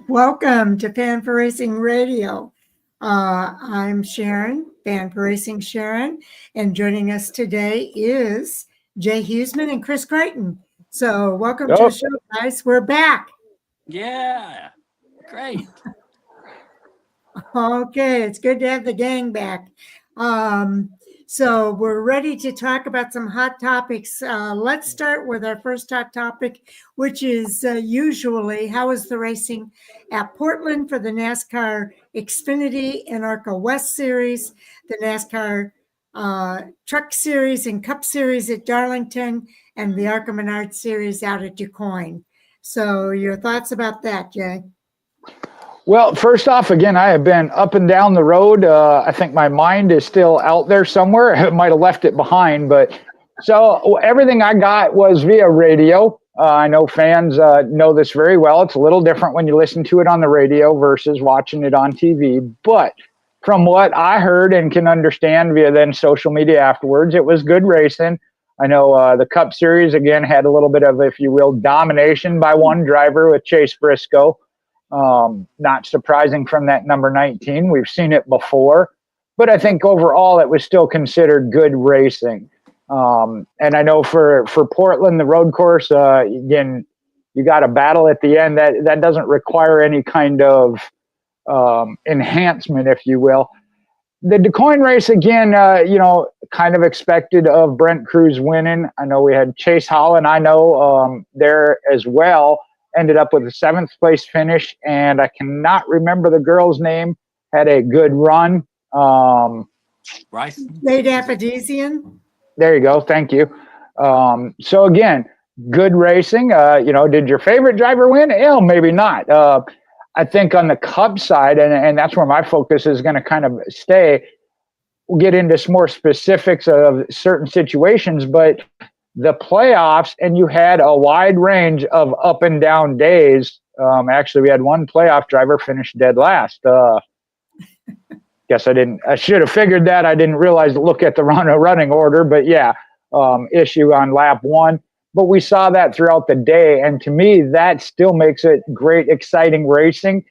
Welcome to Fan for Racing Radio. I'm Sharon, Fan for Racing Sharon, and joining us today is Jay Huseman and Chris Crichton. So, welcome to the show, guys. We're back. Yeah, great. Okay, it's good to have the gang back. So we're ready to talk about some hot topics. Let's start with our first hot topic, which is usually how is the racing at Portland for the NASCAR Xfinity and ARCA West Series, the NASCAR Truck Series and Cup Series at Darlington, and the ARCA Menards Series out at DuQuoin. So your thoughts about that, Jay? Well, first off, again, I have been up and down the road. I think my mind is still out there somewhere. I might have left it behind, but so everything I got was via radio. I know fans know this very well. It's a little different when you listen to it on the radio versus watching it on TV. But from what I heard and can understand via then social media afterwards, it was good racing. I know the Cup Series, again, had a little bit of, if you will, domination by one driver with Chase Briscoe. Not surprising from that number 19. We've seen it before, but I think overall it was still considered good racing. And I know for Portland, the road course, again, you got a battle at the end that doesn't require any kind of enhancement, if you will. The DuQuoin race, again, kind of expected of Brent Cruz winning. I know we had Chase Holland, I know there as well. Ended up with a 7th place finish, and I cannot remember the girl's name. Had a good run. Bryce. Late Aphodesian. There you go. Thank you. So again, good racing. Did your favorite driver win? Hell, maybe not. I think on the Cup side, and that's where my focus is going to kind of stay. We'll get into some more specifics of certain situations, but the playoffs, and you had a wide range of up and down days. Actually, we had one playoff driver finish dead last. Guess I should have figured that. I didn't realize to look at the running order, but yeah, issue on lap 1. But we saw that throughout the day, and to me, that still makes it great, exciting racing.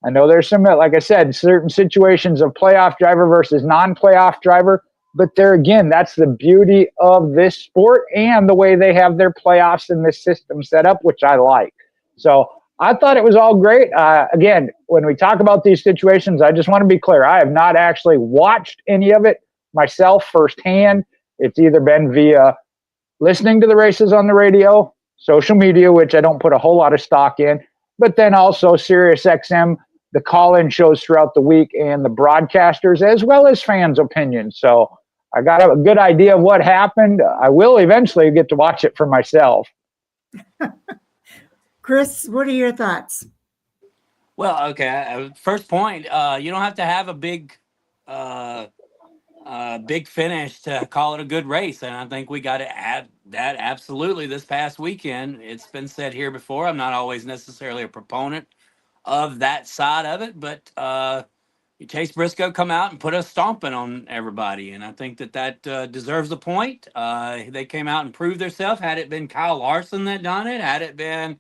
I know there's some, like I said, certain situations of playoff driver versus non-playoff driver. But there again, that's the beauty of this sport and the way they have their playoffs in this system set up, which I like. So I thought it was all great. Again, when we talk about these situations, I just want to be clear. I have not actually watched any of it myself firsthand. It's either been via listening to the races on the radio, social media, which I don't put a whole lot of stock in, but then also Sirius XM, the call-in shows throughout the week, and the broadcasters, as well as fans' opinions. So I got a good idea of what happened. I will eventually get to watch it for myself. Chris, what are your thoughts? Well, okay. First point, you don't have to have a big finish to call it a good race. And I think we got to add that absolutely this past weekend. It's been said here before. I'm not always necessarily a proponent of that side of it, but Chase Briscoe come out and put a stomping on everybody, and I think that deserves a point. They came out and proved themselves. Had it been Kyle Larson that done it, had it been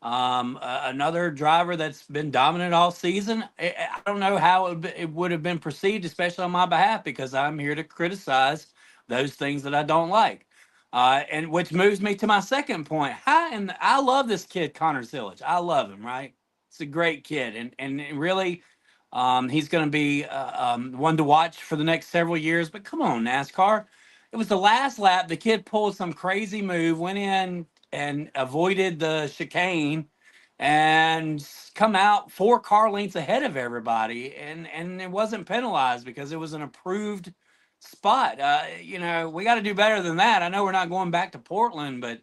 another driver that's been dominant all season, I don't know how it would have been perceived, especially on my behalf, because I'm here to criticize those things that I don't like. And which moves me to my second point. I love this kid, Connor Zillage. I love him, right? It's a great kid, and really. He's going to be one to watch for the next several years. But come on, NASCAR. It was the last lap. The kid pulled some crazy move, went in and avoided the chicane and come out 4 car lengths ahead of everybody. And it wasn't penalized because it was an approved spot. We got to do better than that. I know we're not going back to Portland, but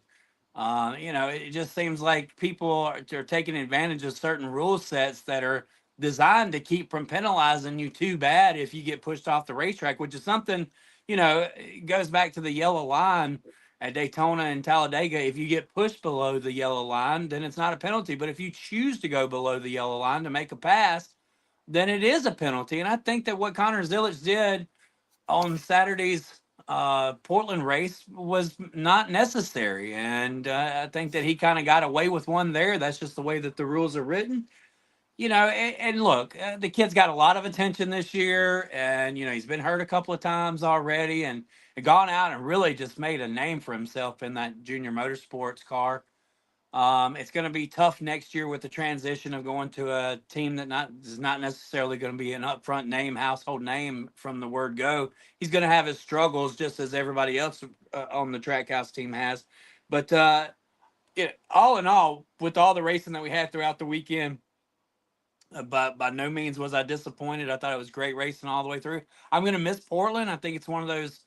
it just seems like people are taking advantage of certain rule sets that are designed to keep from penalizing you too bad if you get pushed off the racetrack, which is something, it goes back to the yellow line at Daytona and Talladega. If you get pushed below the yellow line, then it's not a penalty. But if you choose to go below the yellow line to make a pass, then it is a penalty. And I think that what Connor Zillage did on Saturday's Portland race was not necessary. And I think that he kind of got away with one there. That's just the way that the rules are written. And look, the kid's got a lot of attention this year, and he's been hurt a couple of times already, and gone out and really just made a name for himself in that junior motorsports car. It's going to be tough next year with the transition of going to a team that is not necessarily going to be an upfront name, household name from the word go. He's going to have his struggles just as everybody else on the Trackhouse team has. But all in all, with all the racing that we had throughout the weekend, but by no means was I disappointed. I thought it was great racing all the way through. I'm going to miss Portland. I think it's one of those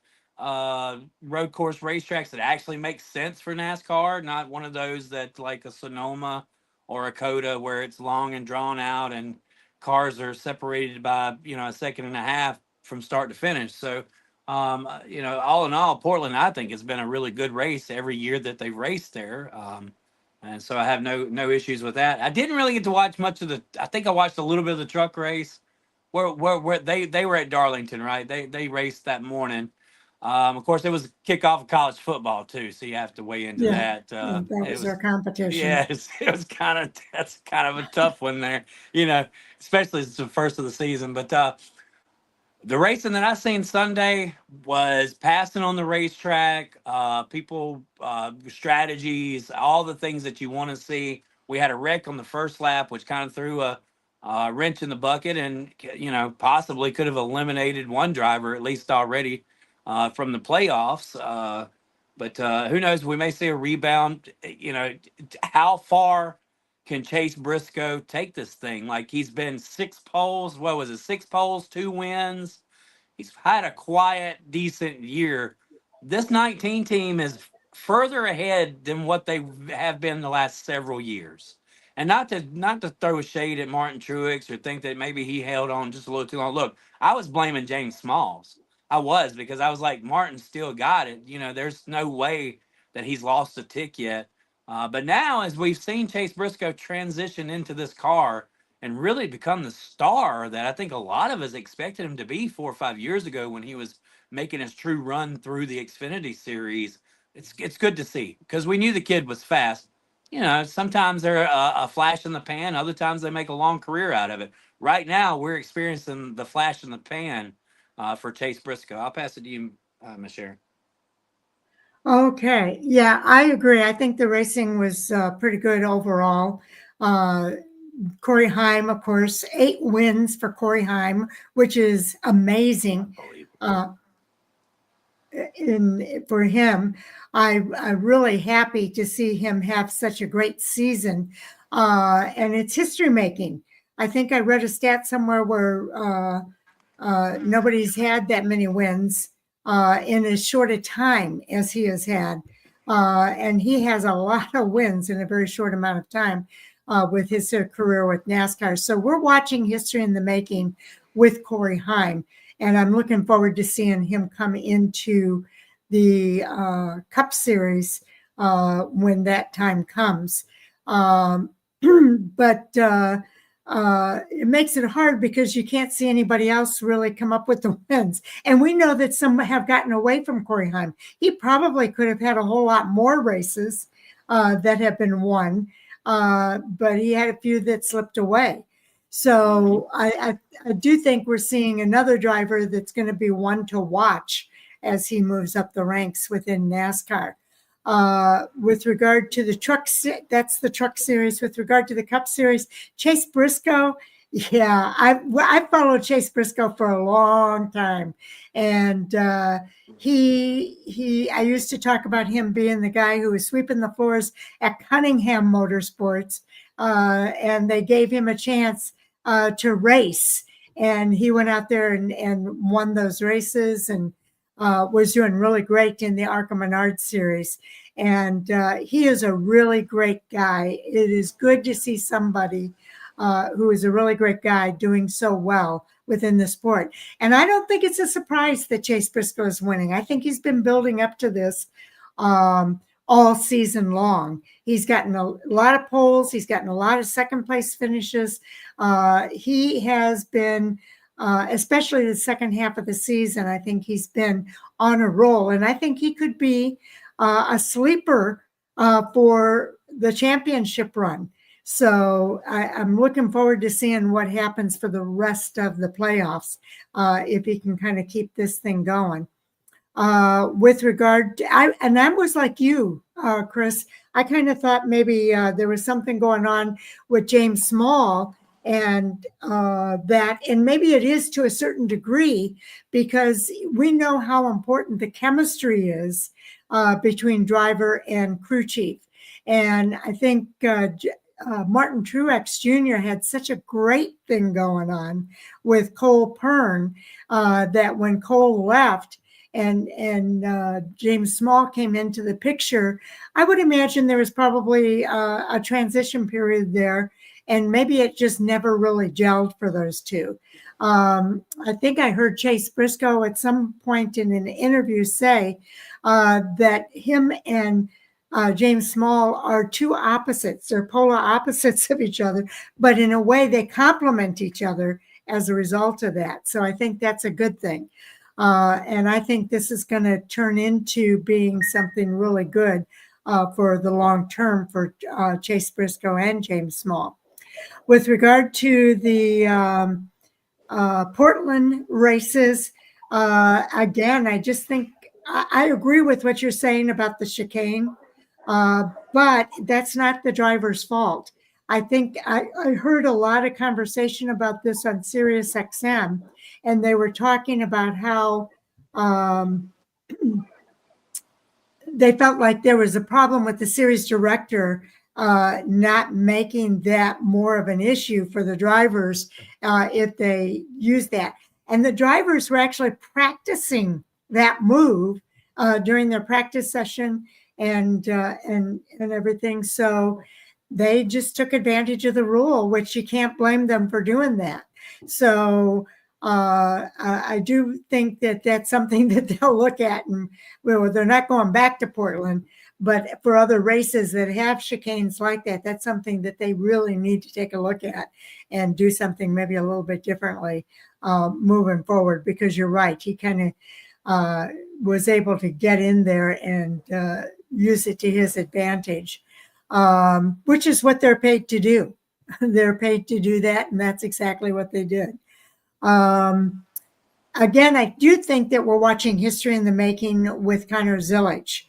road course racetracks that actually makes sense for NASCAR, not one of those that like a Sonoma or a COTA where it's long and drawn out and cars are separated by, a second and a half from start to finish. So, all in all, Portland, I think, has been a really good race every year that they've raced there. And so I have no issues with that. I didn't really get to watch much of I think I watched a little bit of the truck race where they were at Darlington, right? They raced that morning. Of course, it was kickoff of college football too, so you have to weigh into that. That was their competition. Yes, that's kind of a tough one there, especially as it's the first of the season. But the racing that I seen Sunday was passing on the racetrack, people, strategies, all the things that you want to see. We had a wreck on the first lap, which kind of threw a wrench in the bucket and, possibly could have eliminated one driver, at least already, from the playoffs. But who knows? We may see a rebound. How far can Chase Briscoe take this thing? Like, he's been 6 poles. What was it? 6 poles, 2 wins. He's had a quiet, decent year. This 19 team is further ahead than what they have been the last several years. And not to throw shade at Martin Truex or think that maybe he held on just a little too long. Look, I was blaming James Smalls. I was, because I was like, Martin still got it. There's no way that he's lost a tick yet. But now, as we've seen Chase Briscoe transition into this car and really become the star that I think a lot of us expected him to be 4 or 5 years ago when he was making his true run through the Xfinity series, it's good to see, because we knew the kid was fast. Sometimes they're a flash in the pan. Other times they make a long career out of it. Right now, we're experiencing the flash in the pan for Chase Briscoe. I'll pass it to you, Ms. Sharon. Okay. Yeah, I agree. I think the racing was pretty good overall. Corey Heim, of course, 8 wins for Corey Heim, which is amazing. For him, I'm really happy to see him have such a great season. And it's history making. I think I read a stat somewhere where nobody's had that many wins in as short a time as he has had. And he has a lot of wins in a very short amount of time with his career with NASCAR. So we're watching history in the making with Corey Heim. And I'm looking forward to seeing him come into the Cup Series when that time comes. But it makes it hard because you can't see anybody else really come up with the wins. And we know that some have gotten away from Corey Heim. He probably could have had a whole lot more races that have been won, but he had a few that slipped away. So I do think we're seeing another driver that's going to be one to watch as he moves up the ranks within NASCAR. With regard to the truck, that's the truck series. With regard to the Cup Series, Chase Briscoe, yeah, I followed Chase Briscoe for a long time, and I used to talk about him being the guy who was sweeping the floors at Cunningham Motorsports, and they gave him a chance to race, and he went out there and won those races and was doing really great in the ARCA Menards series. And he is a really great guy. It is good to see somebody who is a really great guy doing so well within the sport. And I don't think it's a surprise that Chase Briscoe is winning. I think he's been building up to this all season long. He's gotten a lot of poles. He's gotten a lot of second place finishes. He has been, especially the second half of the season, I think he's been on a roll. And I think he could be a sleeper for the championship run. So I'm looking forward to seeing what happens for the rest of the playoffs if he can kind of keep this thing going. With regard to, I was like you, Chris, I kind of thought maybe there was something going on with James Small and and maybe it is to a certain degree because we know how important the chemistry is between driver and crew chief. And I think Martin Truex Jr. had such a great thing going on with Cole Pearn that when Cole left and James Small came into the picture, I would imagine there was probably a transition period there, and maybe it just never really gelled for those two. I think I heard Chase Briscoe at some point in an interview say that him and James Small are two opposites. They're polar opposites of each other, but in a way they complement each other as a result of that. So I think that's a good thing. And I think this is going to turn into being something really good for the long term for Chase Briscoe and James Small. With regard to the Portland races, again, I just think I agree with what you're saying about the chicane. But that's not the driver's fault. I think I heard a lot of conversation about this on Sirius XM, and they were talking about how they felt like there was a problem with the series director not making that more of an issue for the drivers if they use that. And the drivers were actually practicing that move during their practice session and everything. So they just took advantage of the rule, which you can't blame them for doing that. So I do think that that's something that they'll look at, and well, they're not going back to Portland, but for other races that have chicanes like that, that's something that they really need to take a look at and do something maybe a little bit differently moving forward, because you're right. He kind of was able to get in there and use it to his advantage, which is what they're paid to do. They're paid to do that, and that's exactly what they did. Again, I do think that we're watching history in the making with Connor Zilisch,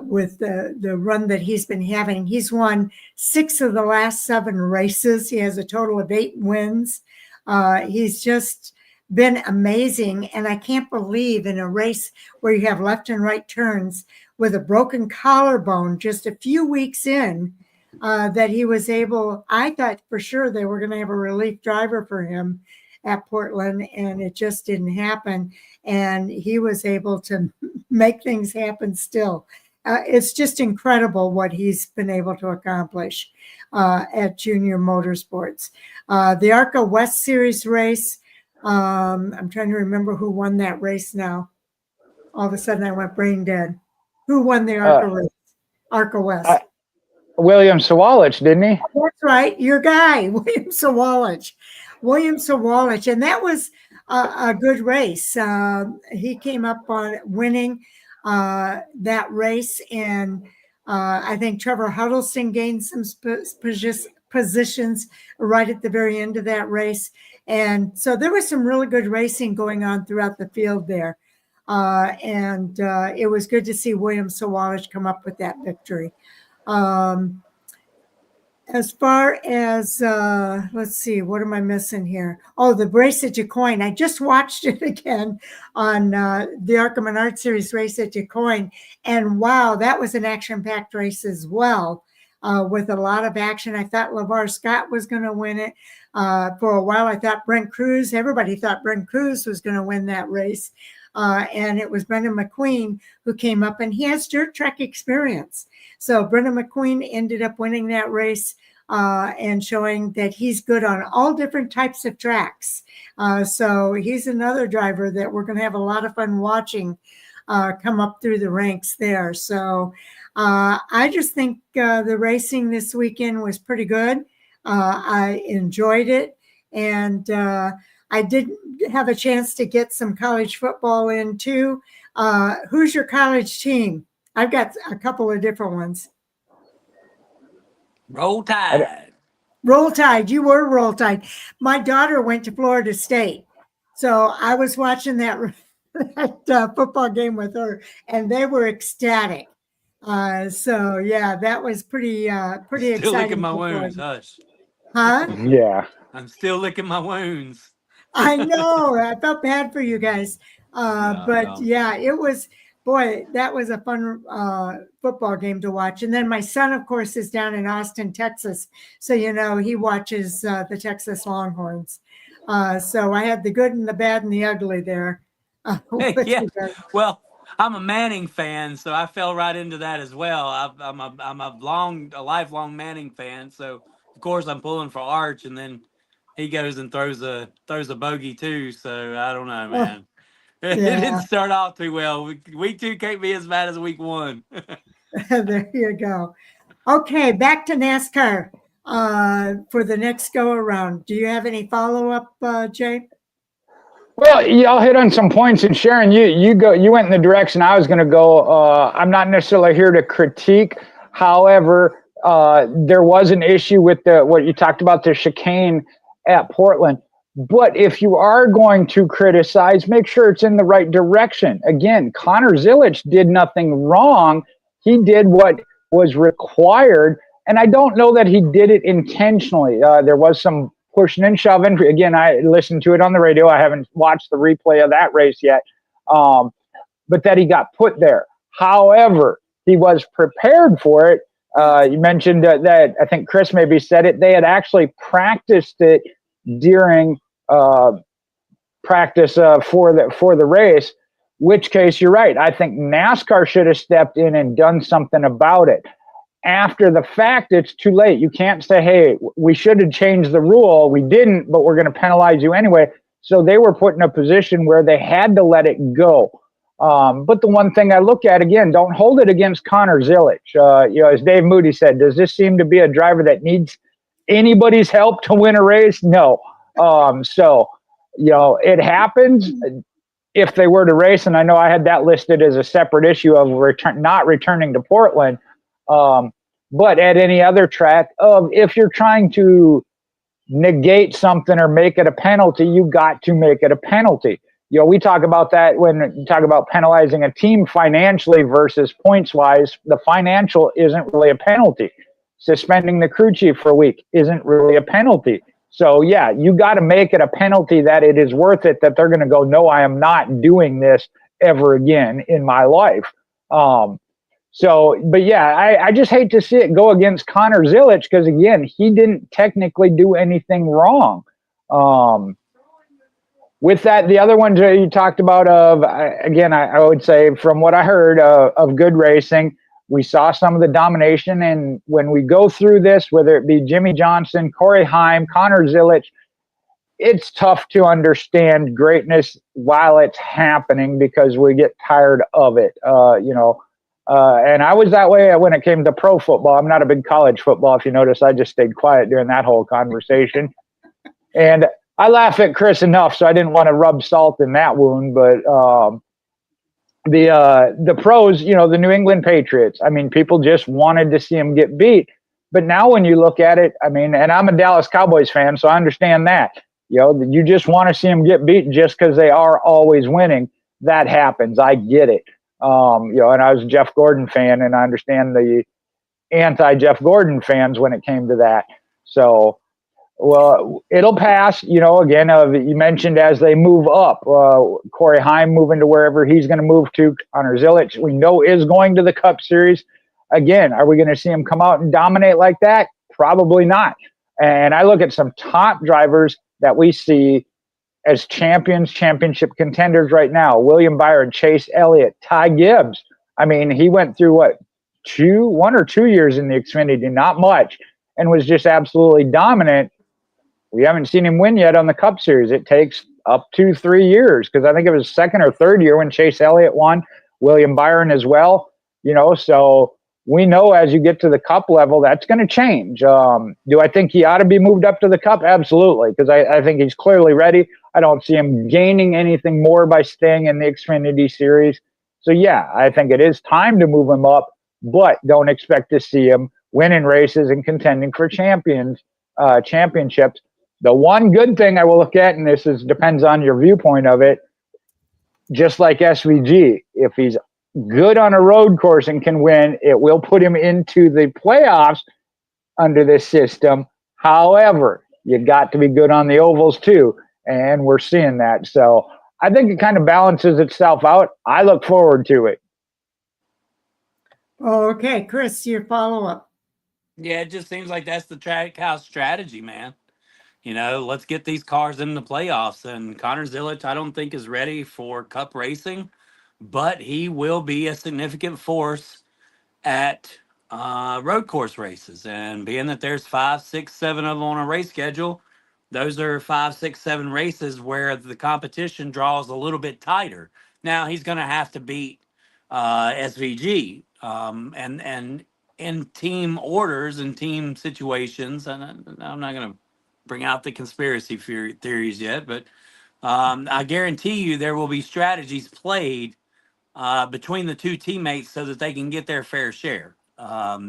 with the run that he's been having. He's won 6 of the last 7 races. He has a total of 8 wins. He's just been amazing. And I can't believe in a race where you have left and right turns with a broken collarbone just a few weeks in, that he was able, I thought for sure they were going to have a relief driver for him at Portland, and it just didn't happen. And he was able to make things happen still. It's just incredible what he's been able to accomplish at Junior Motorsports. The ARCA West Series race, I'm trying to remember who won that race now. All of a sudden I went brain dead. Who won the ARCA race? ARCA West. William Sawalich, didn't he? That's right. Your guy, William Sawalich. And that was a good race. He came up on winning that race, and I think Trevor Huddleston gained some positions right at the very end of that race. And so there was some really good racing going on throughout the field there. And it was good to see William Sawalich come up with that victory. As far as, let's see, what am I missing here? Oh, the race at DuQuoin. I just watched it again on the ARCA Menards Series race at DuQuoin. And wow, that was an action-packed race as well, with a lot of action. I thought LeVar Scott was going to win it. For a while, I thought everybody thought Brent Cruz was going to win that race. And it was Brendan McQueen who came up, and he has dirt track experience. So Brendan McQueen ended up winning that race and showing that he's good on all different types of tracks. So he's another driver that we're going to have a lot of fun watching come up through the ranks there. So I just think the racing this weekend was pretty good. I enjoyed it. And I did have a chance to get some college football in too. Who's your college team? I've got a couple of different ones. Roll Tide. Roll Tide. You were Roll Tide. My daughter went to Florida State, so I was watching that football game with her, and they were ecstatic. So yeah, that was pretty exciting. Still licking my wounds. Hush. Huh? Yeah. I'm still licking my wounds. I know. I felt bad for you guys. But yeah, it was, boy, that was a fun football game to watch. And then my son, of course, is down in Austin, Texas. So, he watches the Texas Longhorns. So I had the good and the bad and the ugly there. Yeah. Well, I'm a Manning fan, so I fell right into that as well. I'm a lifelong Manning fan. So of course I'm pulling for Arch, and then he goes and throws a bogey too. So I don't know, man. It didn't start off too well. Week 2 can't be as bad as week 1. There you go. Okay, back to NASCAR for the next go around. Do you have any follow up, Jay? Well, y'all hit on some points, and Sharon, you went in the direction I was going to go. I'm not necessarily here to critique. However, there was an issue with what you talked about, the chicane at Portland. But if you are going to criticize, make sure it's in the right direction. Again, Connor Zilisch did nothing wrong. He did what was required, and I don't know that he did it intentionally. There was some pushing and shoving. Again, I listened to it on the radio. I haven't watched the replay of that race yet, but that he got put there. However, he was prepared for it. You mentioned that I think Chris maybe said it. They had actually practiced it during practice for the race, which case you're right. I think NASCAR should have stepped in and done something about it. After the fact, it's too late. You can't say, hey, we should have changed the rule. We didn't, but we're going to penalize you anyway. So they were put in a position where they had to let it go. But the one thing I look at, again, don't hold it against Connor Zilisch. As Dave Moody said, does this seem to be a driver that needs anybody's help to win a race? No. It happens if they were to race, and I know I had that listed as a separate issue of not returning to Portland. But at any other track, if you're trying to negate something or make it a penalty, you got to make it a penalty. We talk about that when you talk about penalizing a team financially versus points wise. The financial isn't really a penalty. Suspending the crew chief for a week isn't really a penalty. So yeah, you got to make it a penalty that it is worth it, that they're going to go, no, I am not doing this ever again in my life. But yeah, I just hate to see it go against Connor Zilisch because, again, he didn't technically do anything wrong. With that, the other ones that you talked about I would say from what I heard of good racing, we saw some of the domination. And when we go through this, whether it be Jimmy Johnson, Corey Heim, Connor Zilisch, it's tough to understand greatness while it's happening because we get tired of it, and I was that way when it came to pro football. I'm not a big college football. If you notice, I just stayed quiet during that whole conversation. And I laugh at Chris enough, so I didn't want to rub salt in that wound. But the pros, the New England Patriots, people just wanted to see them get beat. But now when you look at it, and I'm a Dallas Cowboys fan, so I understand that. You just want to see them get beat just because they are always winning. That happens. I get it. And I was a Jeff Gordon fan, and I understand the anti-Jeff Gordon fans when it came to that. So, well, it'll pass. Again, you mentioned as they move up, Corey Heim moving to wherever he's going to move to. Connor Zilisch, we know, is going to the Cup Series. Again, are we going to see him come out and dominate like that? Probably not. And I look at some top drivers that we see as championship contenders right now. William Byron, Chase Elliott, Ty Gibbs. He went through 1 or 2 years in the Xfinity, not much, and was just absolutely dominant. We haven't seen him win yet on the Cup Series. It takes up to 3 years because I think it was second or third year when Chase Elliott won, William Byron as well. So we know as you get to the Cup level, that's going to change. Do I think he ought to be moved up to the Cup? Absolutely, because I think he's clearly ready. I don't see him gaining anything more by staying in the Xfinity Series. So yeah, I think it is time to move him up, but don't expect to see him winning races and contending for championships. The one good thing I will look at, and this is depends on your viewpoint of it, just like SVG, if he's good on a road course and can win, it will put him into the playoffs under this system. However, you got to be good on the ovals too, and we're seeing that. So I think it kind of balances itself out. I look forward to it. Okay, Chris, your follow-up. Yeah, it just seems like that's the Trackhouse strategy, man. You know, let's get these cars in the playoffs. And Connor Zilic, I don't think is ready for Cup racing, but he will be a significant force at road course races. And being that there's 5, 6, 7 of them on a race schedule, those are 5, 6, 7 races where the competition draws a little bit tighter. Now he's going to have to beat SVG, and in team orders and team situations. And I'm not going to bring out the conspiracy theories yet, but I guarantee you there will be strategies played between the two teammates so that they can get their fair share.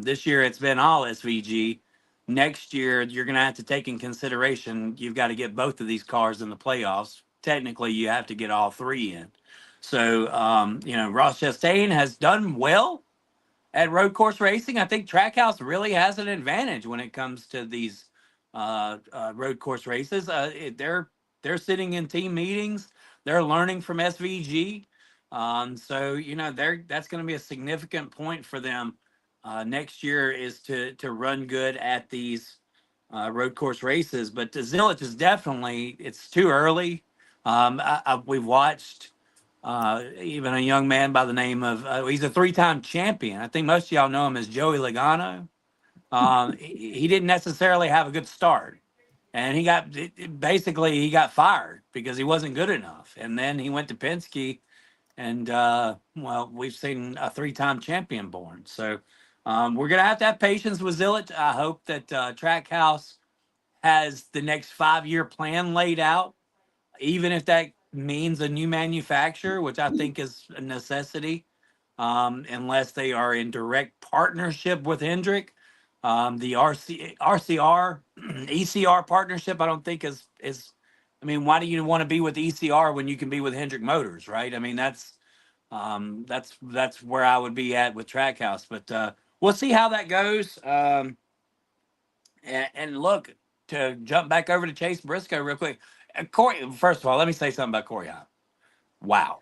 This year it's been all SVG. Next year you're going to have to take in consideration you've got to get both of these cars in the playoffs. Technically, you have to get all three in. So, you know, Ross Chastain has done well at road course racing. I think Trackhouse really has an advantage when it comes to these road course races. They're sitting in team meetings. They're learning from SVG. So you know that's going to be a significant point for them next year is to run good at these road course races. But the Zilic is definitely it's too early. We've watched even a young man by the name of he's a 3-time champion. I think most of y'all know him as Joey Logano. He didn't necessarily have a good start, and basically he got fired because he wasn't good enough. And then he went to Penske, and well, we've seen a 3-time champion born. So we're gonna have to have patience with Zilic. I hope that Trackhouse has the next 5-year plan laid out, even if that means a new manufacturer, which I think is a necessity, unless they are in direct partnership with Hendrick. The RCR, ECR partnership, I don't think is. I mean, why do you want to be with ECR when you can be with Hendrick Motors, right? I mean, that's where I would be at with Trackhouse, but we'll see how that goes. And look, to jump back over to Chase Briscoe real quick. Corey, first of all, let me say something about Corey Heim. Wow.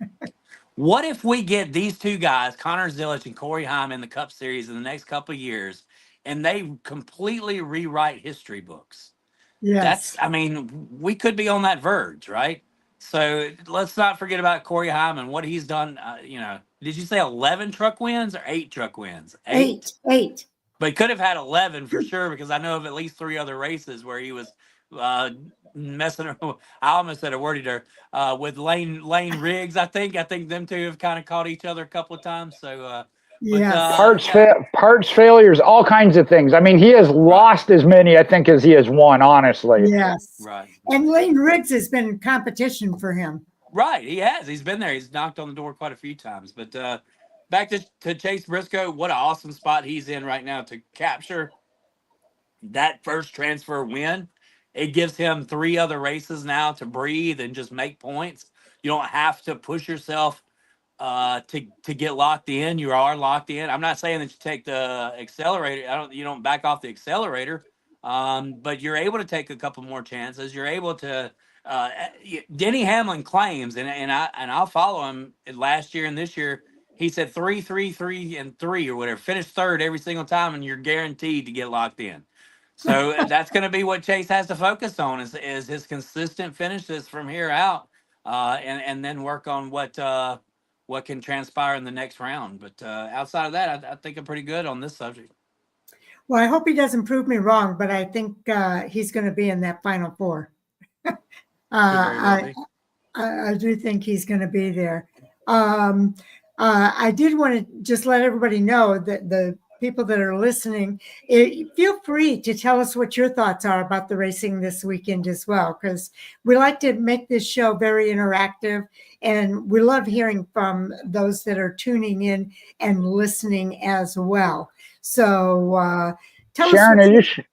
What if we get these two guys, Connor Zilic and Corey Heim, in the Cup Series in the next couple of years, and they completely rewrite history books? Yes. I mean, we could be on that verge, right? So let's not forget about Corey Heim and what he's done. You know, did you say 11 truck wins or 8 truck wins? 8. But he could have had 11 for sure, because I know of at least 3 other races where he was messing around. I almost said a word there with Lane Riggs. I think them two have kind of caught each other a couple of times. So Yes. Parts failures, all kinds of things. I mean, he has lost as many, I think, as he has won, honestly. Yes. Right. And Lane Riggs has been competition for him. Right, he has. He's been there. He's knocked on the door quite a few times. But back to Chase Briscoe, what an awesome spot he's in right now to capture that first transfer win. It gives him 3 other races now to breathe and just make points. You don't have to push yourself to get locked in. You are locked in. I'm not saying that you take the accelerator. You don't back off the accelerator, but you're able to take a couple more chances. You're able to. Denny Hamlin claims, and I'll follow him. Last year and this year, he said 3, 3, 3, and 3 or whatever. Finish third every single time, and you're guaranteed to get locked in. So that's going to be what Chase has to focus on is his consistent finishes from here out, and then work on what can transpire in the next round. But outside of that, I think I'm pretty good on this subject. Well, I hope he doesn't prove me wrong, but I think he's going to be in that Final Four. I do think he's going to be there. I did want to just let everybody know that the people that are listening, feel free to tell us what your thoughts are about the racing this weekend as well, because we like to make this show very interactive, and we love hearing from those that are tuning in and listening as well. So tell Sharon, us are what you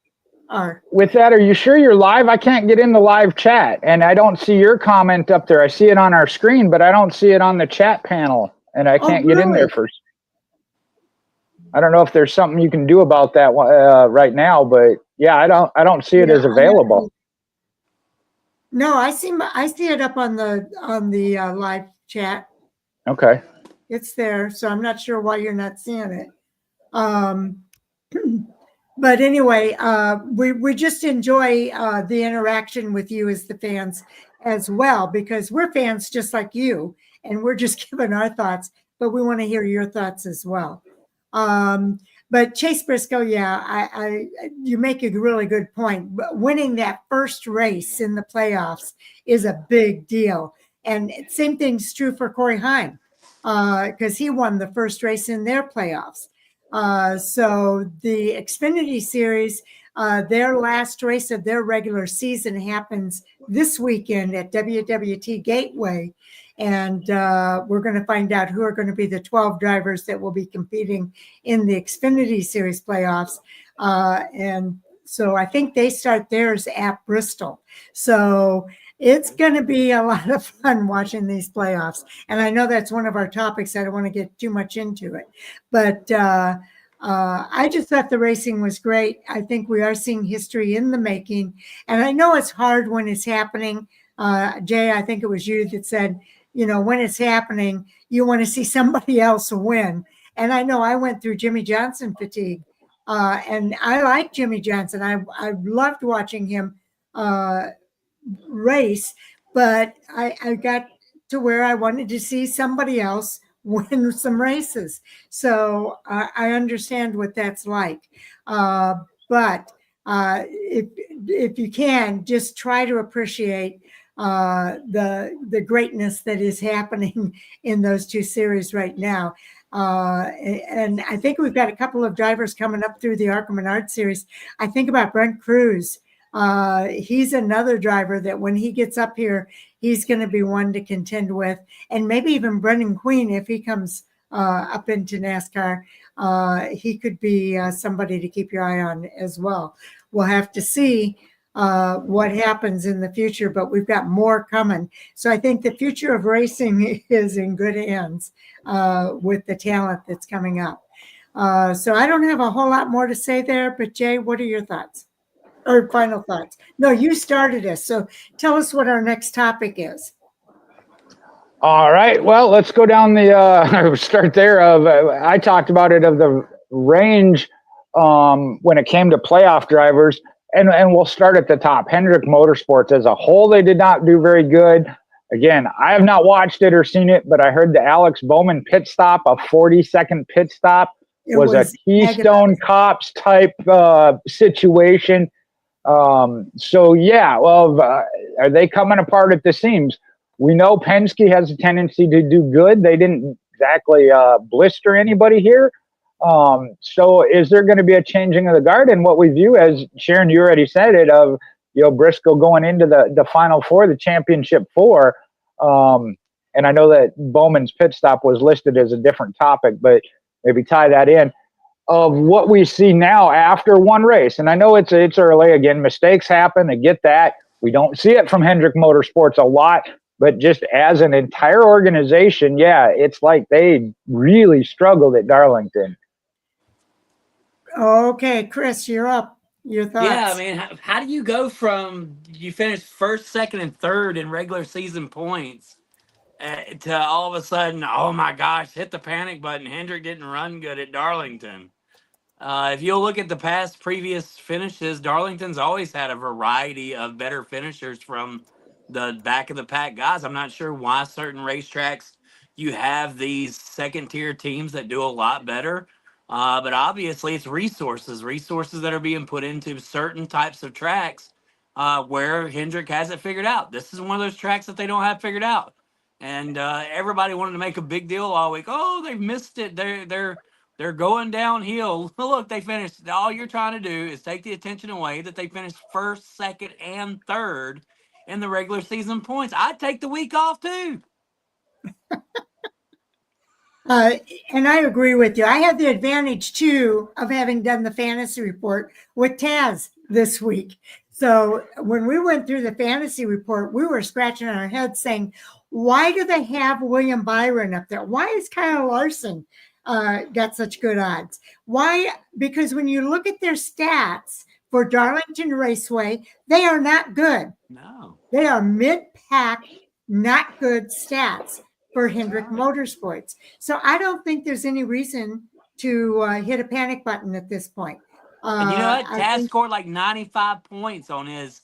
are. with that? Are you sure you're live? I can't get in the live chat, and I don't see your comment up there. I see it on our screen, but I don't see it on the chat panel, and I can't get in there first. I don't know if there's something you can do about that right now, but yeah, I don't see it as available. No, I see it up on the live chat. Okay. It's there, so I'm not sure why you're not seeing it. But anyway, we just enjoy the interaction with you as the fans as well, because we're fans just like you, and we're just giving our thoughts, but we want to hear your thoughts as well. But Chase Briscoe, yeah, you make a really good point. But winning that first race in the playoffs is a big deal. And same thing's true for Corey Heim, because he won the first race in their playoffs. So the Xfinity Series, their last race of their regular season happens this weekend at WWT Gateway. And we're going to find out who are going to be the 12 drivers that will be competing in the Xfinity Series playoffs. And so I think they start theirs at Bristol. So it's going to be a lot of fun watching these playoffs. And I know that's one of our topics. I don't want to get too much into it. But I just thought the racing was great. I think we are seeing history in the making. And I know it's hard when it's happening. Jay, I think it was you that said, you know, when it's happening, you want to see somebody else win. And I know I went through Jimmy Johnson fatigue. And I like Jimmy Johnson. I loved watching him race, but I got to where I wanted to see somebody else win some races. So I understand what that's like. But if you can, just try to appreciate the greatness that is happening in those two series right now. And I think we've got a couple of drivers coming up through the ARCA Menards series. I think about Brent Cruz. He's another driver that when he gets up here, he's going to be one to contend with. And maybe even Brendan Queen, if he comes up into NASCAR, he could be somebody to keep your eye on as well. We'll have to see what happens in the future, but we've got more coming. So I think the future of racing is in good hands with the talent that's coming up. So I don't have a whole lot more to say there, but Jay, what are your thoughts? Or final thoughts? No, you started us. So tell us what our next topic is. All right. Well, let's go down the start there. I talked about it of the range when it came to playoff drivers, and we'll start at the top. Hendrick Motorsports as a whole, they did not do very good. Again, I have not watched it or seen it, but I heard the Alex Bowman pit stop, a 40-second pit stop, was a Keystone Cops type situation. So yeah, well, are they coming apart at the seams? We know Penske has a tendency to do good. They didn't exactly blister anybody here. So is there going to be a changing of the guard? And what we view as, Sharon, you already said it, of, you know, Briscoe going into the Final Four, the Championship Four. And I know that Bowman's pit stop was listed as a different topic, but maybe tie that in. Of what we see now after one race, and I know it's early. Again, mistakes happen. I get that. We don't see it from Hendrick Motorsports a lot, but just as an entire organization, yeah, it's like they really struggled at Darlington. Okay, Chris, you're up. Your thoughts? Yeah, I mean, how do you go from you finished first, second, and third in regular season points to all of a sudden, oh my gosh, hit the panic button. Hendrick didn't run good at Darlington. If you'll look at the past previous finishes, Darlington's always had a variety of better finishers from the back of the pack guys. I'm not sure why certain racetracks you have these second tier teams that do a lot better. But obviously it's resources that are being put into certain types of tracks where Hendrick has it figured out. This is one of those tracks that they don't have figured out. And everybody wanted to make a big deal all week. Oh, they've missed it. They're They're going downhill. Look, they finished. All you're trying to do is take the attention away that they finished first, second, and third in the regular season points. I'd take the week off too. And I agree with you. I have the advantage too of having done the fantasy report with Taz this week. So when we went through the fantasy report, we were scratching our heads saying, why do they have William Byron up there? Why is Kyle Larson got such good odds? Why? Because when you look at their stats for Darlington Raceway, they are not good. No. They are mid-pack, not good stats for Hendrick Motorsports. So I don't think there's any reason to hit a panic button at this point. And you know what? Taz scored like 95 points on his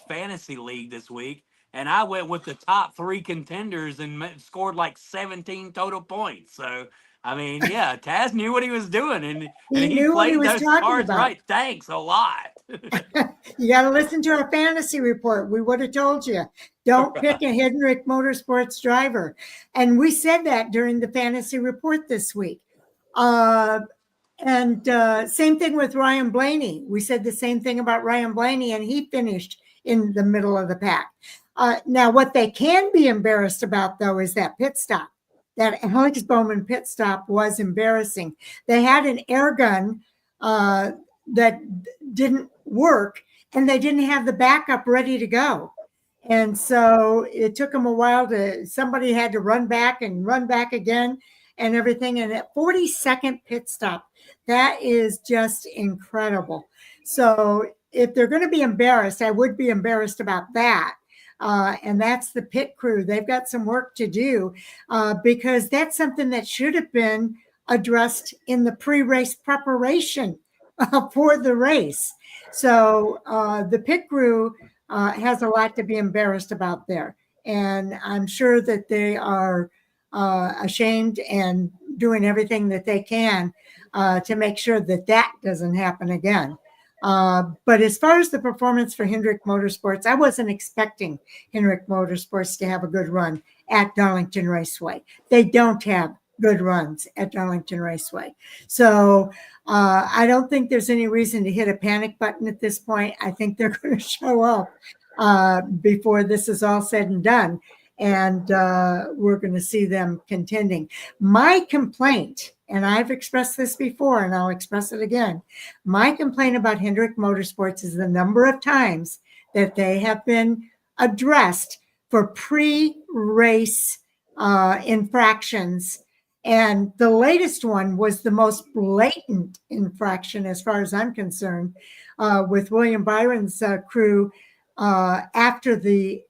fantasy league this week, and I went with the top 3 contenders and scored like 17 total points. So I mean, yeah, Taz knew what he was doing, and he played those cards right. Thanks a lot. You got to listen to our fantasy report. We would have told you, don't pick a Hendrick Motorsports driver. And we said that during the fantasy report this week. And same thing with Ryan Blaney. We said the same thing about Ryan Blaney, and he finished in the middle of the pack. Now, what they can be embarrassed about, though, is that pit stop. That Alex Bowman pit stop was embarrassing. They had an air gun that didn't work, and they didn't have the backup ready to go. And so it took them a while somebody had to run back again and everything. And at 40-second pit stop, that is just incredible. So if they're going to be embarrassed, I would be embarrassed about that. And that's the pit crew. They've got some work to do because that's something that should have been addressed in the pre-race preparation for the race. So the pit crew has a lot to be embarrassed about there. And I'm sure that they are ashamed and doing everything that they can to make sure that that doesn't happen again. But as far as the performance for Hendrick Motorsports, I wasn't expecting Hendrick Motorsports to have a good run at Darlington Raceway. They don't have good runs at Darlington Raceway. So I don't think there's any reason to hit a panic button at this point. I think they're going to show up before this is all said and done. And we're going to see them contending. My complaint, and I've expressed this before and I'll express it again, my complaint about Hendrick Motorsports is the number of times that they have been addressed for pre-race infractions. And the latest one was the most blatant infraction, as far as I'm concerned, with William Byron's crew after the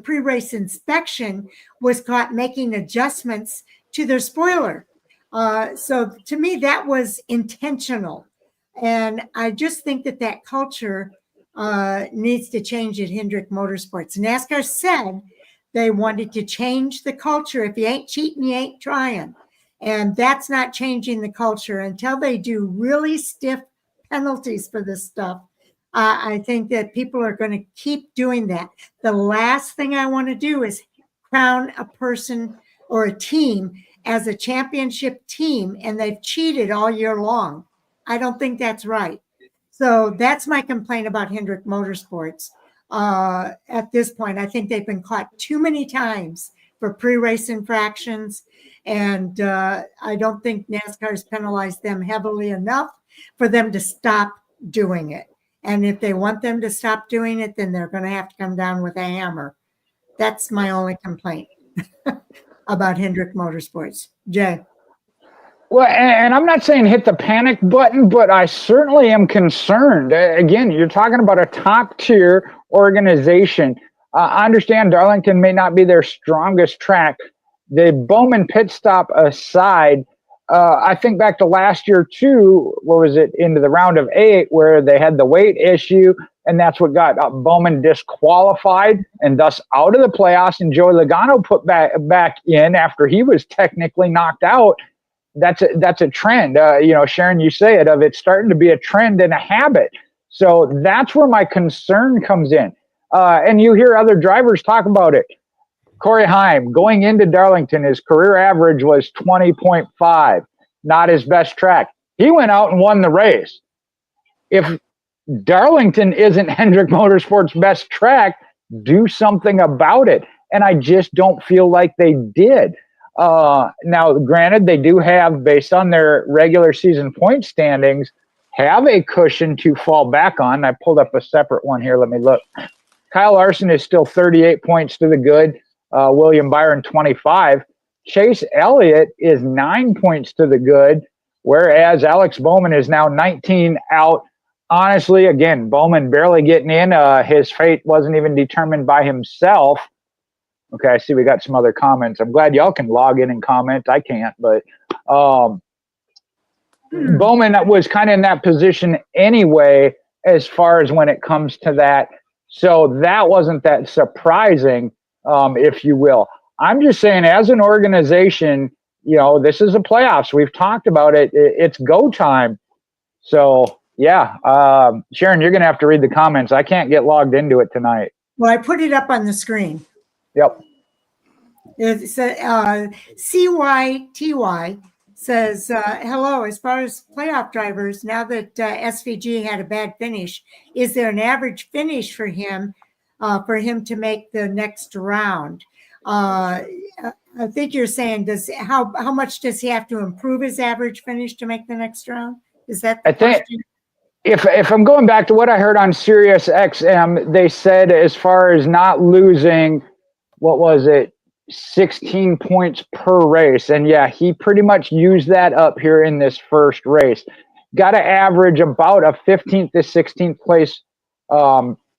pre-race inspection was caught making adjustments to their spoiler. So to me, that was intentional. And I just think that culture needs to change at Hendrick Motorsports. NASCAR said they wanted to change the culture. If you ain't cheating, you ain't trying. And that's not changing the culture until they do really stiff penalties for this stuff. I think that people are going to keep doing that. The last thing I want to do is crown a person or a team as a championship team, and they've cheated all year long. I don't think that's right. So that's my complaint about Hendrick Motorsports. At this point, I think they've been caught too many times for pre-race infractions, and I don't think NASCAR's penalized them heavily enough for them to stop doing it. And if they want them to stop doing it, then they're going to have to come down with a hammer. That's my only complaint about Hendrick Motorsports. Jay. Well, and I'm not saying hit the panic button, but I certainly am concerned. Again, you're talking about a top tier organization. I understand Darlington may not be their strongest track. The Bowman pit stop aside, I think back to last year too, what was it, into the round of 8 where they had the weight issue, and that's what got Bowman disqualified and thus out of the playoffs, and Joey Logano put back in after he was technically knocked out. That's a trend. Sharon, you say it, of it starting to be a trend and a habit. So that's where my concern comes in. And you hear other drivers talk about it. Corey Heim, going into Darlington, his career average was 20.5. not his best track. He went out and won the race. If Darlington isn't Hendrick Motorsports' best track, do something about it. And I just don't feel like they did. Now, granted, they do have, based on their regular season point standings, have a cushion to fall back on. I pulled up a separate one here. Let me look. Kyle Larson is still 38 points to the good. William Byron, 25. Chase Elliott is 9 points to the good, whereas Alex Bowman is now 19 out. Honestly, again, Bowman barely getting in. His fate wasn't even determined by himself. Okay, I see we got some other comments. I'm glad y'all can log in and comment. I can't, but Bowman was kind of in that position anyway, as far as when it comes to that. So that wasn't that surprising, if you will. I'm just saying, as an organization, this is the playoffs. We've talked about it. It's go time. So, yeah, Sharon, you're going to have to read the comments. I can't get logged into it tonight. Well, I put it up on the screen. Yep. It said, CYTY says, hello, as far as playoff drivers, now that SVG had a bad finish, is there an average finish for him to make the next round? I think you're saying, how much does he have to improve his average finish to make the next round? Is that the question? If I'm going back to what I heard on Sirius XM, they said as far as not losing, what was it, 16 points per race. And yeah, he pretty much used that up here in this first race. Got to average about a 15th to 16th place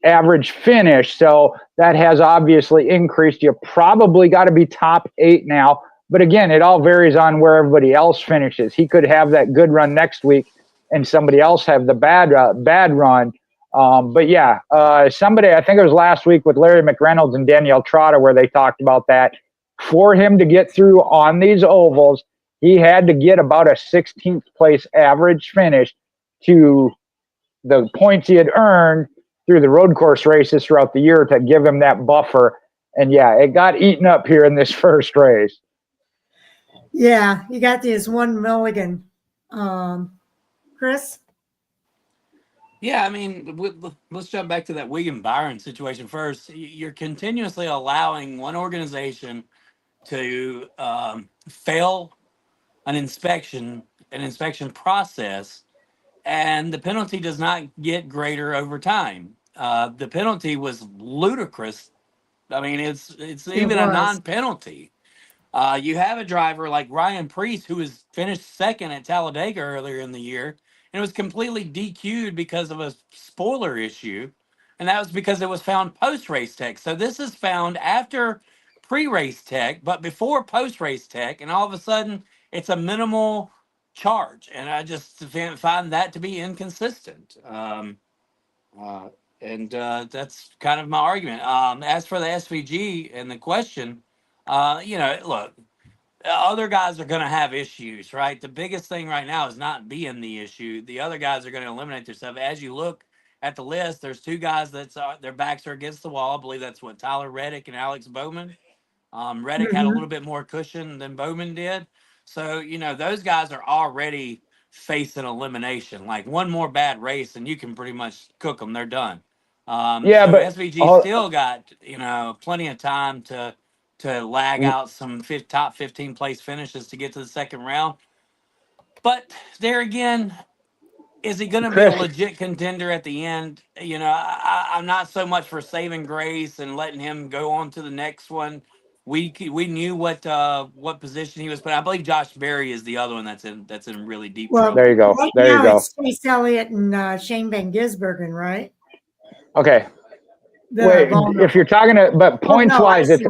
average finish. So that has obviously increased. You probably got to be top 8 now. But again, it all varies on where everybody else finishes. He could have that good run next week and somebody else have the bad run. But yeah, somebody, I think it was last week with Larry McReynolds and Danielle Trotta, where they talked about that. For him to get through on these ovals, he had to get about a 16th place average finish to the points he had earned through the road course races throughout the year to give him that buffer. And yeah, it got eaten up here in this first race. Yeah, you got this one mulligan. Chris? Yeah, I mean, let's jump back to that William Byron situation first. You're continuously allowing one organization to fail an inspection process, and the penalty does not get greater over time. The penalty was ludicrous. I mean, it's even a non-penalty. You have a driver like Ryan Preece, who was finished second at Talladega earlier in the year, and was completely DQ'd because of a spoiler issue. And that was because it was found post-race tech. So this is found after pre-race tech, but before post-race tech. And all of a sudden, it's a minimal charge. And I just find that to be inconsistent. That's kind of my argument. As for the SVG and the question, look, other guys are going to have issues, right? The biggest thing right now is not being the issue. The other guys are going to eliminate themselves. As you look at the list, there's 2 guys their backs are against the wall. I believe that's what Tyler Reddick and Alex Bowman. Reddick had a little bit more cushion than Bowman did. So, those guys are already facing elimination. Like one more bad race and you can pretty much cook them. They're done. But SVG still got, plenty of time to lag out some top 15 place finishes to get to the second round. But there again, is he going to be a legit contender at the end? I'm not so much for saving grace and letting him go on to the next one. We knew what position he was put. I believe Josh Berry is the other one that's in really deep trouble. There you go. Right there now you go. It's Chase Elliott and Shane Van Gisbergen, right? Okay. Wait, if you're talking but points wise, it's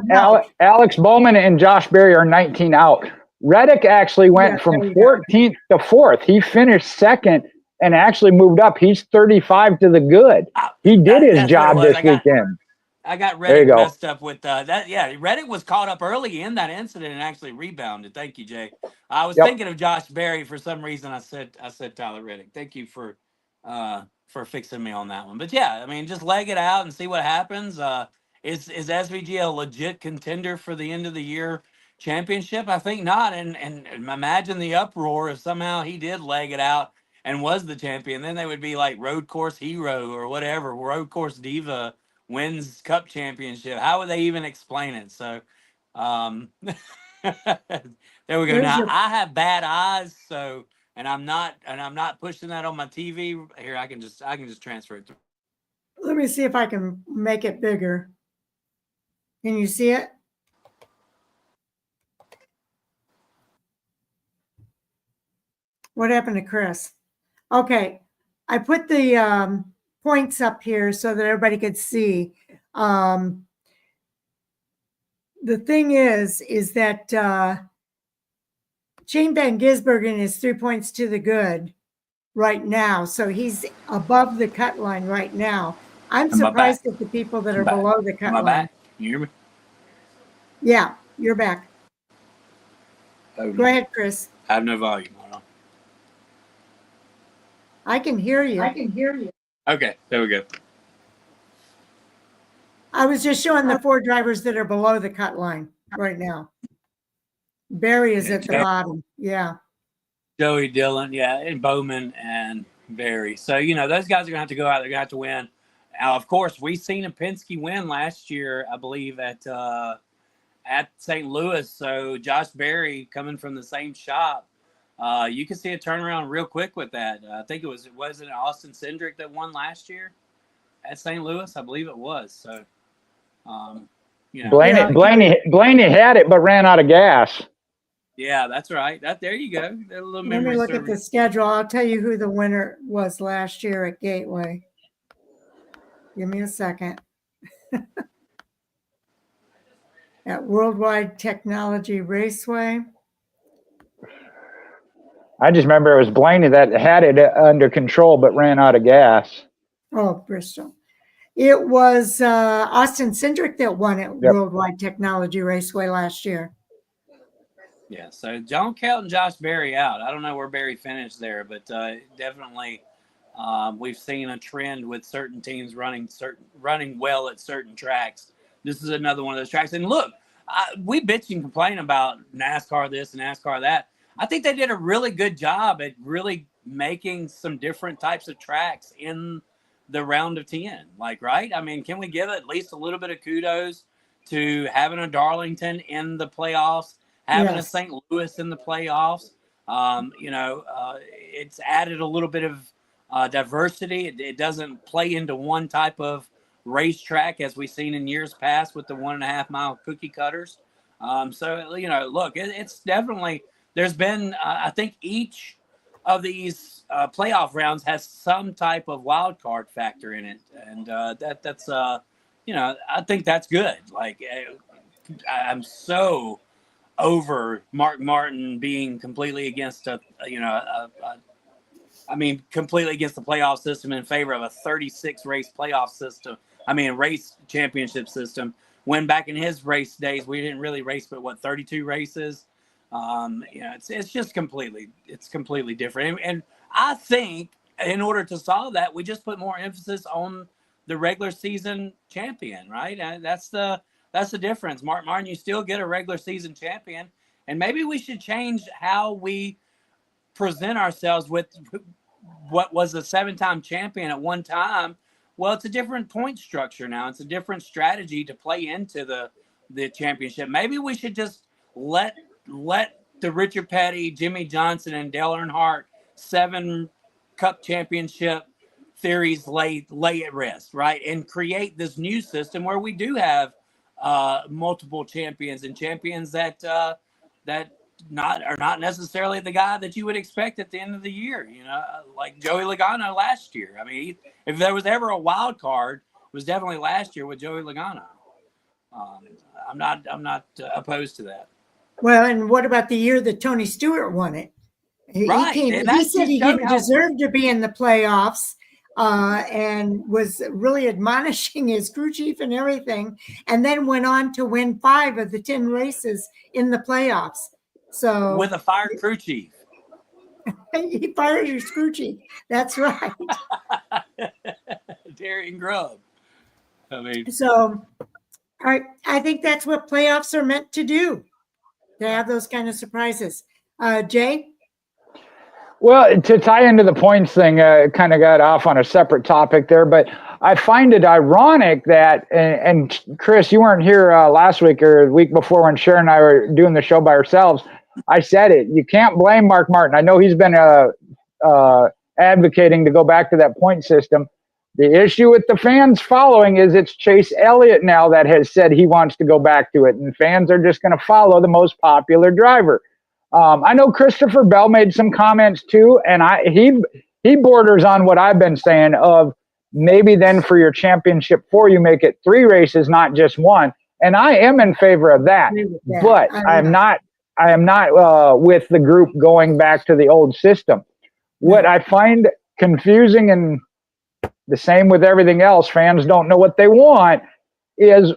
Alex Bowman and Josh Berry are 19 out. Reddick actually went from 14th to 4th. He finished second and actually moved up. He's 35 to the good. He did his job this weekend. I got Reddick messed up with that. Yeah, Reddick was caught up early in that incident and actually rebounded. Thank you, Jay. I was thinking of Josh Berry for some reason. I said Tyler Reddick. Thank you for fixing me on that one. But yeah, I mean, just leg it out and see what happens. Is SVG a legit contender for the end of the year? championship? I think not. And imagine the uproar if somehow he did leg it out and was the champion. Then they would be like road course hero or whatever. Road course diva wins cup championship. How would they even explain it? So, there we go. There's Now your, I have bad eyes, so and I'm not pushing that on my TV. Here, I can just transfer it. let me see if I can make it bigger. Can you see it? What happened to Chris? Okay, I put the points up here so that everybody could see. The thing is that Shane Van Gisbergen is 3 points to the good right now. So he's above the cut line right now. I'm surprised at the people that are below the cut line. Back? You hear me? Yeah, you're back. Oh, Go ahead, Chris. I have no volume. Hold on. I can hear you. Okay, there we go. I was just showing the 4 drivers that are below the cut line right now. Barry is at the bottom. Yeah. Joey Dillon, yeah, and Bowman and Barry. So, those guys are going to have to go out. They're going to have to win. Now, of course, we've seen a Penske win last year, I believe, at St. Louis. So Josh Berry coming from the same shop. You can see a turnaround real quick with that. I think wasn't it Austin Cindric that won last year at St. Louis? I believe it was. So, Blaney had it, but ran out of gas. Yeah, that's right. There you go. Let me look at the schedule. I'll tell you who the winner was last year at Gateway. Give me a second. At Worldwide Technology Raceway. I just remember it was Blaney that had it under control, but ran out of gas. Oh, Bristol. It was Austin Cindric that won at Worldwide Technology Raceway last year. Yeah, so John Kelton, Josh Berry out. I don't know where Berry finished there, but definitely we've seen a trend with certain teams running well at certain tracks. This is another one of those tracks. And look, we bitch and complain about NASCAR this and NASCAR that. I think they did a really good job at really making some different types of tracks in the round of 10. Like, right? I mean, can we give at least a little bit of kudos to having a Darlington in the playoffs, having a St. Louis in the playoffs? It's added a little bit of diversity. It doesn't play into one type of racetrack as we've seen in years past with the 1.5 mile cookie cutters. Look, it's definitely, there's been, I think each of these playoff rounds has some type of wild card factor in it. And that's I think that's good. Like, I'm so over Mark Martin being completely against completely against the playoff system in favor of a 36 race playoff system. Race championship system. When back in his race days, we didn't really race, but 32 races. It's just completely different. And I think in order to solve that, we just put more emphasis on the regular season champion, right? And that's the difference. Mark Martin, you still get a regular season champion, and maybe we should change how we present ourselves with what was a 7-time champion at one time. Well, it's a different point structure now. It's a different strategy to play into the championship. Maybe we should just let the Richard Petty, Jimmy Johnson, and Dale Earnhardt 7 Cup championship theories lay at rest, right? And create this new system where we do have multiple champions and champions that are not necessarily the guy that you would expect at the end of the year, like Joey Logano last year. If there was ever a wild card, it was definitely last year with Joey Logano. I'm not opposed to that. Well, and what about the year that Tony Stewart won it? He said he didn't deserve to be in the playoffs and was really admonishing his crew chief and everything, and then went on to win 5 of the 10 races in the playoffs. So with a fired crew chief. He fired his crew chief. That's right. Darian Grubb. So I think that's what playoffs are meant to do. to have those kind of surprises. Jay? Well, to tie into the points thing, kind of got off on a separate topic there, but I find it ironic that, and Chris, you weren't here last week or the week before when Sharon and I were doing the show by ourselves. I said it. You can't blame Mark Martin. I know he's been advocating to go back to that point system. The issue with the fans following is it's Chase Elliott now that has said he wants to go back to it, and fans are just going to follow the most popular driver. I know Christopher Bell made some comments too, and he borders on what I've been saying of maybe then for your championship 4, you make it 3 races, not just 1. And I am in favor of that, but I am not with the group going back to the old system. What I find confusing, and the same with everything else, fans don't know what they want, is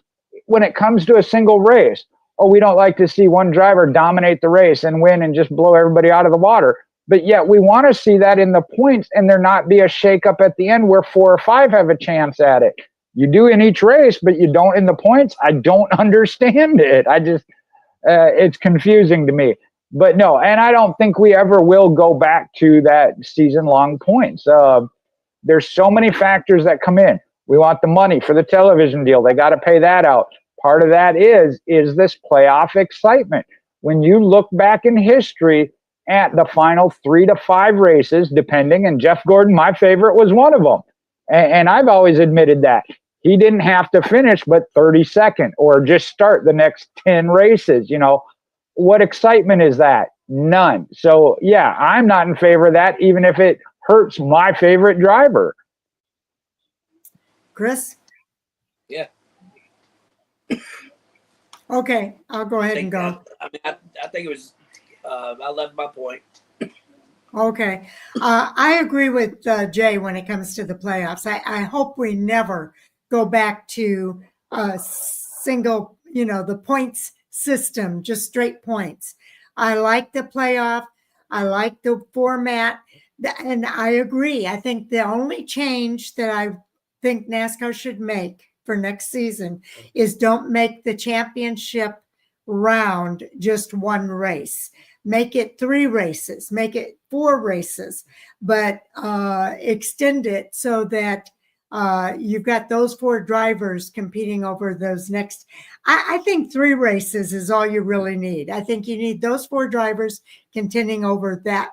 when it comes to a single race. Oh, we don't like to see one driver dominate the race and win and just blow everybody out of the water. But yet we want to see that in the points and there not be a shakeup at the end where 4 or 5 have a chance at it. You do in each race, but you don't in the points. I don't understand it. I just, it's confusing to me. But no, and I don't think we ever will go back to that season-long points. There's so many factors that come in. We want the money for the television deal. They got to pay that out. Part of that is this playoff excitement. When you look back in history at the final 3 to 5 races, depending, and Jeff Gordon, my favorite, was one of them. And I've always admitted that. He didn't have to finish but 32nd or just start the next 10 races. You know, what excitement is that? None. So, yeah, I'm not in favor of that, even if it hurts my favorite driver. Chris? Yeah. Okay, I'll go ahead and go. I think it was, I left my point. Okay. I agree with Jay when it comes to the playoffs. I hope we never go back to a single, the points system, just straight points. I like the playoff. I like the format. And I agree. I think the only change that I think NASCAR should make for next season is don't make the championship round just 1 race. Make it 3 races, make it 4 races, but extend it so that you've got those 4 drivers competing over those next. I think 3 races is all you really need. I think you need those 4 drivers contending over that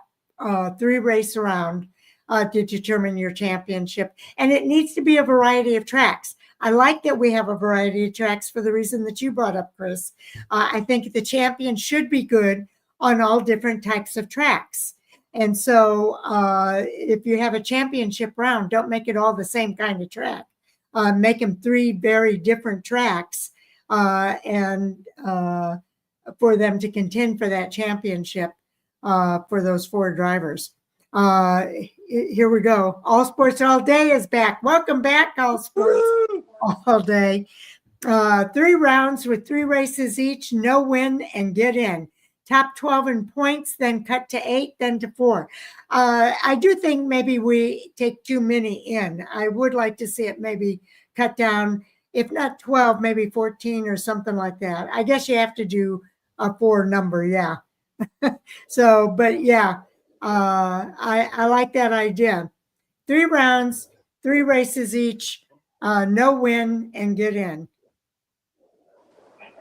3 race round to determine your championship. And it needs to be a variety of tracks. I like that we have a variety of tracks for the reason that you brought up, Chris. I think the champion should be good on all different types of tracks. And so if you have a championship round, don't make it all the same kind of track. Make them 3 very different tracks and for them to contend for that championship for those 4 drivers. Here we go. All Sports All Day is back. Welcome back, All Sports All Day. 3 rounds with 3 races each, no win and get in. Top 12 in points, then cut to 8, then to 4. I do think maybe we take too many in. I would like to see it maybe cut down, if not 12, maybe 14 or something like that. I guess you have to do a 4 number, yeah. So, but yeah, I like that idea. 3 rounds, 3 races each, no win and get in.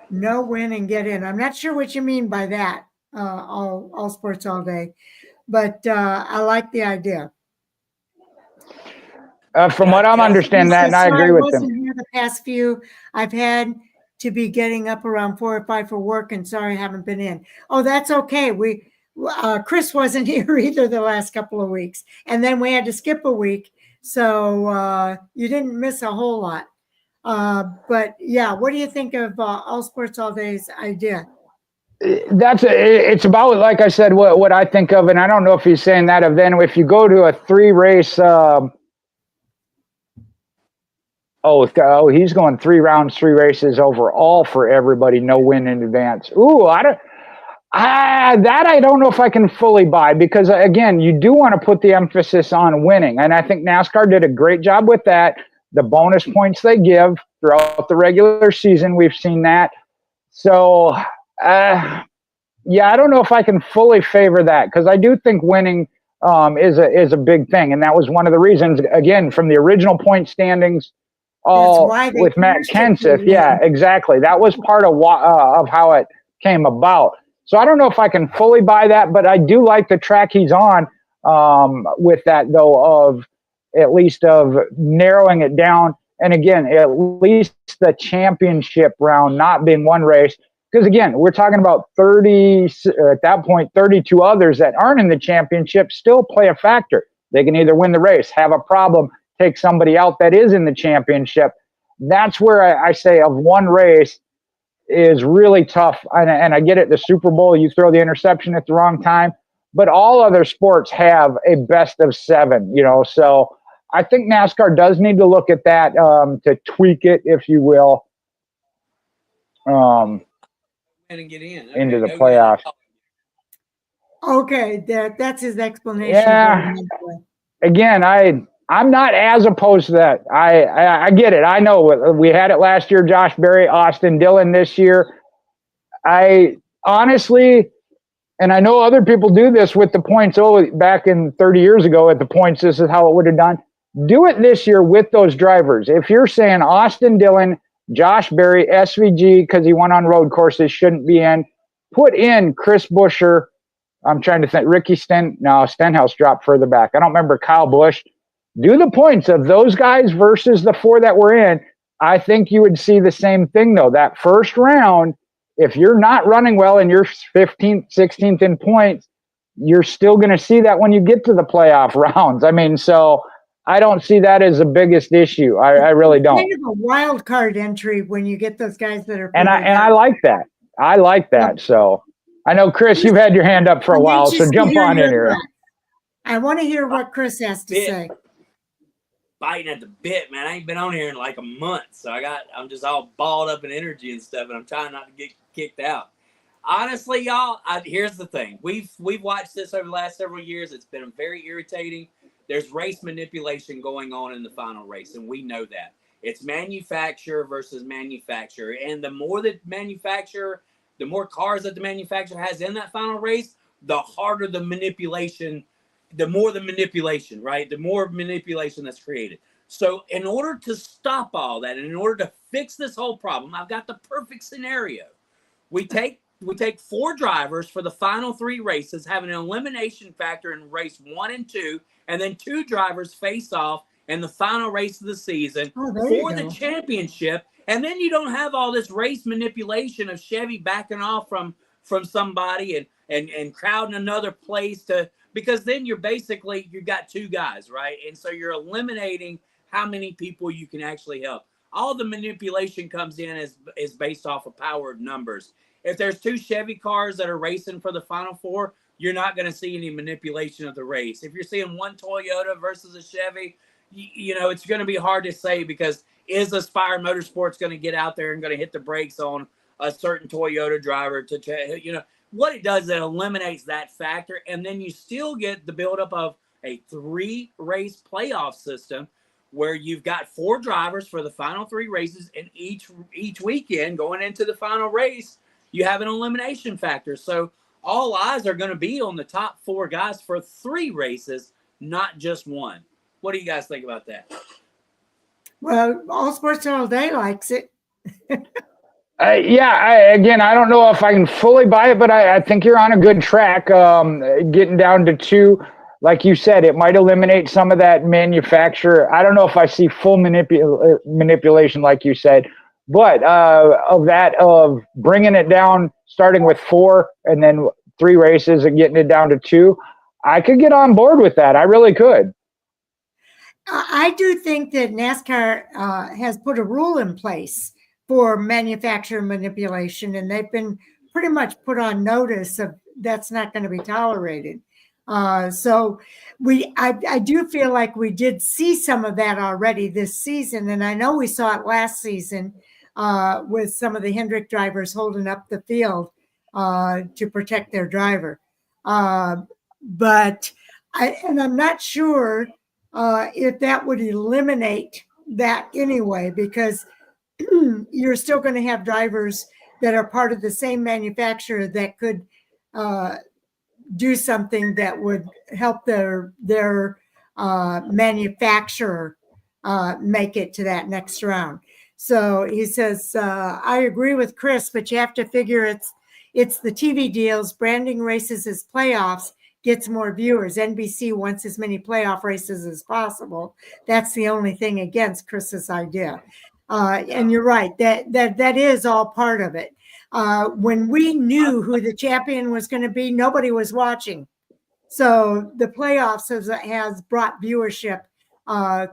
No win and get in. I'm not sure what you mean by that, all Sports All Day, but I like the idea. From what I'm understanding that, and I agree with them. Here the past few, I've had to be getting up around 4 or 5 for work, and sorry I haven't been in. Oh, that's okay. Chris wasn't here either the last couple of weeks, and then we had to skip a week, so you didn't miss a whole lot. But yeah, what do you think of All Sports All Day's idea? It's about, like I said, what I think of, and I don't know if he's saying that of then if you go to a 3 race. He's going 3 rounds, 3 races overall for everybody, no win in advance. Ooh, that I don't know if I can fully buy, because again, you do want to put the emphasis on winning, and I think NASCAR did a great job with that. The bonus points they give throughout the regular season, we've seen that. So yeah, I don't know if I can fully favor that, because I do think winning is a big thing, and that was one of the reasons, again, from the original point standings, all why they with Matt changed it to Kenseth. Yeah, win. exactly. That was part of how it came about. So I don't know if I can fully buy that, but I do like the track he's on with that, though, of at least of narrowing it down. And again, at least the championship round not being one race. Because again, we're talking about 30, at that point, 32 others that aren't in the championship still play a factor. They can either win the race, have a problem, take somebody out that is in the championship. That's where I say of one race is really tough. And I get it, the Super Bowl, you throw the interception at the wrong time, but all other sports have a best of 7, so I think NASCAR does need to look at that to tweak it, if you will, And get in. Okay, into the no playoffs. Okay, that's his explanation. Yeah. Again, I'm not as opposed to that. I get it. I know we had it last year, Josh Berry, Austin Dillon this year. I honestly, and I know other people do this with the points. Oh, back in 30 years ago at the points, this is how it would have done. Do it this year with those drivers. If you're saying Austin Dillon, Josh Berry, SVG, because he went on road courses, shouldn't be in, put in Chris Buescher. I'm trying to think. Ricky Stenhouse dropped further back. I don't remember Kyle Busch. Do the points of those guys versus the 4 that were in. I think you would see the same thing, though. That first round, if you're not running well and you're 15th, 16th in points, you're still going to see that when you get to the playoff rounds. I mean, so I don't see that as the biggest issue. I really don't. Kind of a wild card entry when you get those guys that are. And I like that. I like that. So I know, Chris, you've had your hand up for a while, so jump on in here. I want to hear what Chris has to say. Biting at the bit, man. I ain't been on here in like a month, so I'm just all balled up in energy and stuff, and I'm trying not to get kicked out. Honestly, y'all, here's the thing. We've watched this over the last several years. It's been very irritating. There's race manipulation going on in the final race, and we know that. It's manufacturer versus manufacturer, and the more the more cars that the manufacturer has in that final race, the harder the manipulation, the more the manipulation, right? The more manipulation that's created. So in order to stop all that, and in order to fix this whole problem, I've got the perfect scenario. We take 4 drivers for the final 3 races, have an elimination factor in race 1 and 2, and then 2 drivers face off in the final race of the season for the championship. And then you don't have all this race manipulation of Chevy backing off from somebody and crowding another place because then you've got 2 guys, right? And so you're eliminating how many people you can actually help. All the manipulation comes in is based off of power of numbers. If there's 2 Chevy cars that are racing for the final 4, you're not going to see any manipulation of the race. If you're seeing 1 Toyota versus a Chevy, it's going to be hard to say, because is Aspire Motorsports going to get out there and going to hit the brakes on a certain Toyota driver what it does, it eliminates that factor, and then you still get the buildup of a 3-race playoff system where you've got 4 drivers for the final 3 races, and each weekend going into the final race, you have an elimination factor. So all eyes are going to be on the top 4 guys for 3 races, not just 1. What do you guys think about that? Well, All Sports All Day likes it. Again, I don't know if I can fully buy it, but I think you're on a good track. Getting down to 2, like you said, it might eliminate some of that manufacturer. I don't know if I see full manipulation, like you said, but of bringing it down, starting with 4 and then 3 races and getting it down to 2, I could get on board with that. I really could. I do think that NASCAR has put a rule in place for manufacturer manipulation, and they've been pretty much put on notice of that's not going to be tolerated. So I do feel like we did see some of that already this season, and I know we saw it last season with some of the Hendrick drivers holding up the field to protect their driver. But I'm not sure if that would eliminate that anyway, because you're still going to have drivers that are part of the same manufacturer that could do something that would help their manufacturer make it to that next round. So he says, I agree with Chris, but you have to figure it's the TV deals, branding races as playoffs gets more viewers. NBC wants as many playoff races as possible. That's the only thing against Chris's idea. And you're right, that is all part of it. When we knew who the champion was going to be, nobody was watching. So the playoffs has brought viewership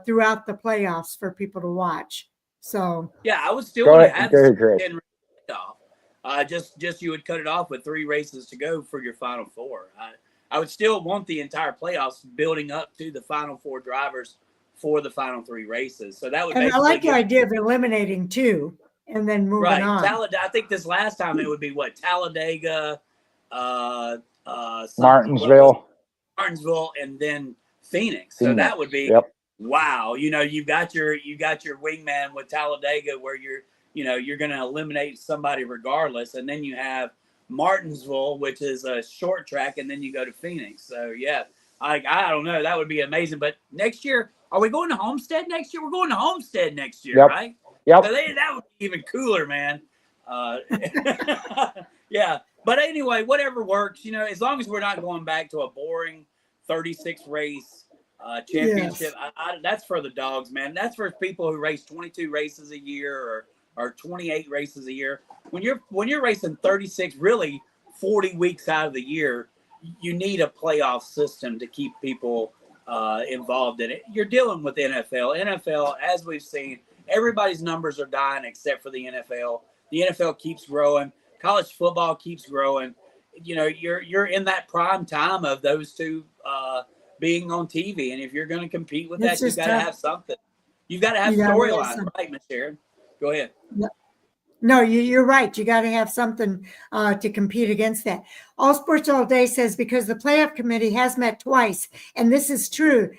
throughout the playoffs for people to watch. So yeah, I would still want to have Very great. just you would cut it off with 3 races to go for your Final Four. I would still want the entire playoffs building up to the Final 4 drivers for the final 3 races. So that would. And I like the idea of eliminating 2 and then moving on. I think this last time it would be what, Talladega, Martinsville, and then Phoenix. So that would be wow. You know, you got your wingman with Talladega where you're going to eliminate somebody regardless, and then you have Martinsville, which is a short track, and then you go to Phoenix. So yeah, I don't know, that would be amazing. But next year, are we going to Homestead next year? We're going to Homestead next year, right? Yep. So that would be even cooler, man. Yeah. But anyway, whatever works, as long as we're not going back to a boring 36 race championship. Yes. That's for the dogs, man. That's for people who race 22 races a year or 28 races a year. When you're racing 36, really 40 weeks out of the year, you need a playoff system to keep people involved in it. You're dealing with NFL. NFL, as we've seen, everybody's numbers are dying except for the NFL. The NFL keeps growing. College football keeps growing. You're in that prime time of those two being on TV, and if you're going to compete with that, you've got to have something. You've got to have storyline, right, Miss Sharon? Go ahead. No, you're right. You got to have something to compete against that. All Sports All Day says because the playoff committee has met twice, and this is true.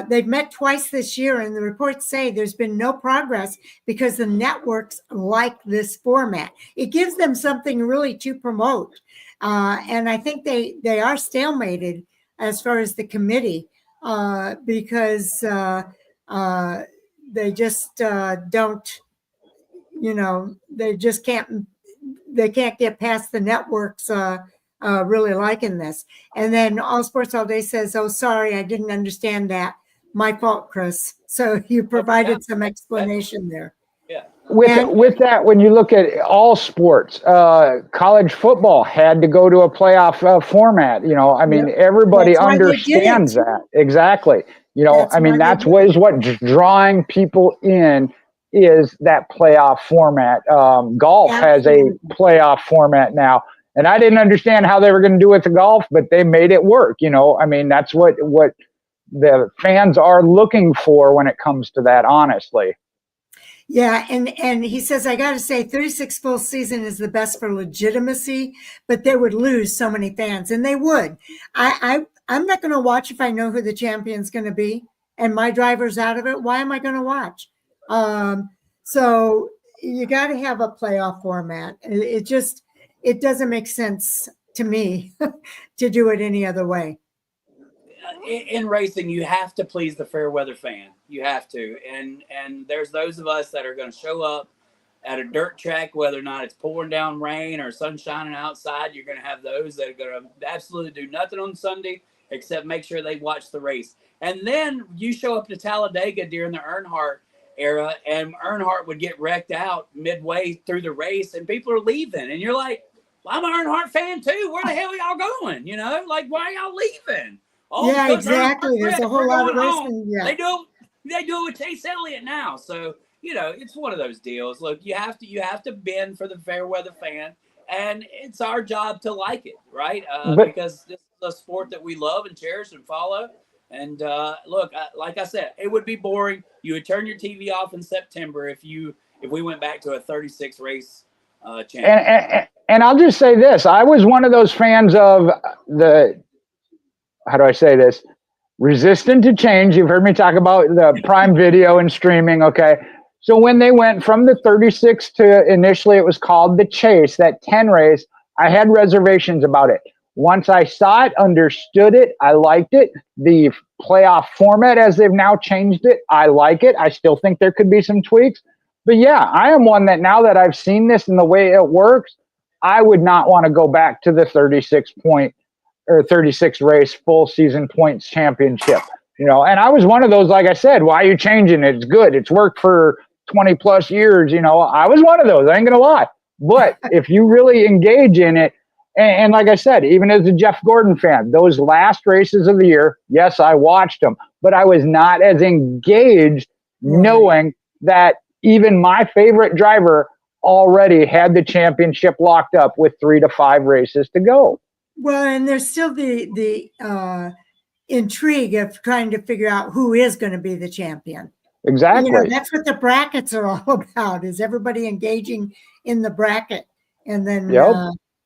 They've met twice this year, and the reports say there's been no progress because the networks like this format. It gives them something really to promote. And I think they are stalemated as far as the committee because they just don't, they just can't get past the networks really liking this. And then All Sports All Day says, oh, sorry, I didn't understand that. My fault, Chris. So you provided some explanation there. Yeah. With that, when you look at all sports, college football had to go to a playoff format. Everybody understands that. Exactly. That's what drawing people in is that playoff format. Golf has a playoff format now. And I didn't understand how they were going to do it to golf, but they made it work. That's what the fans are looking for when it comes to that, honestly. Yeah, and he says, I got to say, 36 full season is the best for legitimacy, but they would lose so many fans, and they would. I'm not going to watch if I know who the champion's going to be, and my driver's out of it. Why am I going to watch? So you got to have a playoff format. It doesn't make sense to me to do it any other way. In racing, you have to please the fair weather fan. You have to. And there's those of us that are going to show up at a dirt track, whether or not it's pouring down rain or sun shining outside. You're going to have those that are going to absolutely do nothing on Sunday except make sure they watch the race. And then you show up to Talladega during the Earnhardt era, and Earnhardt would get wrecked out midway through the race, and people are leaving. And you're like, well, I'm an Earnhart fan too. Where the hell are y'all going? Why are y'all leaving? Oh, yeah, exactly. There's a whole lot of racing. Yeah. They do it with Chase Elliott now. So, it's one of those deals. Look, you have to bend for the fair weather fan, and it's our job to like it, right? Because this is a sport that we love and cherish and follow. And look, like I said, it would be boring. You would turn your TV off in September if we went back to a 36 race championship. And I'll just say this: I was one of those fans of how do I say this? Resistant to change. You've heard me talk about the Prime Video and streaming. Okay. So when they went from the 36 to initially it was called the Chase, that 10 race, I had reservations about it. Once I saw it, understood it, I liked it. The playoff format, as they've now changed it, I like it. I still think there could be some tweaks. But yeah, I am one that now that I've seen this and the way it works, I would not want to go back to the 36 race full season points championship. And I was one of those, like I said, why are you changing it? It's good. It's worked for 20 plus years. I was one of those. I ain't going to lie. But if you really engage in it, and like I said, even as a Jeff Gordon fan, those last races of the year, yes, I watched them, but I was not as engaged knowing that even my favorite driver already had the championship locked up with 3 to 5 races to go. Well, and there's still the intrigue of trying to figure out who is going to be the champion. Exactly. That's what the brackets are all about, is everybody engaging in the bracket. And then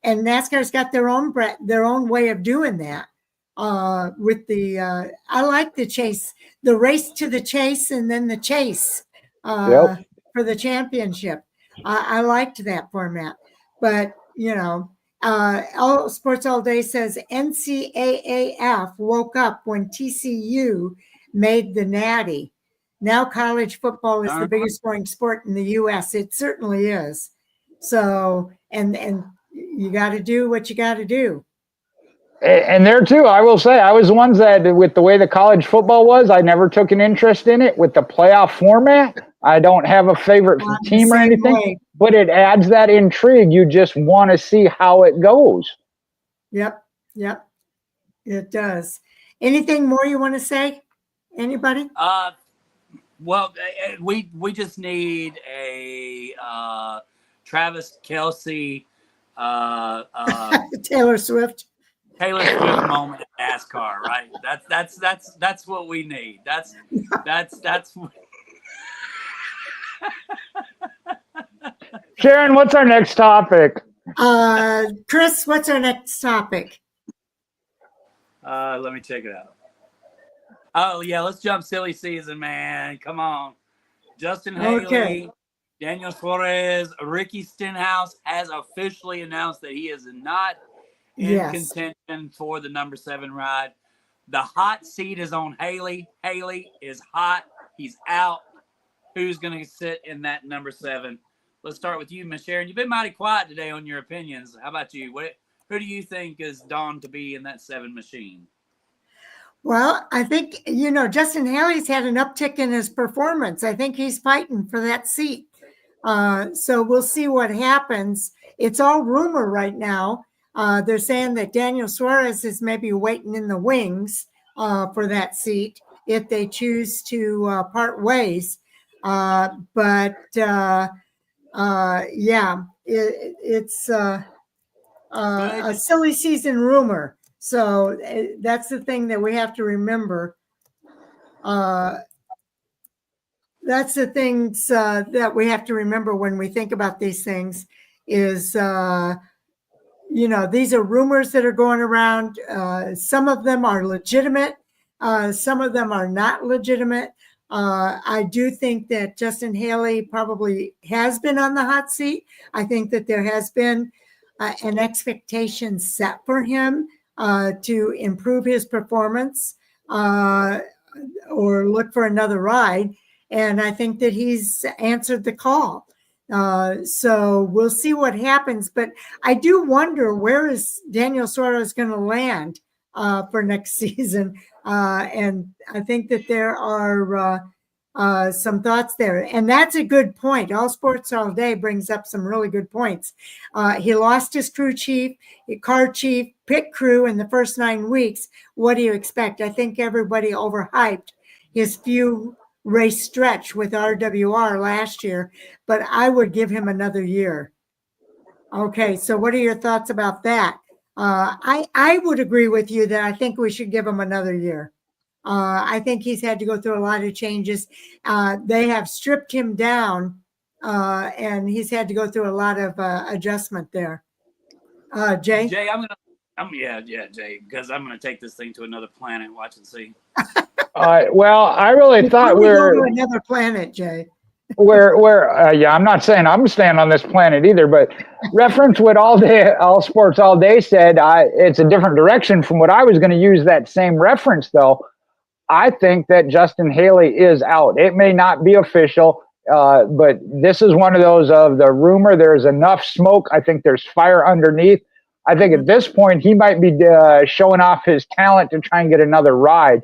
and NASCAR's got their own way of doing that. With the I like the chase, the race to the chase, and then the chase for the championship. I liked that format. But All Sports All Day says NCAAF woke up when TCU made the Natty. Now college football is the biggest growing sport in the U.S. It certainly is. So, and you got to do what you got to do. And there too, I will say, I was the ones that, with the way the college football was, I never took an interest in it. With the playoff format, I don't have a favorite team or anything, but it adds that intrigue. You just want to see how it goes. Yep, it does. Anything more you want to say? Anybody? Well, we just need a Travis Kelce, Taylor Swift moment in NASCAR, right? That's what we need. That's Sharon, what's our next topic? Chris, what's our next topic? Let me check it out. Oh yeah, let's jump silly season, man. Come on. Justin Haley, Daniel Suarez, Ricky Stenhouse has officially announced that he is not in contention for the number 7 ride. The hot seat is on Haley. Haley is hot. He's out. Who's going to sit in that number 7? Let's start with you, Miss Sharon. You've been mighty quiet today on your opinions. How about you? Who do you think is dawned to be in that 7 machine? Well, I think, Justin Haley's had an uptick in his performance. I think he's fighting for that seat. So we'll see what happens. It's all rumor right now. They're saying that Daniel Suarez is maybe waiting in the wings for that seat if they choose to part ways. It's a silly season rumor. So that's the thing that we have to remember. That's the things that we have to remember when we think about these things is, these are rumors that are going around. Some of them are legitimate. Some of them are not legitimate. I do think that Justin Haley probably has been on the hot seat. I think that there has been an expectation set for him to improve his performance or look for another ride. And I think that he's answered the call. So we'll see what happens. But I do wonder, where is Daniel Suarez going to land for next season? And I think that there are some thoughts there. And that's a good point. All Sports All Day brings up some really good points. He lost his crew chief, car chief, pit crew in the first 9 weeks. What do you expect? I think everybody overhyped his few race stretch with RWR last year, but I would give him another year. Okay, so what are your thoughts about that? I would agree with you that I think we should give him another year. I think he's had to go through a lot of changes. They have stripped him down, and he's had to go through a lot of adjustment there. Jay? Jay, Jay, because I'm gonna take this thing to another planet. Watch and see. Well, I really thought we go to another planet, Jay. Yeah, I'm not saying I'm staying on this planet either, but reference what all sports all day said. It's a different direction from what I was going to use that same reference though. I think that Justin Haley is out. It may not be official, but this is one of those of the rumor. There's enough smoke. I think there's fire underneath. I think at this point he might be showing off his talent to try and get another ride.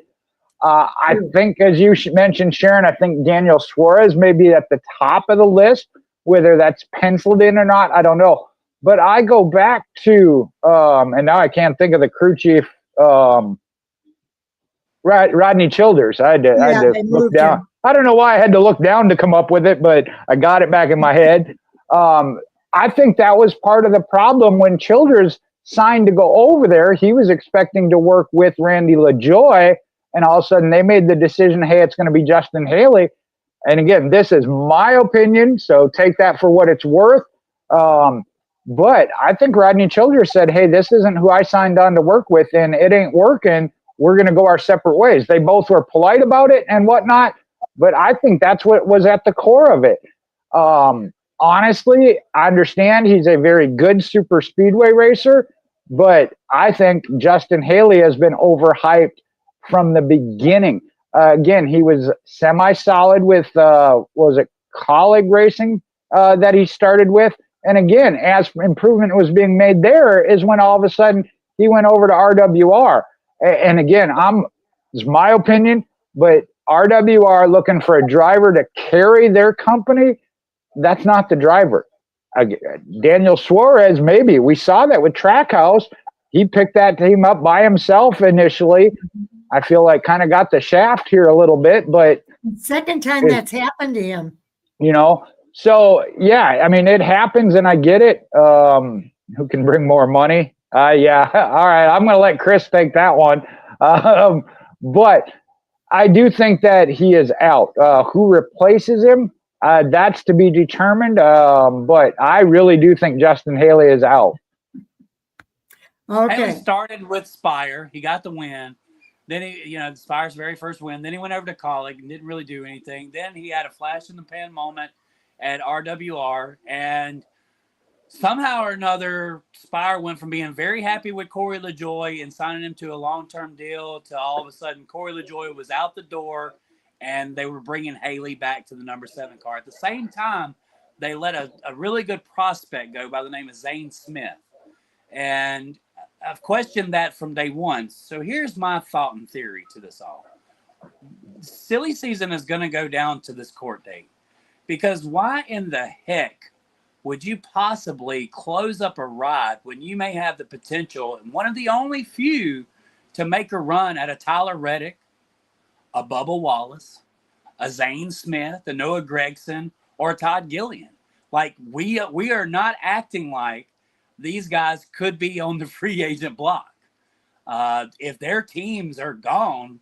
I think, as you mentioned, Sharon, I think Daniel Suarez may be at the top of the list. Whether that's penciled in or not, I don't know. But I go back to, and now I can't think of the crew chief, Rodney Childers. I had to look down. Him. I don't know why I had to look down to come up with it, but I got it back in my head. I think that was part of the problem when Childers signed to go over there. He was expecting to work with Randy LaJoie. And all of a sudden they made the decision, hey, it's going to be Justin Haley. And again, this is my opinion, so take that for what it's worth. But I think Rodney Childers said, hey, this isn't who I signed on to work with, and it ain't working. We're going to go our separate ways. They both were polite about it and whatnot, but I think that's what was at the core of it. Honestly, I understand he's a very good super speedway racer, but I think Justin Haley has been overhyped from the beginning. Again, he was semi-solid with, was it Colleague Racing that he started with? And again, as improvement was being made there is when all of a sudden he went over to RWR. And again, it's my opinion, but RWR looking for a driver to carry their company, that's not the driver. Daniel Suarez, maybe. We saw that with Trackhouse. He picked that team up by himself initially. I feel like kind of got the shaft here a little bit, but second time that's happened to him. You know, so yeah, I mean, it happens and I get it. Who can bring more money? Yeah. All right. I'm going to let Chris take that one. But I do think that he is out. Who replaces him? That's to be determined. But I really do think Justin Haley is out. Okay. Haley started with Spire. He got the win. Then he, Spire's very first win. Then he went over to Colleague and didn't really do anything. Then he had a flash in the pan moment at RWR, and somehow or another, Spire went from being very happy with Corey LaJoie and signing him to a long-term deal to all of a sudden Corey LaJoie was out the door, and they were bringing Haley back to the number 7 car. At the same time, they let a really good prospect go by the name of Zane Smith, and I've questioned that from day one. So here's my thought and theory to this all. Silly season is going to go down to this court date, because why in the heck would you possibly close up a ride when you may have the potential, and one of the only few, to make a run at a Tyler Reddick, a Bubba Wallace, a Zane Smith, a Noah Gregson, or a Todd Gillian? Like, we are not acting like these guys could be on the free agent block. If their teams are gone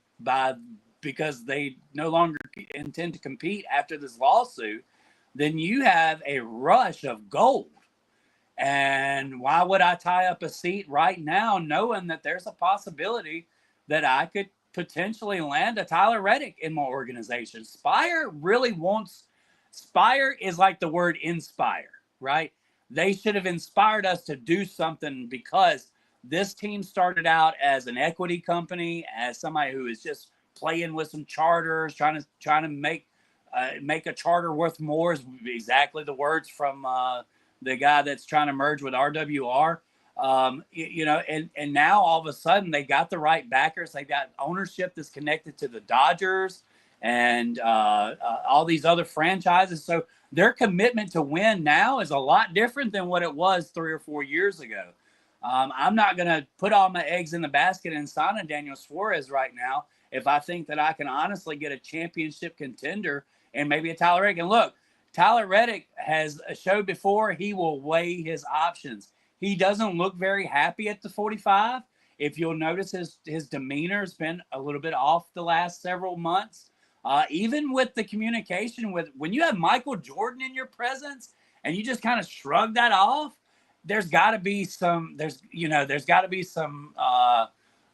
because they no longer intend to compete after this lawsuit, then you have a rush of gold. And why would I tie up a seat right now knowing that there's a possibility that I could potentially land a Tyler Reddick in my organization? Spire is like the word inspire, right? They should have inspired us to do something, because this team started out as an equity company, as somebody who is just playing with some charters, trying to make a charter worth more, is exactly the words from the guy that's trying to merge with RWR. And now all of a sudden they got the right backers. They got ownership that's connected to the Dodgers and all these other franchises. So their commitment to win now is a lot different than what it was 3 or 4 years ago. I'm not going to put all my eggs in the basket and sign a Daniel Suarez right now if I think that I can honestly get a championship contender and maybe a Tyler Reddick. And look, Tyler Reddick has showed before he will weigh his options. He doesn't look very happy at the 45. If you'll notice, his demeanor has been a little bit off the last several months. Even with the communication when you have Michael Jordan in your presence and you just kind of shrug that off, there's got to be some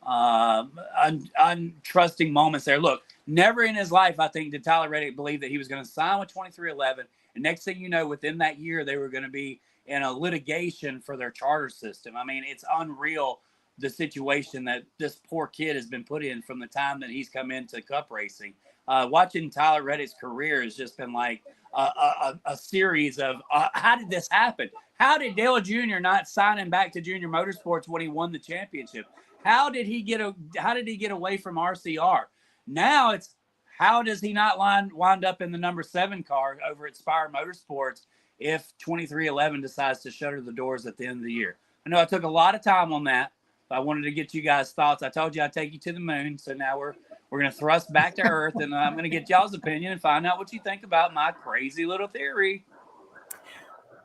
untrusting moments there. Look, never in his life, I think, did Tyler Reddick believe that he was going to sign with 2311. And next thing you know, within that year, they were going to be in a litigation for their charter system. I mean, it's unreal, the situation that this poor kid has been put in from the time that he's come into cup racing. Watching Tyler Reddick's career has just been like a series of how did this happen? How did Dale Jr. not sign him back to Junior Motorsports when he won the championship? How did he get away from RCR? Now it's how does he not wind up in the number 7 car over at Spire Motorsports if 2311 decides to shutter the doors at the end of the year? I know I took a lot of time on that, but I wanted to get you guys' thoughts. I told you I'd take you to the moon, so now we're going to thrust back to Earth, and I'm going to get y'all's opinion and find out what you think about my crazy little theory.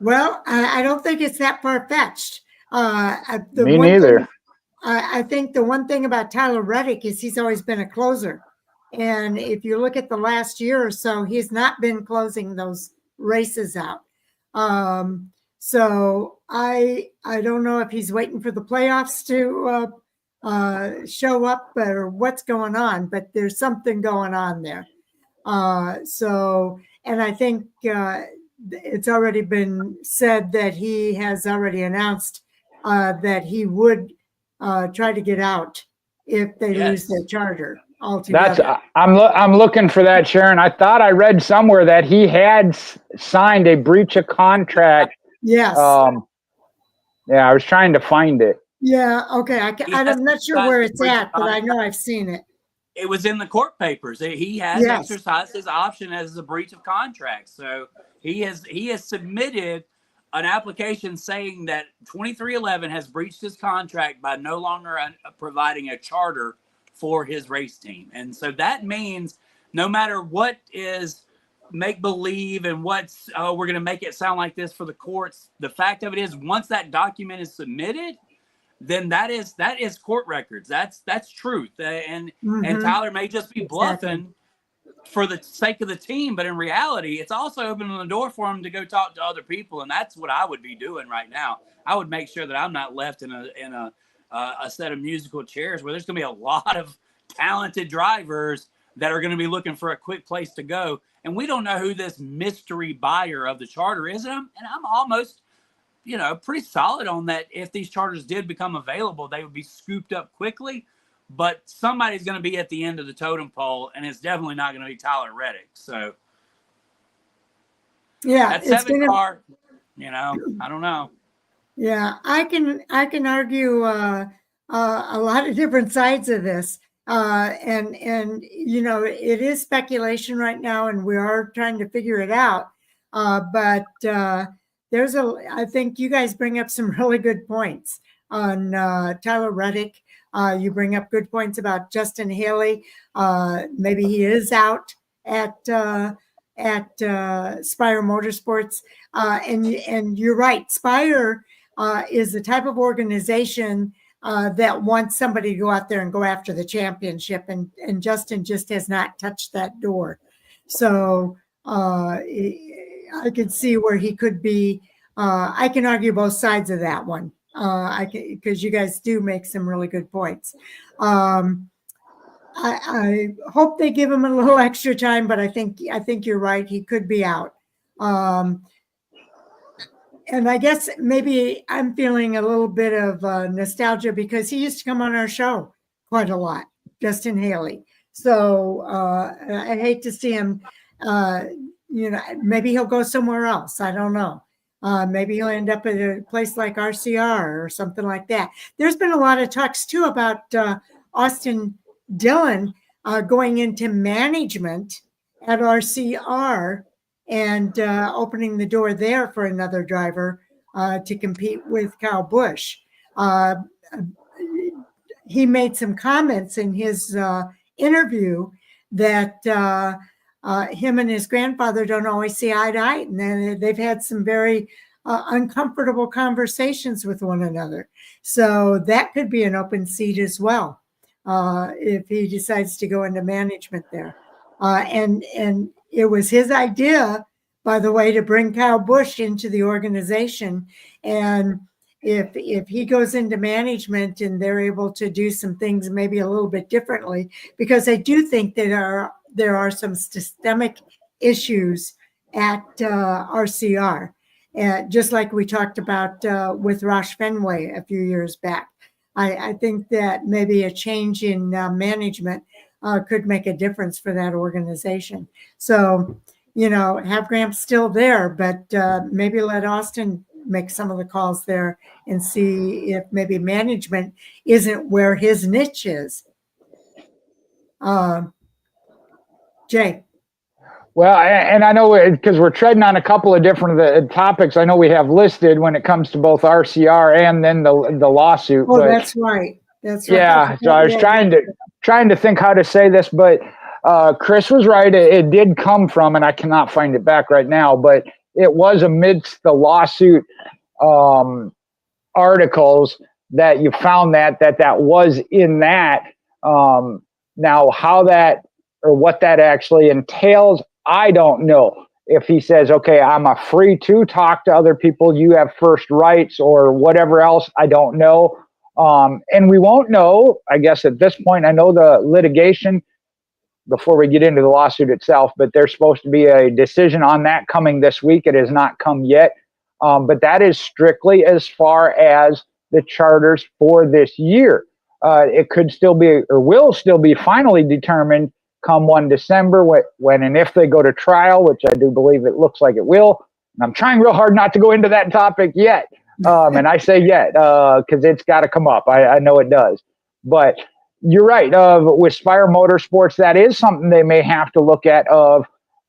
Well, I don't think it's that far-fetched. Me neither. I think the one thing about Tyler Reddick is he's always been a closer. And if you look at the last year or so, he's not been closing those races out. So I don't know if he's waiting for the playoffs to show up or what's going on, but there's something going on there. And I think it's already been said that he has already announced that he would try to get out if they lose their charter altogether. I'm looking for that, Sharon. I thought I read somewhere that he had signed a breach of contract. Yes. Yeah, I was trying to find it. Yeah. Okay. I'm not sure where it's at, but I know I've seen it. It was in the court papers. He has exercised his option as a breach of contract. So he has submitted an application saying that 2311 has breached his contract by no longer providing a charter for his race team. And so that means no matter what is make believe and what's we're going to make it sound like this for the courts, the fact of it is once that document is submitted, then that is court records. That's truth. And Tyler may just be bluffing for the sake of the team, but in reality, it's also opening the door for him to go talk to other people, and that's what I would be doing right now. I would make sure that I'm not left in a set of musical chairs where there's going to be a lot of talented drivers that are going to be looking for a quick place to go, and we don't know who this mystery buyer of the charter is. And I'm almost, pretty solid on that. If these charters did become available, they would be scooped up quickly. But somebody's going to be at the end of the totem pole, and it's definitely not going to be Tyler Reddick. So, yeah, that 7 car, I don't know. Yeah, I can argue a lot of different sides of this, and it is speculation right now, and we are trying to figure it out. But I think you guys bring up some really good points on Tyler Reddick. You bring up good points about Justin Haley. Maybe he is out at Spire Motorsports. And you're right. Spire is the type of organization that wants somebody to go out there and go after the championship. And Justin just has not touched that door. So I could see where he could be. I can argue both sides of that one. Because you guys do make some really good points. I hope they give him a little extra time, but I think you're right. He could be out. And I guess maybe I'm feeling a little bit of nostalgia because he used to come on our show quite a lot, Justin Haley. So I hate to see him. Maybe he'll go somewhere else. I don't know. Maybe he'll end up at a place like RCR or something like that. There's been a lot of talks too about Austin Dillon going into management at RCR and opening the door there for another driver to compete with Kyle Busch. He made some comments in his interview that him and his grandfather don't always see eye to eye, and then they've had some very uncomfortable conversations with one another. So that could be an open seat as well if he decides to go into management there. And it was his idea, by the way, to bring Kyle Busch into the organization, and if he goes into management and they're able to do some things maybe a little bit differently, because I do think that there are some systemic issues at RCR, just like we talked about with Roush Fenway a few years back. I think that maybe a change in management could make a difference for that organization. So, have Gramps still there, but maybe let Austin make some of the calls there and see if maybe management isn't where his niche is. Jay. Well, and I know because we're treading on a couple of different topics I know we have listed when it comes to both RCR and then the lawsuit. Oh, but, that's right. That's right. Yeah. So I was trying to think how to say this, but Chris was right. It did come from, and I cannot find it back right now, but it was amidst the lawsuit articles that you found that was in that. Now, how that or what that actually entails, I don't know. If he says, okay, I'm free to talk to other people, you have first rights or whatever else, I don't know. And we won't know, I guess, at this point. I know the litigation, before we get into the lawsuit itself, but there's supposed to be a decision on that coming this week. It has not come yet. But that is strictly as far as the charters for this year. It could still be, or will still be finally determined come 1 December when and if they go to trial, which I do believe it looks like it will. And I'm trying real hard not to go into that topic yet. And I say yet because it's got to come up. I know it does. But you're right. With Spire Motorsports, that is something they may have to look at of,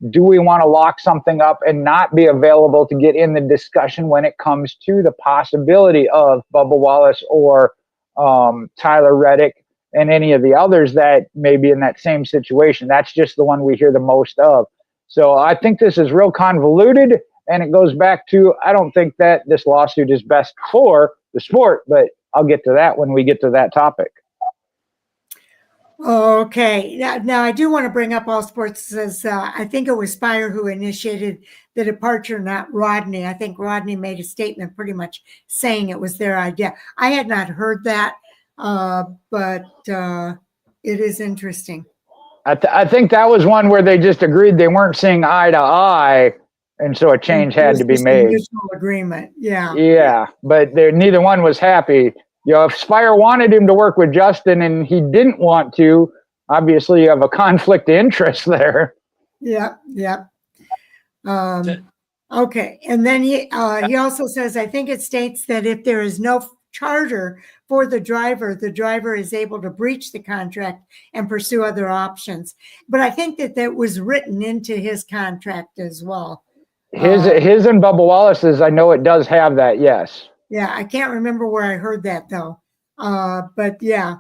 do we want to lock something up and not be available to get in the discussion when it comes to the possibility of Bubba Wallace or Tyler Reddick and any of the others that may be in that same situation? That's just the one we hear the most of. So I think this is real convoluted, and it goes back to, I don't think that this lawsuit is best for the sport, but I'll get to that when we get to that topic. Okay. Now I do want to bring up All Sports says, I think it was Spire who initiated the departure, not Rodney. I think Rodney made a statement pretty much saying it was their idea. I had not heard that, but it is interesting. I think that was one where they just agreed they weren't seeing eye to eye, and so a change had to be made. Mutual agreement, yeah. Yeah, but neither one was happy. If Spire wanted him to work with Justin and he didn't want to, obviously you have a conflict of interest there. Yeah. Okay, and then he also says, I think it states that if there is no charter for the driver is able to breach the contract and pursue other options. But I think that was written into his contract as well. His and Bubba Wallace's, I know it does have that, yes. Yeah, I can't remember where I heard that though. But yeah,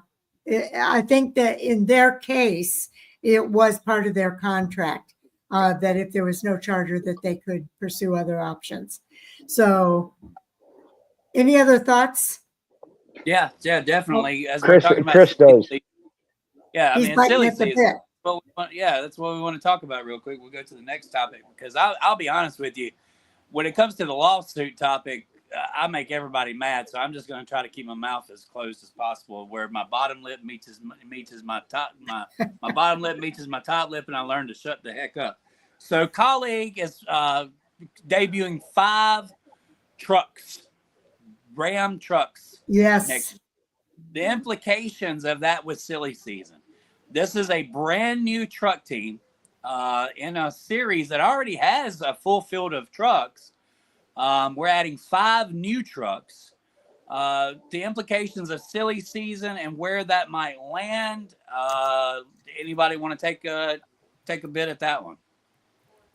I think that in their case, it was part of their contract that if there was no charter that they could pursue other options. So any other thoughts? Yeah, definitely. As Chris, we're talking about Chris does. Yeah, He's biting at the bit. That's what we want to talk about real quick. We'll go to the next topic because I'll be honest with you. When it comes to the lawsuit topic, I make everybody mad, so I'm just going to try to keep my mouth as closed as possible, where my bottom lip meets my top, my bottom lip meets my top lip, and I learn to shut the heck up. So, Colleague is debuting 5 trucks, Ram trucks. Yes. The implications of that with silly season. This is a brand new truck team in a series that already has a full field of trucks. We're adding 5 new trucks. The implications of silly season and where that might land. Anybody want to take a bit at that one?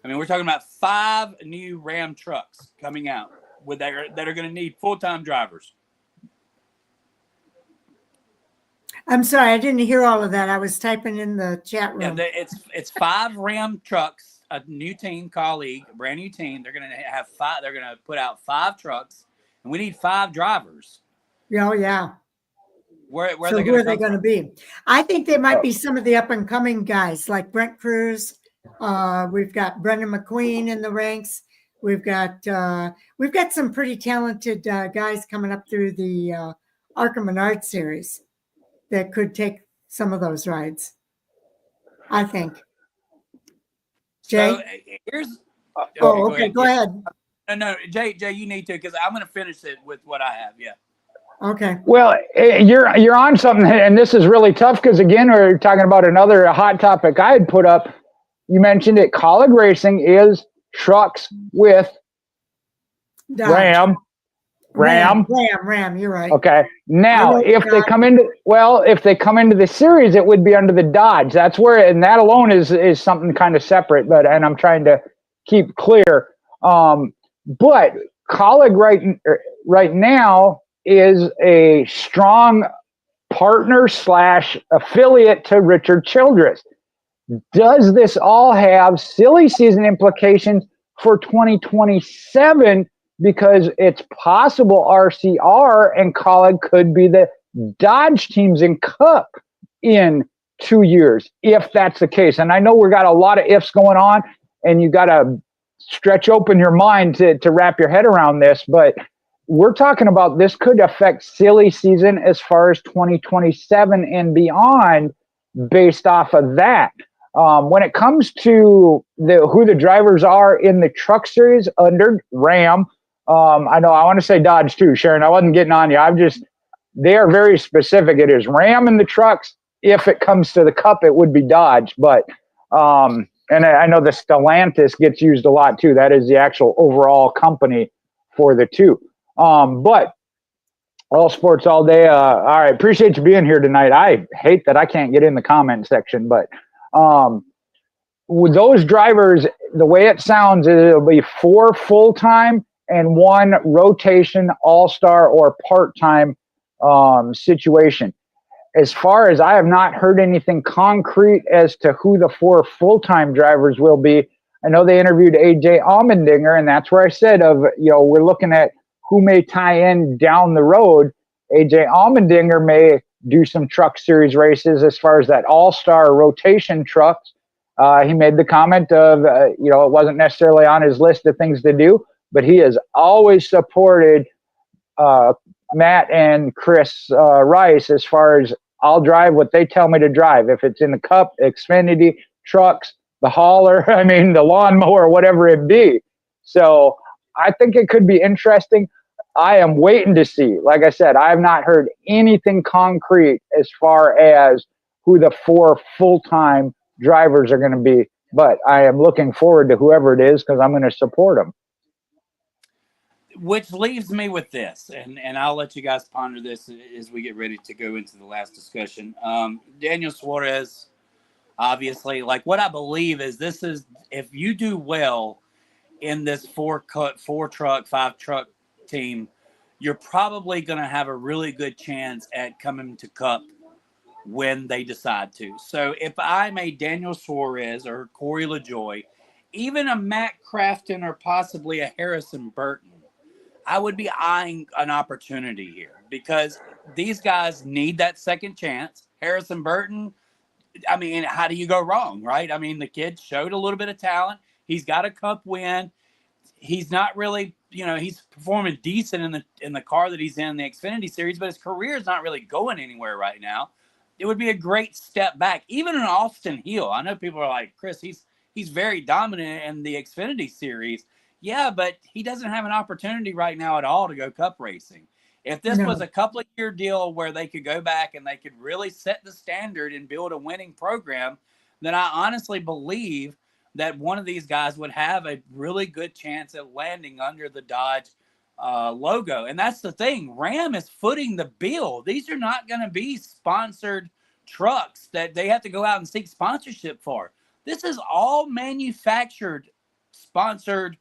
I mean, we're talking about 5 new Ram trucks coming out that are going to need full-time drivers. I'm sorry, I didn't hear all of that. I was typing in the chat room. Yeah, it's 5 Ram trucks, a new team, Colleague, a brand new team. They're going to have 5. They're going to put out 5 trucks, and we need 5 drivers. Oh yeah. Where so who are they going to be? I think they might be some of the up and coming guys like Brent Cruz. We've got Brendan McQueen in the ranks. We've got some pretty talented guys coming up through the ARCA Menards series that could take some of those rides, I think. Jay? So here's. Oh, okay. Go ahead. No, Jay, you need to, because I'm going to finish it with what I have. Yeah. Okay. Well, you're on something, and this is really tough because, again, we're talking about another hot topic I had put up. You mentioned it. Colleague Racing is trucks with Dodge. Ram. You're right. Okay. Now, if they come into the series, it would be under the Dodge. That's where, and that alone is something kind of separate. And I'm trying to keep clear. But Colleague right now is a strong partner / affiliate to Richard Childress. Does this all have silly season implications for 2027? Because it's possible RCR and Colleague could be the Dodge teams in Cup in 2 years, if that's the case. And I know we got a lot of ifs going on, and you got to stretch open your mind to wrap your head around this. But we're talking about this could affect silly season as far as 2027 and beyond based off of that. When it comes to who the drivers are in the truck series under Ram, I know I want to say Dodge too, Sharon. I wasn't getting on you. They are very specific. It is Ram in the trucks. If it comes to the Cup, it would be Dodge. But and I know the Stellantis gets used a lot too. That is the actual overall company for the two. But all sports all day. All right, appreciate you being here tonight. I hate that I can't get in the comment section, but with those drivers, the way it sounds, it'll be 4 full-time and 1 rotation all-star or part-time situation. As far as I have not heard anything concrete as to who the 4 full-time drivers will be. I know they interviewed AJ Allmendinger, and that's where I said we're looking at who may tie in down the road. AJ Allmendinger may do some truck series races as far as that all-star rotation trucks. He made the comment of, it wasn't necessarily on his list of things to do, but he has always supported Matt and Chris Rice as far as I'll drive what they tell me to drive. If it's in the Cup, Xfinity, trucks, the hauler, the lawnmower, whatever it be. So I think it could be interesting. I am waiting to see. Like I said, I have not heard anything concrete as far as who the 4 full-time drivers are going to be, but I am looking forward to whoever it is because I'm going to support them. Which leaves me with this, and I'll let you guys ponder this as we get ready to go into the last discussion. Daniel Suarez, obviously, like what I believe is this is, if you do well in this 4 truck, 5 truck team, you're probably going to have a really good chance at coming to Cup when they decide to. So if I'm a Daniel Suarez or Corey LaJoy, even a Matt Crafton or possibly a Harrison Burton, I would be eyeing an opportunity here because these guys need that second chance. Harrison Burton, how do you go wrong, right? The kid showed a little bit of talent. He's got a Cup win. He's not really, he's performing decent in the car that he's in the Xfinity series, but his career is not really going anywhere right now. It would be a great step back. Even in Austin Hill, I know people are like, Chris, he's very dominant in the Xfinity series. Yeah, but he doesn't have an opportunity right now at all to go Cup racing. If this was a couple of year deal where they could go back and they could really set the standard and build a winning program, then I honestly believe that one of these guys would have a really good chance at landing under the Dodge logo. And that's the thing. Ram is footing the bill. These are not going to be sponsored trucks that they have to go out and seek sponsorship for. This is all manufactured, sponsored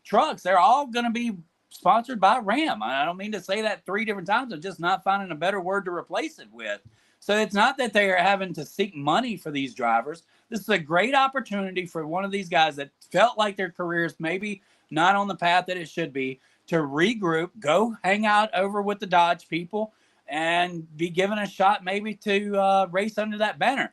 trucks. They're all going to be sponsored by Ram. I don't mean to say that 3 different times. I'm just not finding a better word to replace it with. So it's not that they are having to seek money for these drivers. This is a great opportunity for one of these guys that felt like their careers maybe not on the path that it should be to regroup, go hang out over with the Dodge people, and be given a shot maybe to race under that banner.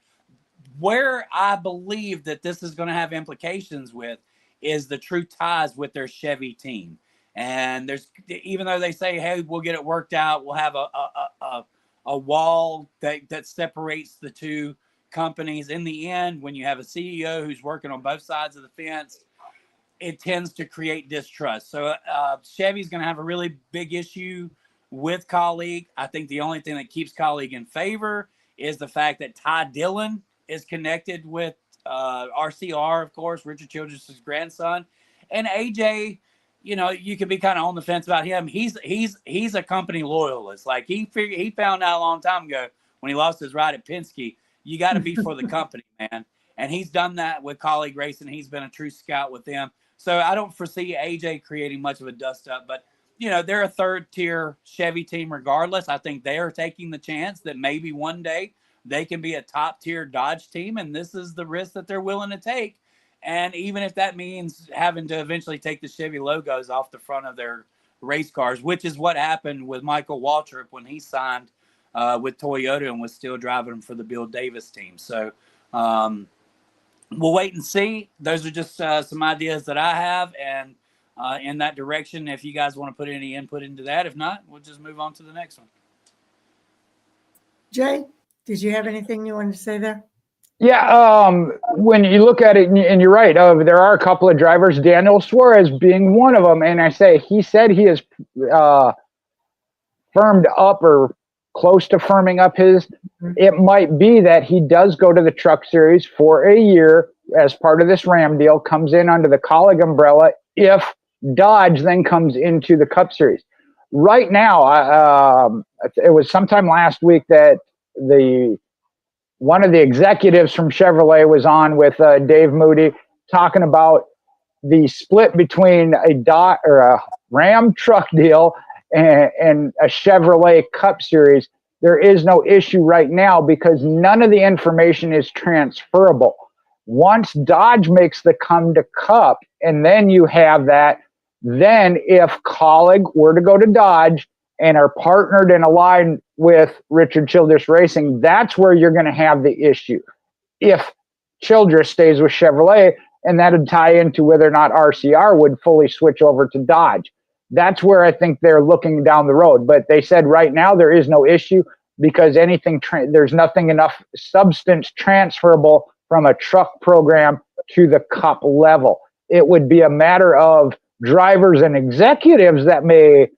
Where I believe that this is going to have implications with is the true ties with their Chevy team. And even though they say, hey, we'll get it worked out, we'll have a wall that separates the two companies. In the end, when you have a CEO who's working on both sides of the fence, it tends to create distrust. So Chevy's going to have a really big issue with Colleague. I think the only thing that keeps Colleague in favor is the fact that Ty Dillon is connected with RCR, of course, Richard Childress' grandson. And AJ, you can be kind of on the fence about him. He's a company loyalist. Like he found out a long time ago when he lost his ride at Penske, you got to be for the company, man. And he's done that with Colleague Racing. He's been a true scout with them. So I don't foresee AJ creating much of a dust up, but they're a third tier Chevy team regardless. I think they are taking the chance that maybe one day they can be a top tier Dodge team. And this is the risk that they're willing to take. And even if that means having to eventually take the Chevy logos off the front of their race cars, which is what happened with Michael Waltrip when he signed with Toyota and was still driving for the Bill Davis team. So we'll wait and see. Those are just some ideas that I have. And in that direction, if you guys want to put any input into that. If not, we'll just move on to the next one. Jay, did you have anything you wanted to say there? Yeah, when you look at it, and you're right, there are a couple of drivers, Daniel Suarez being one of them, and he said he is firmed up or close to firming up his. It might be that he does go to the Truck Series for a year as part of this Ram deal, comes in under the Colleague umbrella if Dodge then comes into the Cup Series. Right now, it was sometime last week that one of the executives from Chevrolet was on with Dave Moody talking about the split between a Ram truck deal and a Chevrolet Cup Series. There is no issue right now because none of the information is transferable. Once Dodge makes the come to Cup, and then you have that, then if Colleague were to go to Dodge and are partnered and aligned with Richard Childress Racing, that's where you're going to have the issue. If Childress stays with Chevrolet, and that would tie into whether or not RCR would fully switch over to Dodge. That's where I think they're looking down the road. But they said right now there is no issue because there's nothing enough substance transferable from a truck program to the Cup level. It would be a matter of drivers and executives that may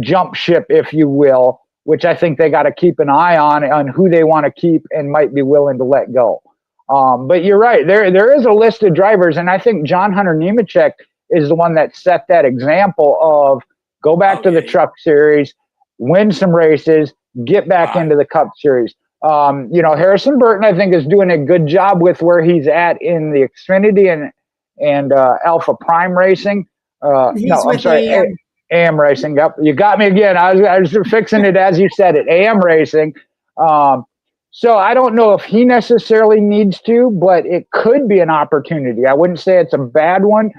jump ship, if you will, which I think they got to keep an eye on who they want to keep and might be willing to let go. But you're right. There is a list of drivers, and I think John Hunter Nemechek is the one that set that example of go back to the Truck Series, win some races, get back into the Cup Series. Harrison Burton, I think, is doing a good job with where he's at in the Xfinity and Alpha Prime Racing. AM Racing. Yep, you got me again. I was fixing it as you said it. AM Racing. So I don't know if he necessarily needs to, but it could be an opportunity. I wouldn't say it's a bad one.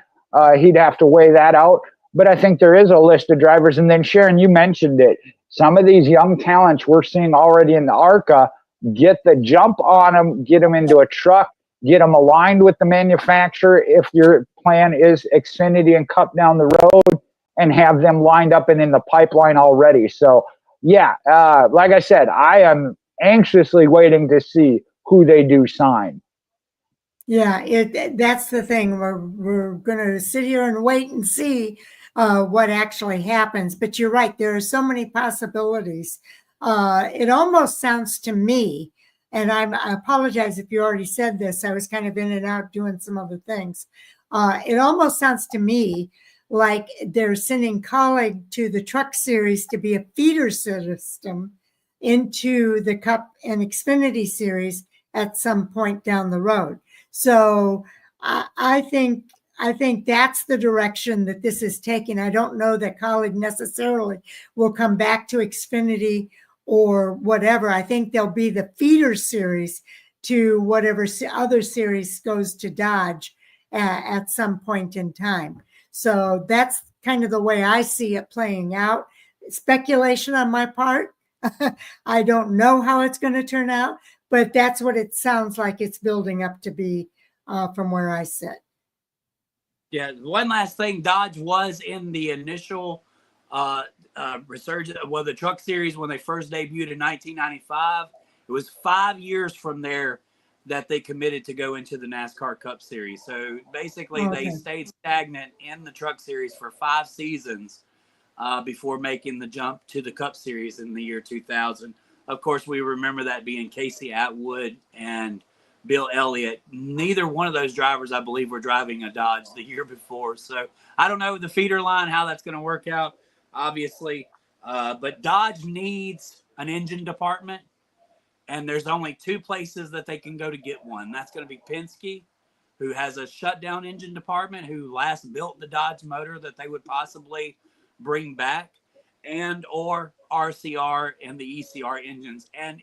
He'd have to weigh that out. But I think there is a list of drivers. And then, Sharon, you mentioned it. Some of these young talents we're seeing already in the ARCA, get the jump on them, get them into a truck, get them aligned with the manufacturer if your plan is Xfinity and Cup down the road, and have them lined up and in the pipeline already. So, yeah, like I said, I am anxiously waiting to see who they do sign. Yeah, that's the thing. We're going to sit here and wait and see what actually happens. But you're right. There are so many possibilities. It almost sounds to me, and I apologize if you already said this, I was kind of in and out doing some other things. It almost sounds to me like they're sending Colleague to the Truck Series to be a feeder system into the Cup and Xfinity Series at some point down the road. So I think that's the direction that this is taking. I don't know that Colleague necessarily will come back to Xfinity or whatever. I think they'll be the feeder series to whatever other series goes to Dodge at some point in time. So that's kind of the way I see it playing out. Speculation on my part. I don't know how it's going to turn out, but that's what it sounds like it's building up to be from where I sit. Yeah, one last thing. Dodge was in the initial resurgence, well, the Truck Series when they first debuted in 1995. It was 5 years from there that they committed to go into the NASCAR Cup Series. So basically, they stayed stagnant in the Truck Series for 5 seasons before making the jump to the Cup Series in the year 2000. Of course, we remember that being Casey Atwood and Bill Elliott. Neither one of those drivers, I believe, were driving a Dodge the year before. So I don't know the feeder line, how that's going to work out, obviously. But Dodge needs an engine department, and there's only 2 places that they can go to get one. That's going to be Penske, who has a shutdown engine department, who last built the Dodge motor that they would possibly bring back, and or RCR and the ECR engines. And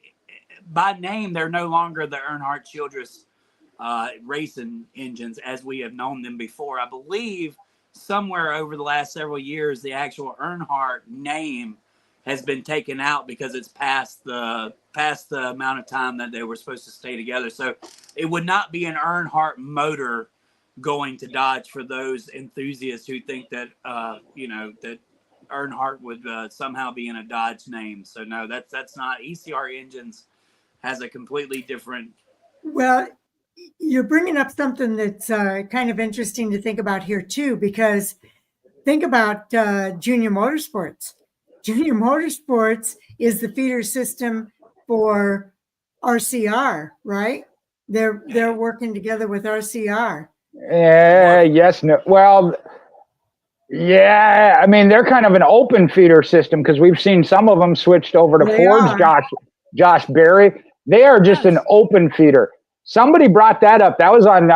by name, they're no longer the Earnhardt Childress racing engines as we have known them before. I believe somewhere over the last several years, the actual Earnhardt name has been taken out because it's past the amount of time that they were supposed to stay together. So it would not be an Earnhardt motor going to Dodge for those enthusiasts who think that that Earnhardt would somehow be in a Dodge name. So no, that's not. ECR Engines has a completely different. Well, you're bringing up something that's kind of interesting to think about here too, because think about Junior Motorsports. Junior Motorsports is the feeder system for RCR, right? They're working together with RCR. Yes. No. Well, yeah. I mean, they're kind of an open feeder system because we've seen some of them switched over to Ford's. Josh Berry. They are just an open feeder. Somebody brought that up. That was on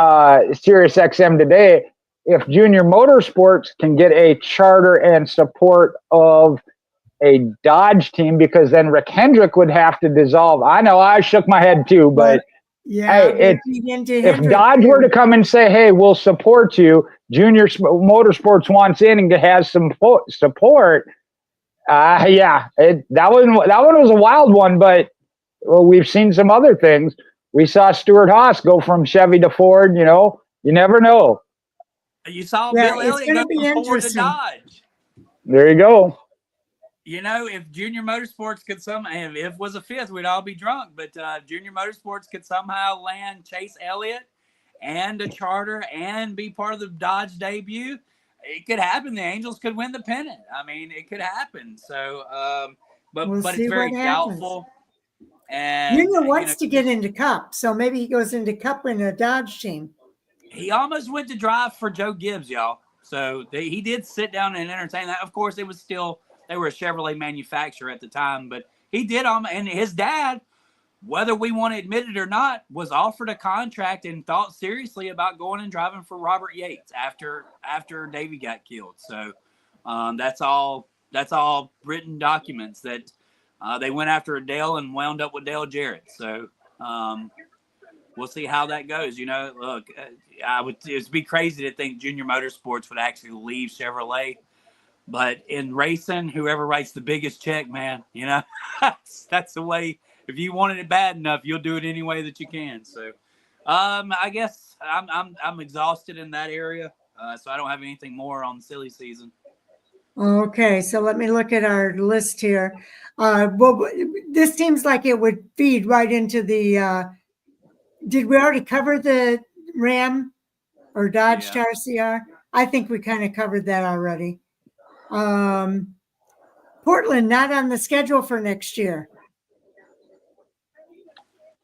Sirius XM today. If Junior Motorsports can get a charter and support of a Dodge team, because then Rick Hendrick would have to dissolve. I know, I shook my head too, but yeah, hey, if Dodge were to come and say, hey, we'll support you, Junior Motorsports wants in and has some support. That one was a wild one, but we've seen some other things. We saw Stuart Haas go from Chevy to Ford. You never know. You saw Bill Elliott go from Ford to Dodge. There you go. If Junior Motorsports could somehow, if it was a fifth, we'd all be drunk. But Junior Motorsports could somehow land Chase Elliott and a charter and be part of the Dodge debut. It could happen. The Angels could win the pennant. I mean, it could happen. So, but it's very doubtful. And Junior wants to get into Cup, so maybe he goes into Cup in a Dodge team. He almost went to drive for Joe Gibbs, y'all. So he did sit down and entertain that. Of course, it was still. They were a Chevrolet manufacturer at the time, but he did. And his dad, whether we want to admit it or not, was offered a contract and thought seriously about going and driving for Robert Yates after Davey got killed. So that's all written documents that they went after Dale and wound up with Dale Jarrett. So we'll see how that goes. Look, it would be crazy to think Junior Motorsports would actually leave Chevrolet. But in racing, whoever writes the biggest check, man, that's the way. If you wanted it bad enough, you'll do it any way that you can. So, I guess I'm exhausted in that area, so I don't have anything more on silly season. Okay, so let me look at our list here. Well, this seems like it would feed right into the. Did we already cover the Ram or Dodge to RCR? I think we kind of covered that already. Portland not on the schedule for next year.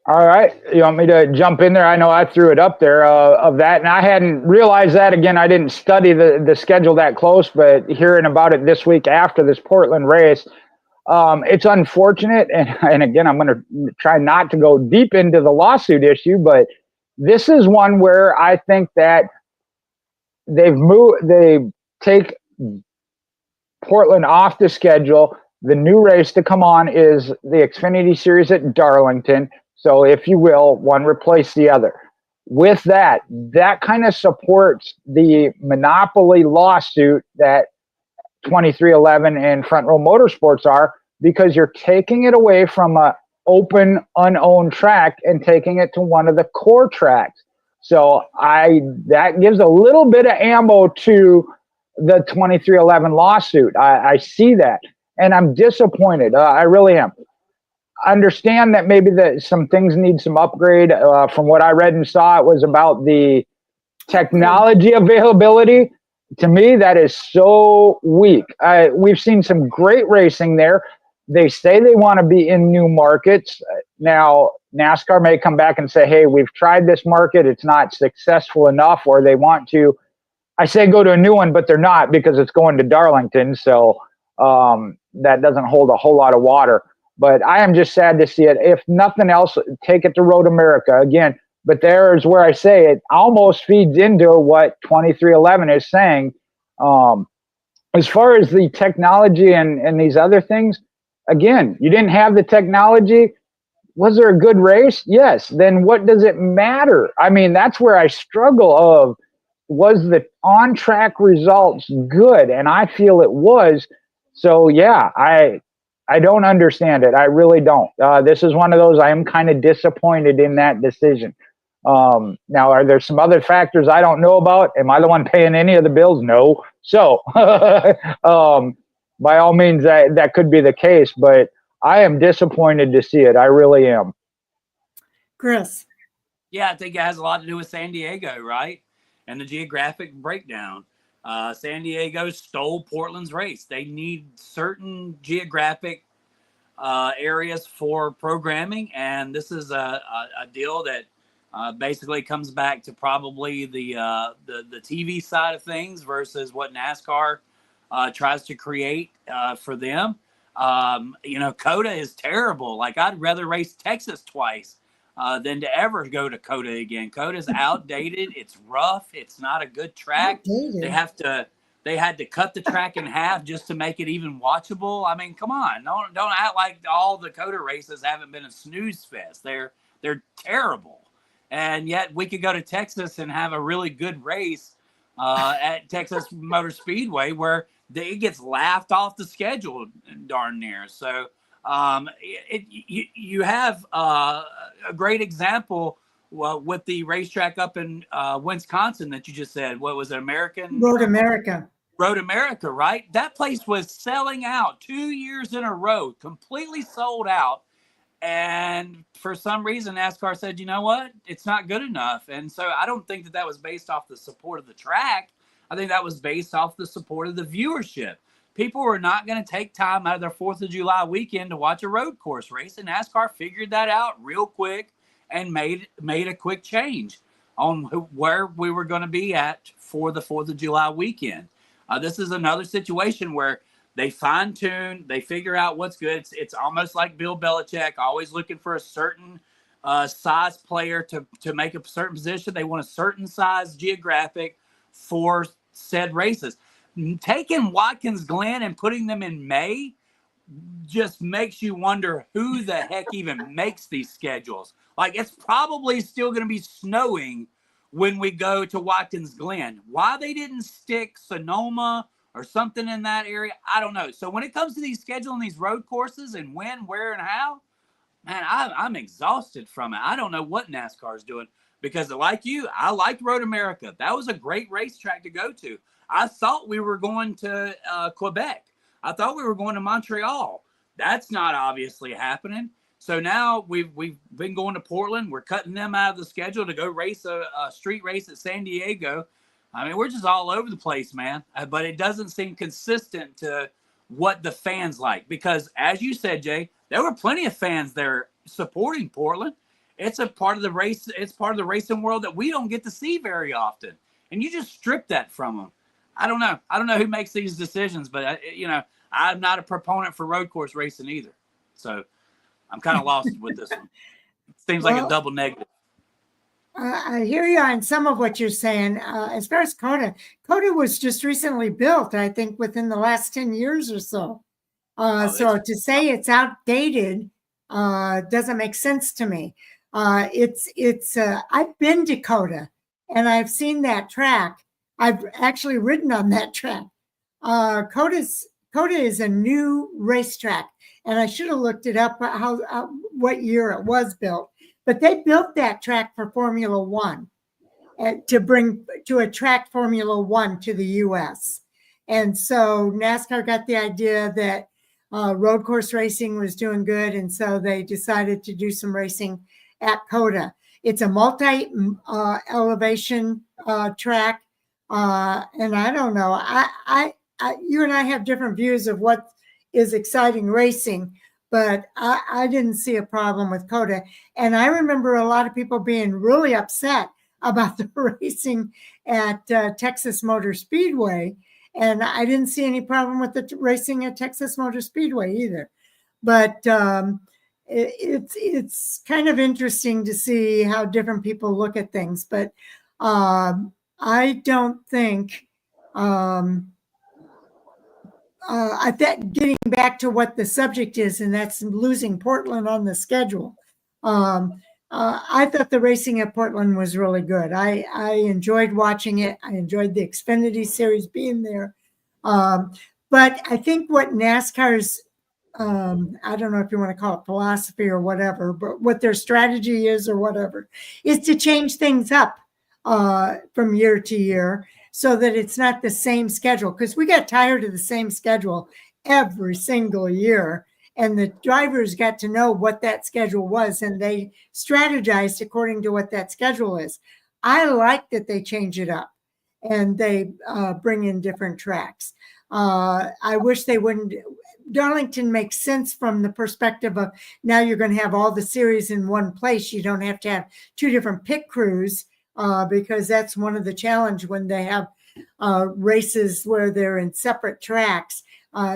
All right, you want me to jump in there? I know I threw it up there of that, and I hadn't realized that. Again, I didn't study the schedule that close, but hearing about it this week after this Portland race, it's unfortunate. And again, I'm going to try not to go deep into the lawsuit issue, but this is one where I think that they take Portland off the schedule. The new race to come on is the Xfinity Series at Darlington. So if you will, one replace the other. With that kind of supports the monopoly lawsuit that 2311 and Front Row Motorsports are, because you're taking it away from a open, unowned track and taking it to one of the core tracks. So that gives a little bit of ammo to the 2311 lawsuit. I see that, and I'm disappointed. I really am. Understand that maybe some things need some upgrade. From what I read and saw, it was about the technology availability. To me, that is so weak. We've seen some great racing there. They say they want to be in new markets. Now, NASCAR may come back and say, hey, we've tried this market. It's not successful enough, or they want to. I say go to a new one, but they're not, because it's going to Darlington. So that doesn't hold a whole lot of water. But I am just sad to see it. If nothing else, take it to Road America again. But there is where I say it almost feeds into what 2311 is saying. As far as the technology and these other things, again, you didn't have the technology. Was there a good race? Yes. Then what does it matter? I mean, that's where I struggle of, was the on-track results good? And I feel it was. So, yeah, I don't understand it. I really don't. This is one of those, I am kind of disappointed in that decision. Now, are there some other factors I don't know about? Am I the one paying any of the bills? No. So, by all means, that could be the case, but I am disappointed to see it. I really am. Chris. Yeah, I think it has a lot to do with San Diego, right? And the geographic breakdown. San Diego stole Portland's race. They need certain geographic areas for programming, and this is a deal that basically comes back to probably the TV side of things versus what NASCAR tries to create for them. COTA is terrible. Like, I'd rather race Texas twice than to ever go to COTA again. COTA's outdated. It's rough. It's not a good track. Outdated. They had to cut the track in half just to make it even watchable. I mean, come on. Don't act like all the COTA races haven't been a snooze fest. They're terrible. And yet we could go to Texas and have a really good race at Texas Motor Speedway where it gets laughed off the schedule darn near. So you have a great example with the racetrack up in Wisconsin that you just said. What was it, Road America? Road America, right? That place was selling out 2 years in a row, completely sold out. And for some reason, NASCAR said, you know what? It's not good enough. And so I don't think that was based off the support of the track. I think that was based off the support of the viewership. People were not going to take time out of their 4th of July weekend to watch a road course race. And NASCAR figured that out real quick and made a quick change on where we were going to be at for the 4th of July weekend. This is another situation where they fine tune, they figure out what's good. It's almost like Bill Belichick, always looking for a certain size player to make a certain position. They want a certain size geographic for said races. Taking Watkins Glen and putting them in May just makes you wonder who the heck even makes these schedules. Like, it's probably still going to be snowing when we go to Watkins Glen. Why they didn't stick Sonoma or something in that area, I don't know. So when it comes to these scheduling these road courses and when, where, and how, man, I'm exhausted from it. I don't know what NASCAR is doing because, like you, I liked Road America. That was a great racetrack to go to. I thought we were going to Quebec. I thought we were going to Montreal. That's not obviously happening. So now we've been going to Portland. We're cutting them out of the schedule to go race a street race at San Diego. I mean, we're just all over the place, man. But it doesn't seem consistent to what the fans like. Because, as you said, Jay, there were plenty of fans there supporting Portland. It's a part of the race. It's part of the racing world that we don't get to see very often. And you just strip that from them. I don't know. I don't know who makes these decisions, but, I'm not a proponent for road course racing either. So I'm kind of lost with this one. It seems like a double negative. I hear you on some of what you're saying. As far as COTA was just recently built, I think, within the last 10 years or so. So to say it's outdated doesn't make sense to me. I've been to COTA and I've seen that track. I've actually ridden on that track. COTA is a new racetrack, and I should have looked it up what year it was built. But they built that track for Formula One. to attract Formula One to the U.S. And so NASCAR got the idea that road course racing was doing good, and so they decided to do some racing at COTA. It's a multi-elevation track, and I don't know. You and I have different views of what is exciting racing, but I didn't see a problem with COTA. And I remember a lot of people being really upset about the racing at Texas Motor Speedway, and I didn't see any problem with the racing at Texas Motor Speedway either. But it's kind of interesting to see how different people look at things. But I don't think I think getting back to what the subject is, and that's losing Portland on the schedule. I thought the racing at Portland was really good. I enjoyed watching it. I enjoyed the Xfinity series being there. But I think what NASCAR's, I don't know if you want to call it philosophy or whatever, but what their strategy is or whatever, is to change things up from year to year so that it's not the same schedule. Because we got tired of the same schedule every single year. And the drivers got to know what that schedule was, and they strategized according to what that schedule is. I like that they change it up and they bring in different tracks. I wish they wouldn't. Darlington makes sense from the perspective of now you're going to have all the series in one place. You don't have to have two different pit crews because that's one of the challenge when they have races where they're in separate tracks.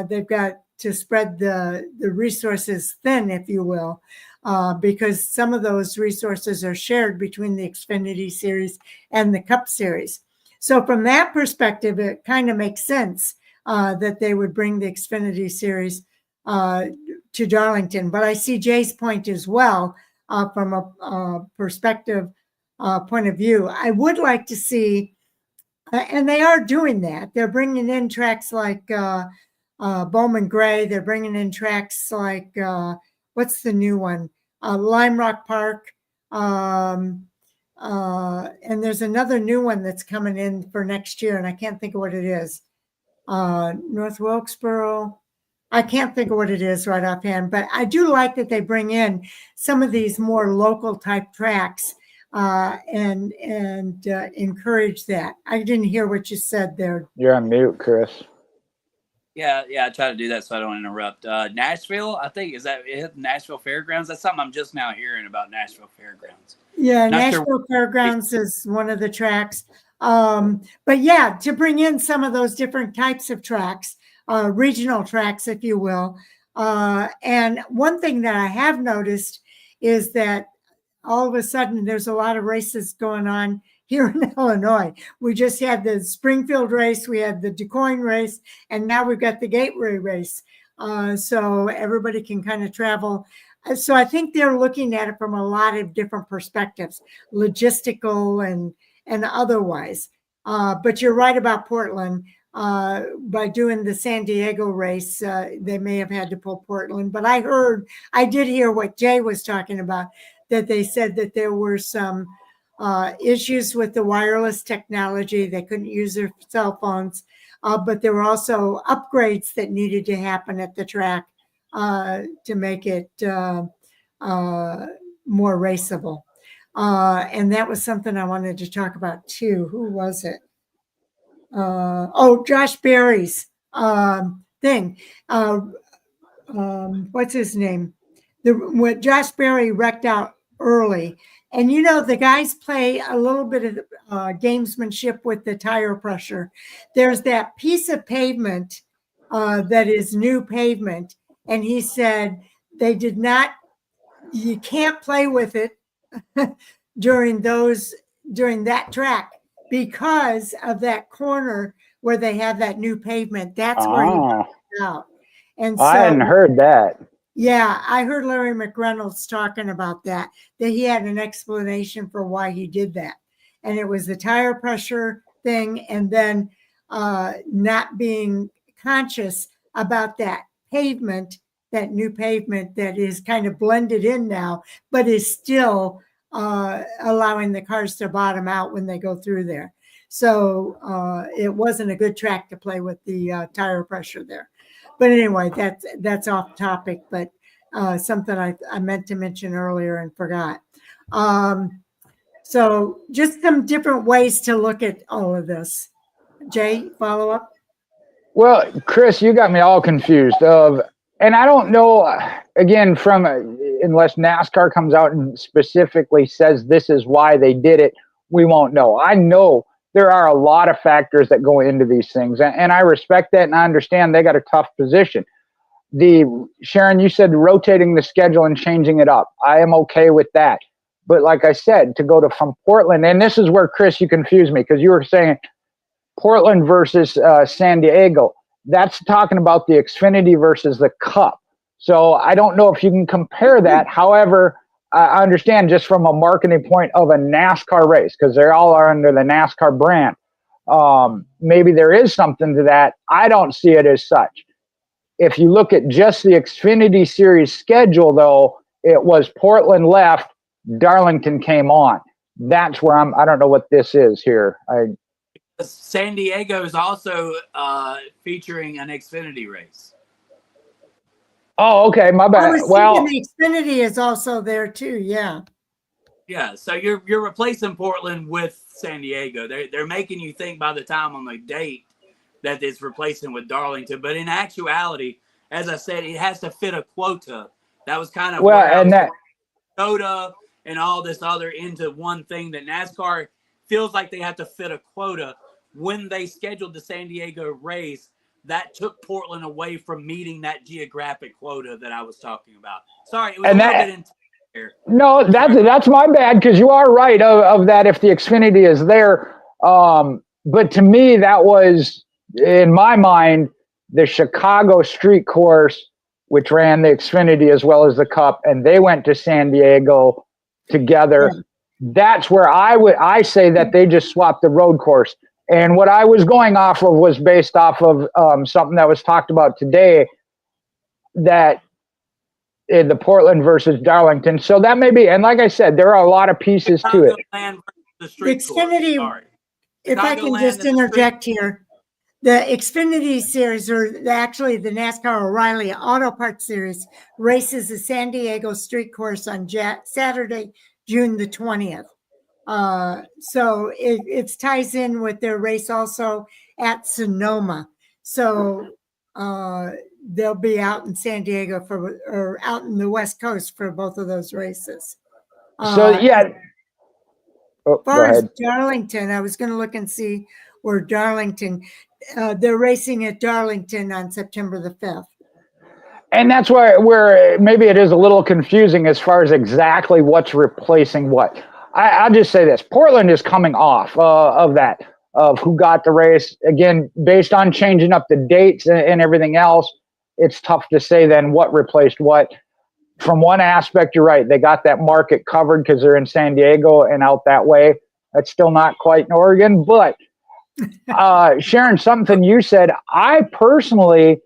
They've got to spread the resources thin, if you will, because some of those resources are shared between the Xfinity series and the Cup series. So from that perspective, it kind of makes sense that they would bring the Xfinity series to Darlington. But I see Jay's point as well from a perspective point of view. I would like to see, and they are doing that, they're bringing in tracks like Bowman Gray. They're bringing in tracks like, what's the new one? Lime Rock Park. And there's another new one that's coming in for next year, and I can't think of what it is. North Wilkesboro. I can't think of what it is right offhand, but I do like that they bring in some of these more local type tracks and encourage that. I didn't hear what you said there. You're on mute, Chris. Yeah, I try to do that so I don't interrupt. Nashville, I think, is that it? Nashville Fairgrounds? That's something I'm just now hearing about Nashville Fairgrounds. Yeah, Not Nashville sure. Fairgrounds is one of the tracks. But yeah, to bring in some of those different types of tracks, regional tracks, if you will. And one thing that I have noticed is that all of a sudden there's a lot of races going on here in Illinois. We just had the Springfield race, we had the DuQuoin race, and now we've got the Gateway race. So everybody can kind of travel. So I think they're looking at it from a lot of different perspectives, logistical and otherwise. But you're right about Portland. By doing the San Diego race, they may have had to pull Portland. But I did hear what Jay was talking about, that they said that there were some issues with the wireless technology. They couldn't use their cell phones, but there were also upgrades that needed to happen at the track to make it more raceable. And that was something I wanted to talk about too. Who was it? Josh Berry's thing. What's his name? What Josh Berry wrecked out early. And, you know, the guys play a little bit of gamesmanship with the tire pressure. There's that piece of pavement that is new pavement. And he said you can't play with it during that track because of that corner where they have that new pavement. That's where he knocked it out. And so, I hadn't heard that. Yeah, I heard Larry McReynolds talking about that he had an explanation for why he did that. And it was the tire pressure thing, and then not being conscious about that pavement, that new pavement that is kind of blended in now, but is still allowing the cars to bottom out when they go through there. So it wasn't a good track to play with the tire pressure there. But anyway, that's off topic, but something I meant to mention earlier and forgot. So just some different ways to look at all of this. Jay, follow up? Well, Chris, you got me all confused. And I don't know, again, unless NASCAR comes out and specifically says this is why they did it, we won't know. I know there are a lot of factors that go into these things, and I respect that, and I understand they got a tough position. Sharon, you said rotating the schedule and changing it up. I am okay with that. But like I said, to go from Portland, and this is where, Chris, you confused me, because you were saying Portland versus San Diego. That's talking about the Xfinity versus the Cup. So I don't know if you can compare that. However, I understand just from a marketing point of a NASCAR race, because they all are under the NASCAR brand. Maybe there is something to that. I don't see it as such. If you look at just the Xfinity Series schedule, though, it was Portland left, Darlington came on. That's where I don't know what this is here. San Diego is also featuring an Xfinity race. Oh, okay, my bad. Well, the Xfinity is also there too. Yeah. Yeah. So you're replacing Portland with San Diego. They're making you think by the time on the date that it's replacing with Darlington, but in actuality, as I said, it has to fit a quota. That was kind of quota and all this other into one thing that NASCAR feels like they have to fit a quota. When they scheduled the San Diego race, that took Portland away from meeting that geographic quota that I was talking about. Sorry, it was a little bit in here. No, that's my bad, because you are right of that if the Xfinity is there. But to me, that was, in my mind, the Chicago street course, which ran the Xfinity as well as the Cup, and they went to San Diego together. Yeah. That's where I say that they just swapped the road course. And what I was going off of was based off of something that was talked about today, that in the Portland versus Darlington. So that may be, and like I said, there are a lot of pieces to it. The Xfinity, if I can just interject here, the Xfinity Series, or actually the NASCAR O'Reilly Auto Parts Series, races the San Diego street course on Saturday, June the 20th. So it ties in with their race also at Sonoma. So they'll be out in San Diego or out in the West Coast for both of those races. So yeah. As far as Darlington, I was going to look and see where Darlington, they're racing at Darlington on September the 5th. And that's where maybe it is a little confusing as far as exactly what's replacing what. I'll just say this. Portland is coming off of who got the race. Again, based on changing up the dates and everything else, it's tough to say then what replaced what. From one aspect, you're right. They got that market covered because they're in San Diego and out that way. That's still not quite in Oregon. But Sharon, something you said, I personally,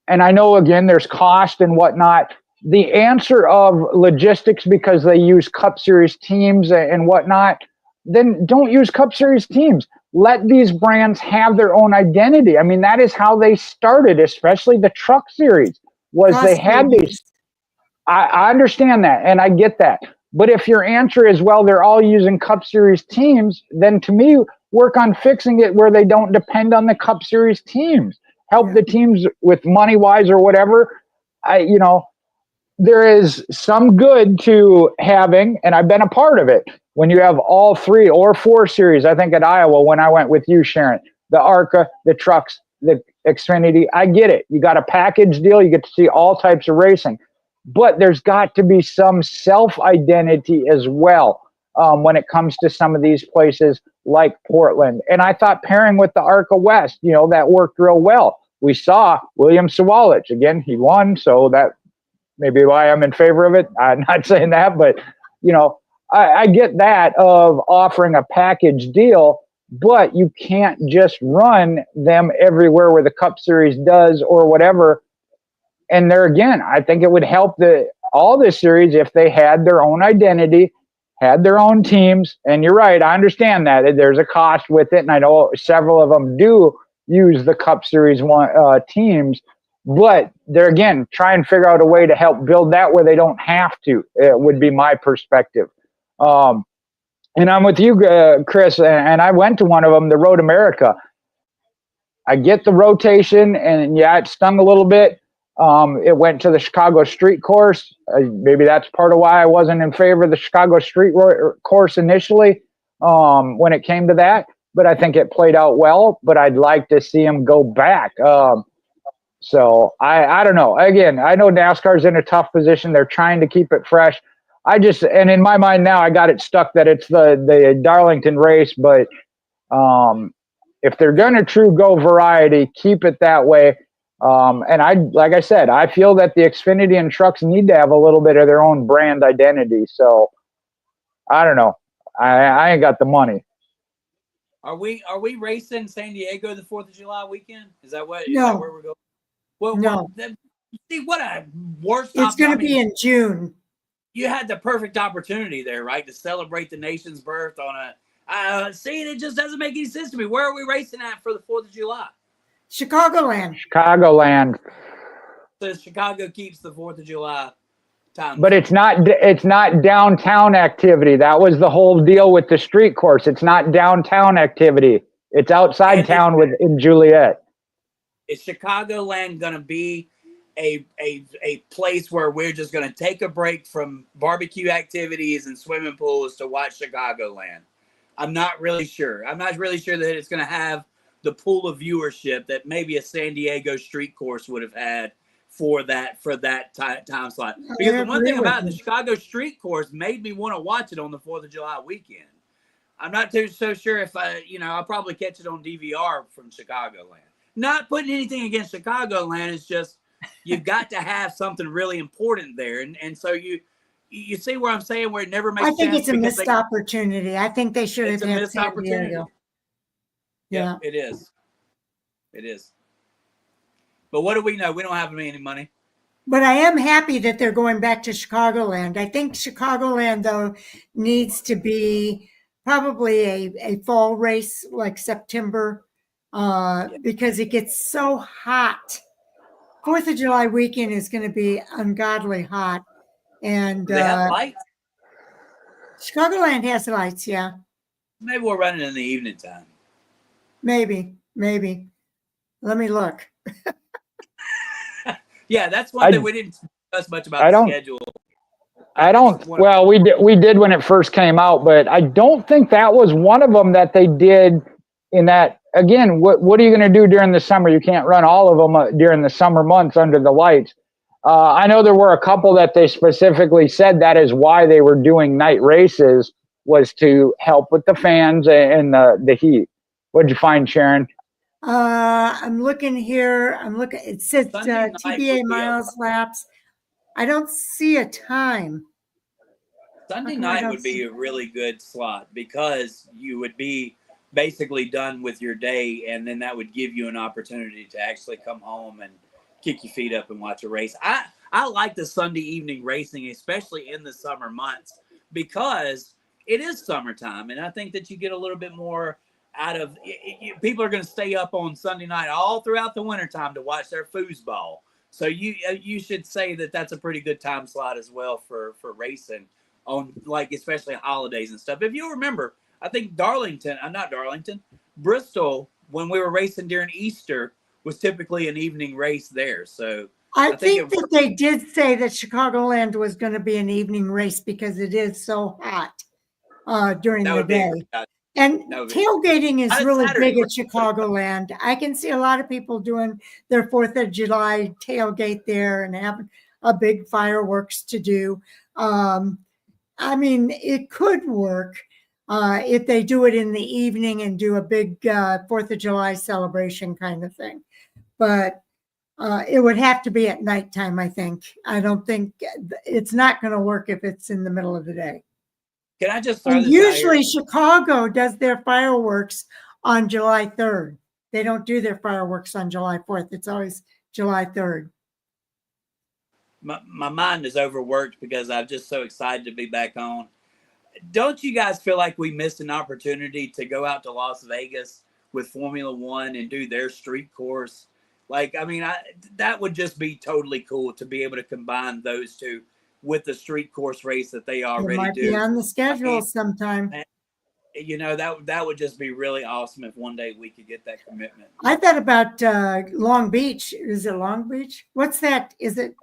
and I know, again, there's cost and whatnot, the answer of logistics because they use Cup Series teams and whatnot, then don't use Cup Series teams. Let these brands have their own identity. I mean, that is how they started, especially the Truck Series, was they had these. I understand that, and I get that. But if your answer is, well, they're all using Cup Series teams, then to me, work on fixing it where they don't depend on the Cup Series teams. Help the teams with money-wise or whatever. There is some good to having, and I've been a part of it, when you have all 3 or 4 series. I think at Iowa, when I went with you, Sharon, the ARCA, the trucks, the Xfinity, I get it. You got a package deal. You get to see all types of racing. But there's got to be some self-identity as well when it comes to some of these places like Portland. And I thought pairing with the ARCA West, that worked real well. We saw William Sawalich. Again, he won, so that may be why I'm in favor of it. I'm not saying that, but, I get that of offering a package deal, but you can't just run them everywhere where the Cup Series does or whatever. And there again, I think it would help all the series if they had their own identity, had their own teams. And you're right, I understand that there's a cost with it, and I know several of them do use the Cup Series teams, but they're, again, trying to figure out a way to help build that where they don't have to. It would be my perspective. And I'm with you, Chris, and I went to one of them, the Road America. I get the rotation, and yeah, it stung a little bit. It went to the Chicago Street Course. Maybe that's part of why I wasn't in favor of the Chicago Street Course initially when it came to that. But I think it played out well. But I'd like to see him go back. So I don't know. Again, I know NASCAR's in a tough position. They're trying to keep it fresh. And in my mind now, I got it stuck that it's the Darlington race. But if they're going to true go variety, keep it that way. And like I said, I feel that the Xfinity and trucks need to have a little bit of their own brand identity. So I don't know. I ain't got the money. Are we racing San Diego the 4th of July weekend? Is that where we're going? Well, No. See, what a worst. It's going to be in June. You had the perfect opportunity there, right, to celebrate the nation's birth on a. See, it just doesn't make any sense to me. Where are we racing at for the 4th of July? Chicagoland. So Chicago keeps the 4th of July time. But it's not downtown activity. That was the whole deal with the street course. It's not downtown activity. It's outside town in Juliet. Is Chicagoland going to be a place where we're just going to take a break from barbecue activities and swimming pools to watch Chicagoland? I'm not really sure. I'm not really sure that it's going to have the pool of viewership that maybe a San Diego street course would have had for that time slot. Because the one thing about the Chicago street course made me want to watch it on the 4th of July weekend. I'm not so sure if I'll probably catch it on DVR from Chicagoland. Not putting anything against Chicagoland. It's just you've got to have something really important there, and so you see where I'm saying where it never makes sense. I think it's a missed opportunity. I think they should have had missed San opportunity. Diego. Yeah, it is. It is. But what do we know? We don't have any money. But I am happy that they're going back to Chicagoland. I think Chicagoland, though, needs to be probably a fall race like September because it gets so hot. 4th of July weekend is going to be ungodly hot. And Do they have lights? Chicagoland has lights, yeah. Maybe we're running in the evening time. Maybe. Let me look. Yeah, that's one thing we didn't discuss much about the schedule. Well, we did when it first came out, but I don't think that was one of them that they did in that. Again, what are you going to do during the summer? You can't run all of them during the summer months under the lights. I know there were a couple that they specifically said that is why they were doing night races, was to help with the fans and the heat. What'd you find, Sharon? I'm looking here. It says TBA miles laps. I don't see a time. Sunday night would be a really good slot because you would be basically done with your day, and then that would give you an opportunity to actually come home and kick your feet up and watch a race. I like the Sunday evening racing, especially in the summer months, because it is summertime, and I think that you get a little bit more out of it. People are going to stay up on Sunday night all throughout the wintertime to watch their foosball. So you should say that that's a pretty good time slot as well for racing on, like, especially holidays and stuff. If you remember, I think Bristol, when we were racing during Easter, was typically an evening race there. So I think that they did say that Chicagoland was going to be an evening race because it is so hot during the day. And tailgating is really big at Chicagoland. I can see a lot of people doing their 4th of July tailgate there and having a big fireworks to do. I mean, it could work if they do it in the evening and do a big 4th of July celebration kind of thing. But it would have to be at nighttime, I think. I don't think it's not going to work if it's in the middle of the day. Can I just throw this usually out here? Chicago does their fireworks on July 3rd. They don't do their fireworks on July 4th. It's always July 3rd. My mind is overworked because I'm just so excited to be back on. don't you guys feel like we missed an opportunity to go out to Las Vegas with Formula One and do their street course? Like, I mean, that would just be totally cool to be able to combine those two with the street course race that they It already might do. be on the schedule mean, sometime. You know, that would just be really awesome if one day we could get that commitment. I thought about Long Beach. Is it Long Beach? What's that? Is it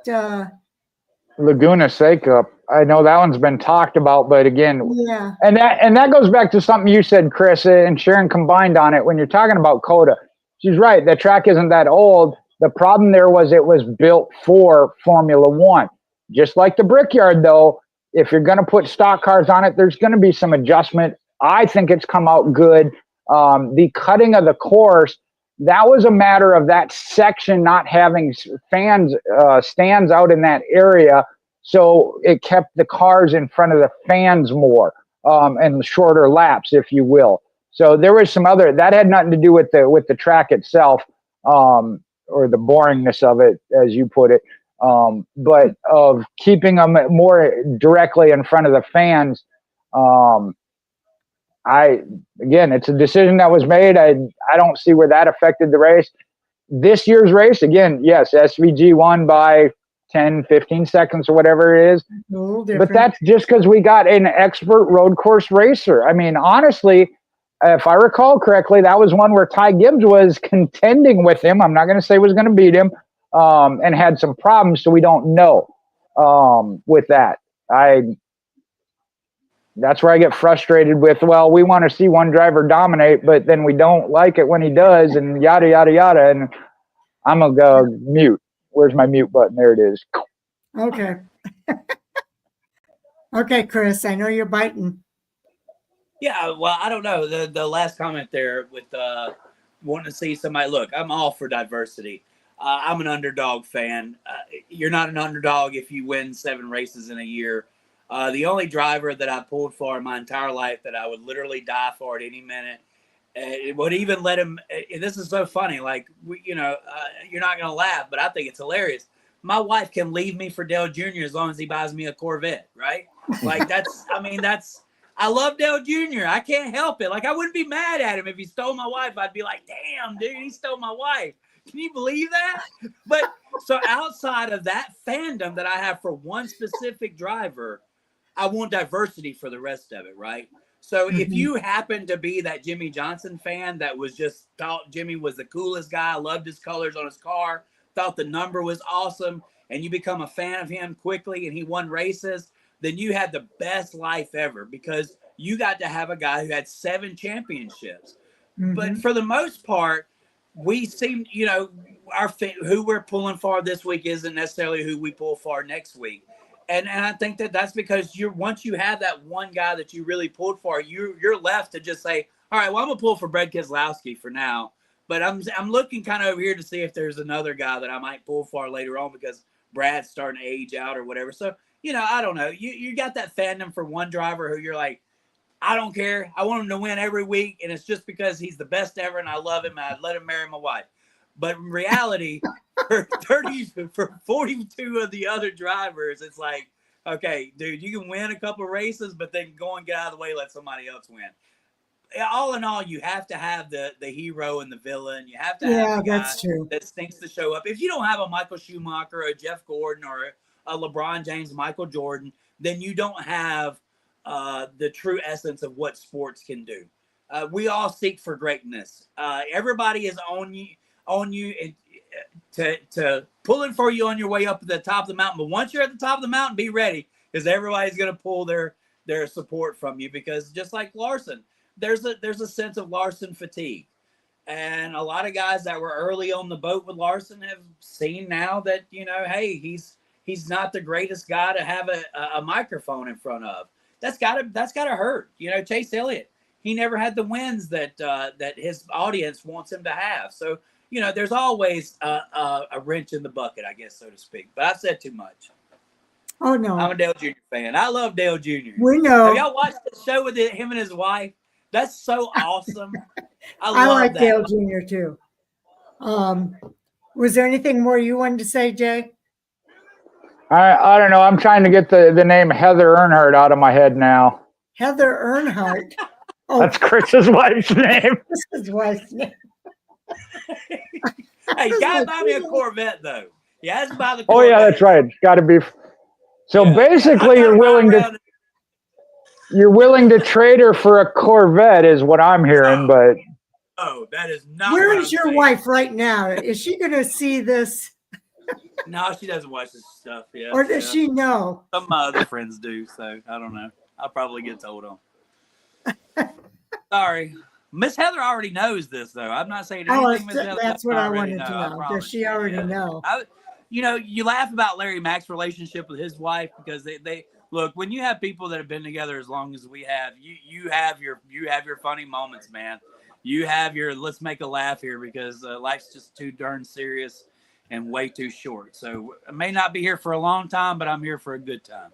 Laguna Seca? I know that one's been talked about, but again, yeah. and that goes back to something you said, Chris, and Sharon combined on it when you're talking about COTA. She's right. The track isn't that old. The problem there was it was built for Formula One. Just like the Brickyard, though, if you're going to put stock cars on it, there's going to be some adjustment. I think it's come out good. The cutting of the course, that was a matter of that section not having stands out in that area. So it kept the cars in front of the fans more and shorter laps, if you will. So there was some other, that had nothing to do with the track itself or the boringness of it, as you put it, but of keeping them more directly in front of the fans. Again, it's a decision that was made. I don't see where that affected the race. This year's race, again, yes, SVG won by 10, 15 seconds or whatever it is. But that's just because we got an expert road course racer. I mean, honestly, if I recall correctly, that was one where Ty Gibbs was contending with him. I'm not going to say was going to beat him and had some problems, so we don't know with that. That's where I get frustrated with, well, we want to see one driver dominate, but then we don't like it when he does and yada, yada, yada. And I'm going to go mute. Where's my mute button? There it is. Okay. Okay, Chris, I know you're biting. Yeah, well, I don't know. The last comment there with wanting to see somebody. Look, I'm all for diversity. I'm an underdog fan. You're not an underdog if you win 7 races in a year. The only driver that I pulled for in my entire life that I would literally die for at any minute, it would even let him. This is so funny. Like, you're not going to laugh, but I think it's hilarious. My wife can leave me for Dale Jr. as long as he buys me a Corvette, right? Like, I love Dale Jr. I can't help it. Like, I wouldn't be mad at him if he stole my wife. I'd be like, damn, dude, he stole my wife. Can you believe that? But so outside of that fandom that I have for one specific driver, I want diversity for the rest of it, right? So if you happen to be that Jimmy Johnson fan that was just thought Jimmy was the coolest guy, loved his colors on his car, thought the number was awesome, and you become a fan of him quickly and he won races, then you had the best life ever because you got to have a guy who had 7 championships. But for the most part, we seem, who we're pulling for this week isn't necessarily who we pull for next week. And I think that's because once you have that one guy that you really pulled for, you're left to just say, all right, well, I'm going to pull for Brad Keselowski for now. But I'm looking kind of over here to see if there's another guy that I might pull for later on because Brad's starting to age out or whatever. So, I don't know. You got that fandom for one driver who you're like, I don't care. I want him to win every week. And it's just because he's the best ever and I love him and I'd let him marry my wife. But in reality, for 42 of the other drivers, it's like, okay, dude, you can win a couple of races, but then go and get out of the way, let somebody else win. All in all, you have to have the hero and the villain. You have to have the guy that stinks to show up. If you don't have a Michael Schumacher or a Jeff Gordon or a LeBron James, Michael Jordan, then you don't have the true essence of what sports can do. We all seek for greatness. Everybody is on you and to pulling for you on your way up at the top of the mountain. But once you're at the top of the mountain, be ready because everybody's going to pull their support from you because just like Larson, there's a sense of Larson fatigue. And a lot of guys that were early on the boat with Larson have seen now that, hey, he's not the greatest guy to have a microphone in front of. That's gotta hurt. Chase Elliott, he never had the wins that his audience wants him to have. So, there's always a wrench in the bucket, I guess, so to speak. But I've said too much. Oh, no. I'm a Dale Jr. fan. I love Dale Jr. We know. Have y'all watched the show with him and his wife? That's so awesome. I like that. Dale Jr. too. Was there anything more you wanted to say, Jay? I don't know. I'm trying to get the name Heather Earnhardt out of my head now. Heather Earnhardt. Oh, That's Chris's wife's name. this is wife's name. Hey, you gotta buy me a Corvette though. He has to buy the Oh Corvette. yeah, that's right. It's got to be. So Yeah, basically, I gotta you're willing ride to around. trade her for a Corvette, is what I'm hearing. But No, that is not. Where what is I'm your saying. wife right now? Is she going to see this, No, she doesn't watch this stuff. Yeah, or does yeah. she know? Some of my other friends do, so I don't know. I'll probably get told on. Sorry. Miss Heather already knows this, though. I'm not saying Oh, anything Miss Heather that's doesn't what I already wanted to know. I know. promise Does she you, already yeah. know? You laugh about Larry Mack's relationship with his wife because they look, when you have people that have been together as long as we have, you have your funny moments, man. You have your let's make a laugh here because life's just too darn serious and way too short. So I may not be here for a long time, but I'm here for a good time.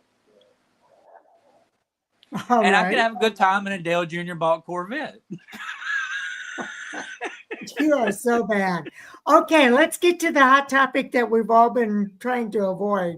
All and I right. could have a good time in a Dale Jr. bought Corvette. You are so bad. Okay, let's get to the hot topic that we've all been trying to avoid,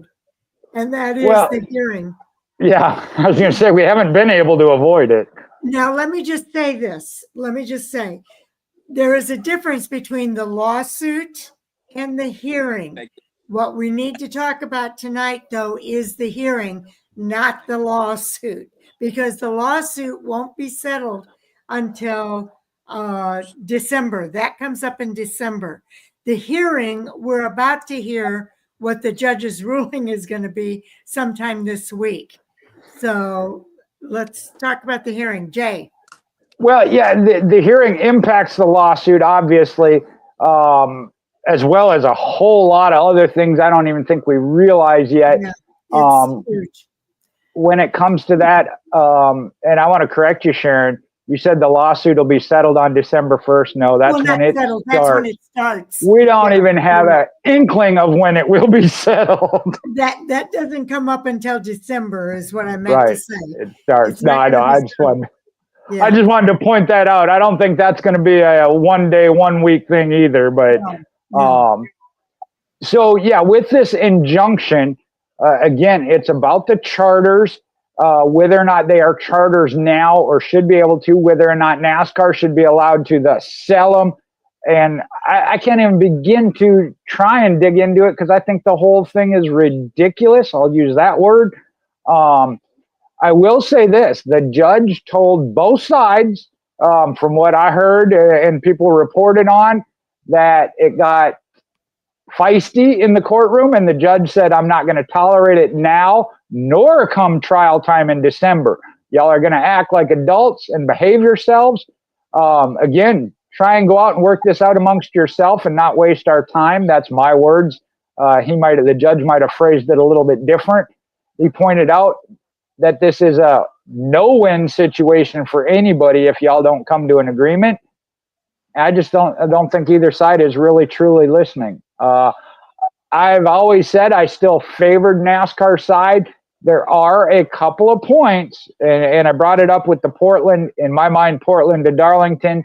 and that is the hearing. Yeah, I was going to say we haven't been able to avoid it. Now, let me just say this. There is a difference between the lawsuit and the hearing. What we need to talk about tonight, though, is the hearing, not the lawsuit, because the lawsuit won't be settled until December. That comes up in December. The hearing, we're about to hear what the judge's ruling is going to be sometime this week. So let's talk about the hearing. Jay. Well, yeah, the hearing impacts the lawsuit, obviously, as well as a whole lot of other things I don't even think we realize yet. Yeah, it's huge. When it comes to that, and I want to correct you, Sharon, you said the lawsuit will be settled on December 1st. No, that's when it starts. That's when it starts. We don't even have an inkling of when it will be settled. That doesn't come up until December is what I meant to say. It starts. No, I know. I just wanted to point that out. I don't think that's going to be a 1 day, 1 week thing either. But No. so yeah, with this injunction, again, it's about the charters, whether or not they are charters now or should be able to, whether or not NASCAR should be allowed to sell them. And I can't even begin to try and dig into it because I think the whole thing is ridiculous. I'll use that word. I will say this, the judge told both sides, from what I heard and people reported on, that it got feisty in the courtroom, and the judge said, I'm not going to tolerate it now, nor come trial time in December. Y'all are going to act like adults and behave yourselves. Again, try and go out and work this out amongst yourself and not waste our time. That's my words. The judge might have phrased it a little bit different. He pointed out that this is a no-win situation for anybody if y'all don't come to an agreement. I don't think either side is really truly listening. I've always said I still favored NASCAR side. There are a couple of points, and I brought it up with the Portland, in my mind, Portland to Darlington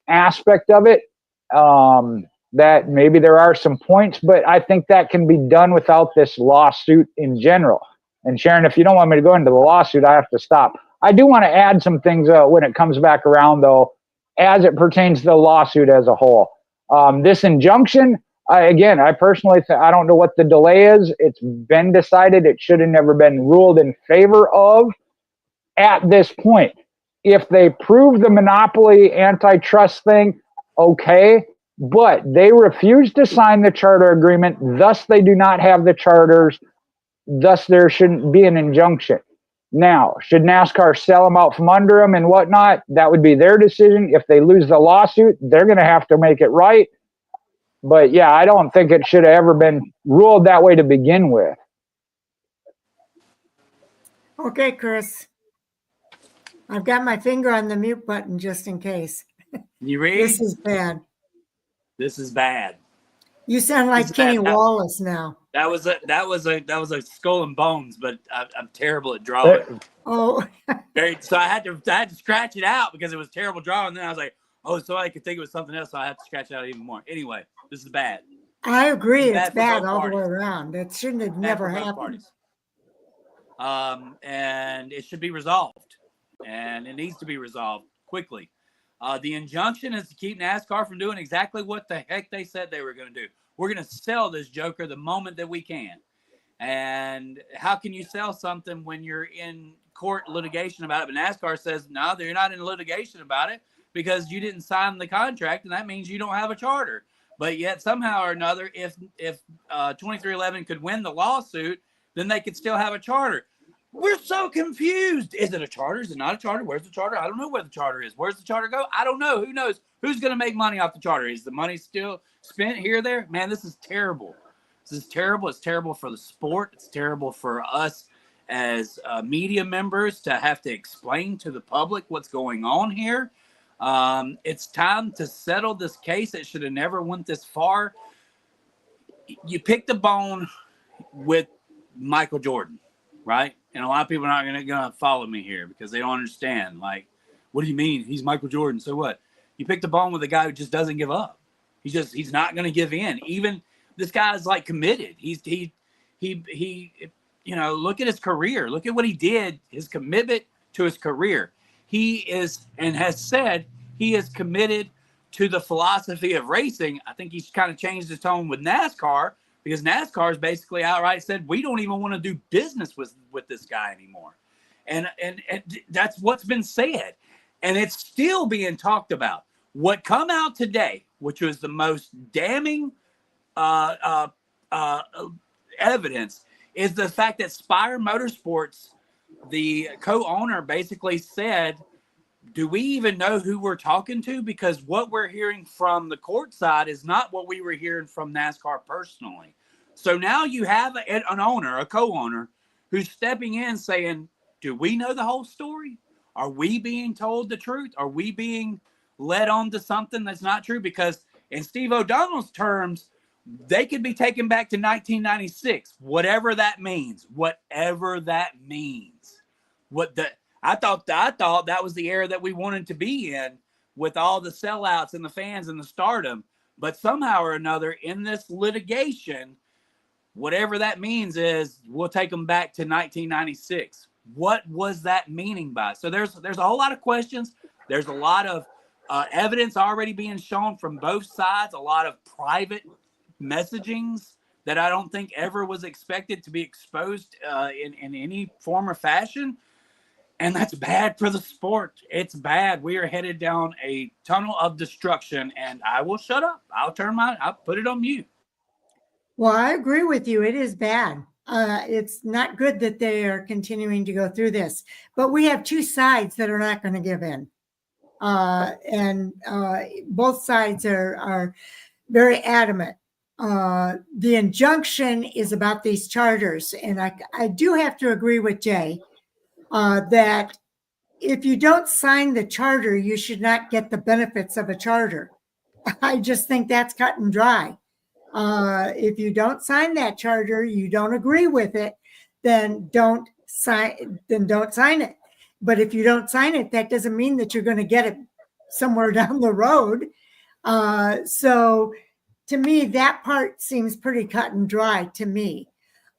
aspect of it, that maybe there are some points, but I think that can be done without this lawsuit in general. And Sharon, if you don't want me to go into the lawsuit, I have to stop. I do want to add some things when it comes back around, though, as it pertains to the lawsuit as a whole. This injunction, I personally I don't know what the delay is. It's been decided it should have never been ruled in favor of at this point. If they prove the monopoly antitrust thing, okay, but they refused to sign the charter agreement, thus they do not have the charters, thus there shouldn't be an injunction. Now, should NASCAR sell them out from under them and whatnot? That would be their decision. If they lose the lawsuit, they're going to have to make it right. But yeah, I don't think it should have ever been ruled that way to begin with. Okay, Chris. I've got my finger on the mute button just in case. You read? This is bad. This is bad. You sound like Kenny Wallace now. That was a skull and bones, but I'm terrible at drawing. Oh. So I had to scratch it out because it was terrible drawing. Then I was like, oh, so I could think it was something else, so I had to scratch it out even more. Anyway, this is bad. I agree. It's bad all parties. the way around. It shouldn't have never happened. And it should be resolved. and it needs to be resolved quickly. The injunction is to keep NASCAR from doing exactly what the heck they said they were going to do. We're going to sell this joker the moment that we can. And how can you sell something when you're in court litigation about it? But NASCAR says, no, they're not in litigation about it because you didn't sign the contract, and that means you don't have a charter. But yet somehow or another, if 2311 could win the lawsuit, then they could still have a charter. We're so confused. Is it a charter? Is it not a charter? Where's the charter? I don't know where the charter is. Where's the charter go? I don't know. Who knows? Who's going to make money off the charter? Is the money still spent here or there? Man, this is terrible. This is terrible. It's terrible for the sport. It's terrible for us as media members to have to explain to the public what's going on here. It's time to settle this case. It should have never went this far. You picked a bone with Michael Jordan, right? And a lot of people are not going to follow me here because they don't understand. Like, what do you mean? He's Michael Jordan. So what? You picked a bone with a guy who just doesn't give up. He's not going to give in. Even this guy is like committed. He you know, look at his career. Look at what he did. His commitment to his career. He is and has said he is committed to the philosophy of racing. I think he's kind of changed his tone with NASCAR because NASCAR has basically outright said we don't even want to do business with this guy anymore. And that's what's been said. And it's still being talked about. What come out today, which was the most damning evidence, is the fact that Spire Motorsports, the co-owner, basically said, do we even know who we're talking to? Because what we're hearing from the court side is not what we were hearing from NASCAR personally. So now you have an owner, a co-owner, who's stepping in saying, do we know the whole story? Are we being told the truth? Are we being led on to something that's not true? Because in Steve O'Donnell's terms, they could be taken back to 1996, whatever that means. Whatever that means. I thought that was the era that we wanted to be in, with all the sellouts and the fans and the stardom. But somehow or another, in this litigation, whatever that means is we'll take them back to 1996. What was that meaning by? So there's a whole lot of questions. There's a lot of evidence already being shown from both sides. A lot of private messagings that I don't think ever was expected to be exposed in any form or fashion. And that's bad for the sport. It's bad. We are headed down a tunnel of destruction, and I will shut up. I'll put it on mute. Well, I agree with you. It is bad. It's not good that they are continuing to go through this, but we have two sides that are not going to give in. And both sides are very adamant. The injunction is about these charters. And I do have to agree with Jay that if you don't sign the charter, you should not get the benefits of a charter. I just think that's cut and dry. If you don't sign that charter, you don't agree with it, then don't sign it. But if you don't sign it, that doesn't mean that you're going to get it somewhere down the road. So to me, that part seems pretty cut and dry to me.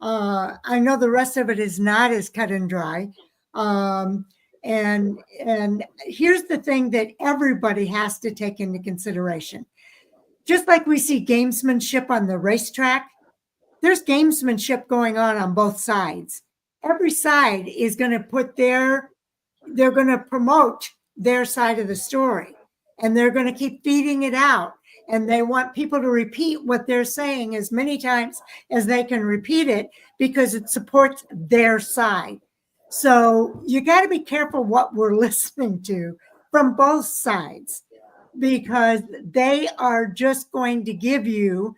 I know the rest of it is not as cut and dry. And here's the thing that everybody has to take into consideration. Just like we see gamesmanship on the racetrack, there's gamesmanship going on both sides. Every side is going to they're going to promote their side of the story, and they're going to keep feeding it out. And they want people to repeat what they're saying as many times as they can repeat it because it supports their side. So you got to be careful what we're listening to from both sides, because they are just going to give you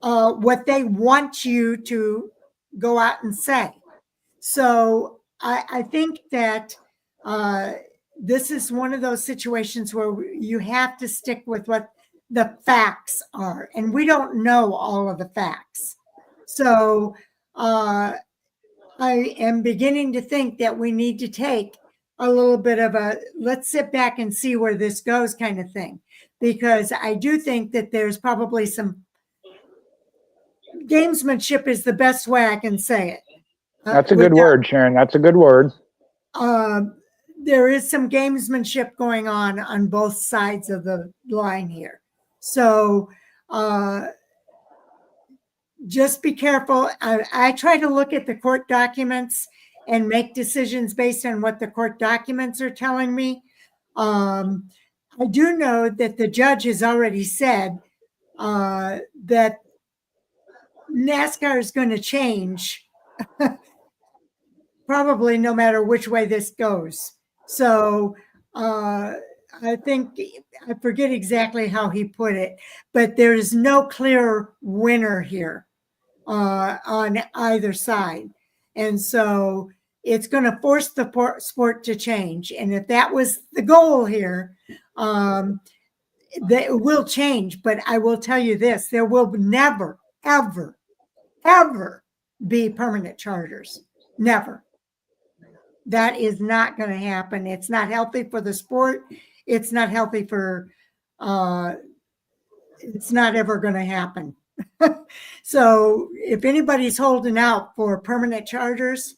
what they want you to go out and say. So I think that this is one of those situations where you have to stick with what the facts are. And we don't know all of the facts. So I am beginning to think that we need to take a little bit of let's sit back and see where this goes kind of thing. Because I do think that there's probably some gamesmanship is the best way I can say it. That's a good word, Sharon. That's a good word. there is some gamesmanship going on both sides of the line here. So just be careful. I try to look at the court documents and make decisions based on what the court documents are telling me. I do know that the judge has already said that NASCAR is going to change probably no matter which way this goes. So I think, I forget exactly how he put it, but there is no clear winner here on either side. And so it's going to force the sport to change. And if that was the goal here, that will change. But I will tell you this, there will never, ever, ever be permanent charters. Never. That is not going to happen. It's not healthy for the sport. It's not healthy for, it's not ever going to happen. So if anybody's holding out for permanent charters,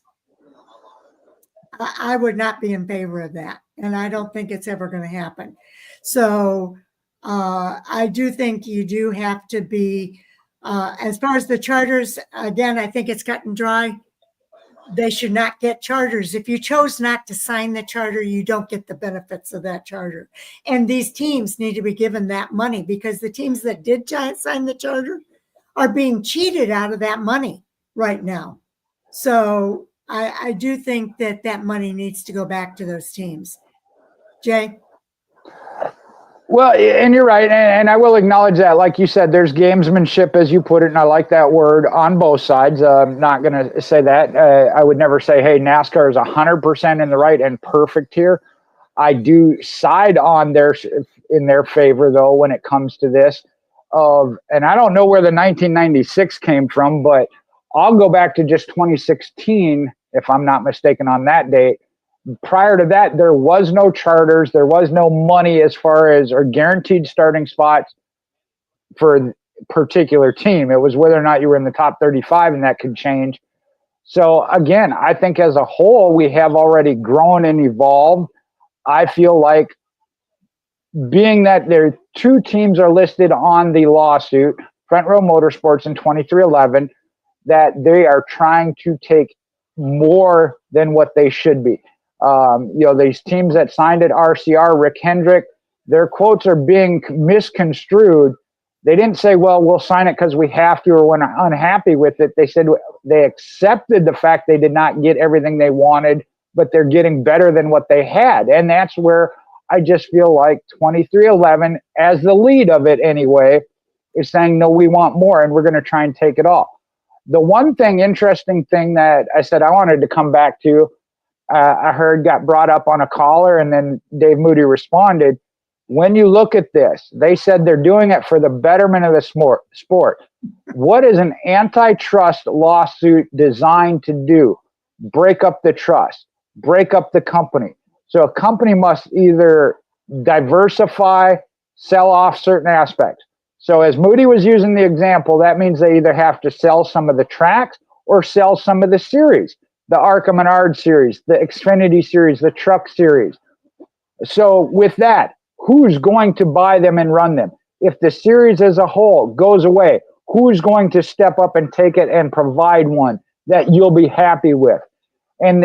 I would not be in favor of that. And I don't think it's ever going to happen. So I do think you do have to be, as far as the charters, again, I think it's cut and dry. They should not get charters. If you chose not to sign the charter, you don't get the benefits of that charter. And these teams need to be given that money, because the teams that did sign the charter are being cheated out of that money right now. So I do think that that money needs to go back to those teams. Jay? Well, and you're right, and I will acknowledge that. Like you said, there's gamesmanship, as you put it, and I like that word, on both sides. I'm not going to say that. I would never say, hey, NASCAR is 100% in the right and perfect here. I do side on in their favor, though, when it comes to this. And I don't know where the 1996 came from, but I'll go back to just 2016, if I'm not mistaken, on that date. Prior to that, there was no charters. There was no money as far as, or guaranteed starting spots for a particular team. It was whether or not you were in the top 35, and that could change. So again, I think as a whole, we have already grown and evolved. I feel like, being that there two teams are listed on the lawsuit, Front Row Motorsports and 2311, that they are trying to take more than what they should be. These teams that signed at RCR, Rick Hendrick, their quotes are being misconstrued. They didn't say, well, we'll sign it because we have to or we're unhappy with it. They said they accepted the fact they did not get everything they wanted, but they're getting better than what they had. And that's where I just feel like 2311, as the lead of it anyway, is saying, no, we want more, and we're going to try and take it all. The one interesting thing that I said I wanted to come back to, I heard got brought up on a caller, and then Dave Moody responded. When you look at this, they said they're doing it for the betterment of the sport. What is an antitrust lawsuit designed to do? Break up the trust, break up the company. So a company must either diversify, sell off certain aspects. So as Moody was using the example, that means they either have to sell some of the tracks or sell some of the series. The ARCA Menards series, the Xfinity series, the truck series. So with that, who's going to buy them and run them? If the series as a whole goes away, who's going to step up and take it and provide one that you'll be happy with? And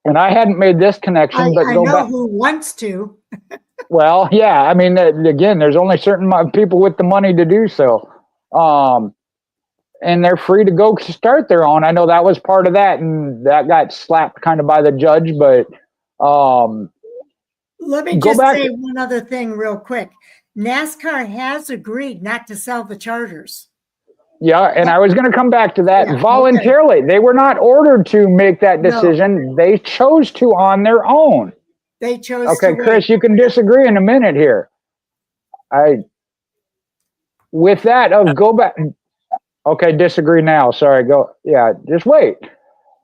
and I hadn't made this connection, but I go know back. who wants to. Well, yeah, I mean, again, there's only certain people with the money to do so. And they're free to go start their own. I know that was part of that, and that got slapped kind of by the judge, but let me just say one other thing real quick. NASCAR has agreed not to sell the charters. Yeah, and I was going to come back to that voluntarily. Okay. They were not ordered to make that decision. No. They chose to on their own. They chose to. Okay, Chris, you can disagree in a minute here. With that, go back. Okay, disagree now. Sorry, go. Yeah, just wait.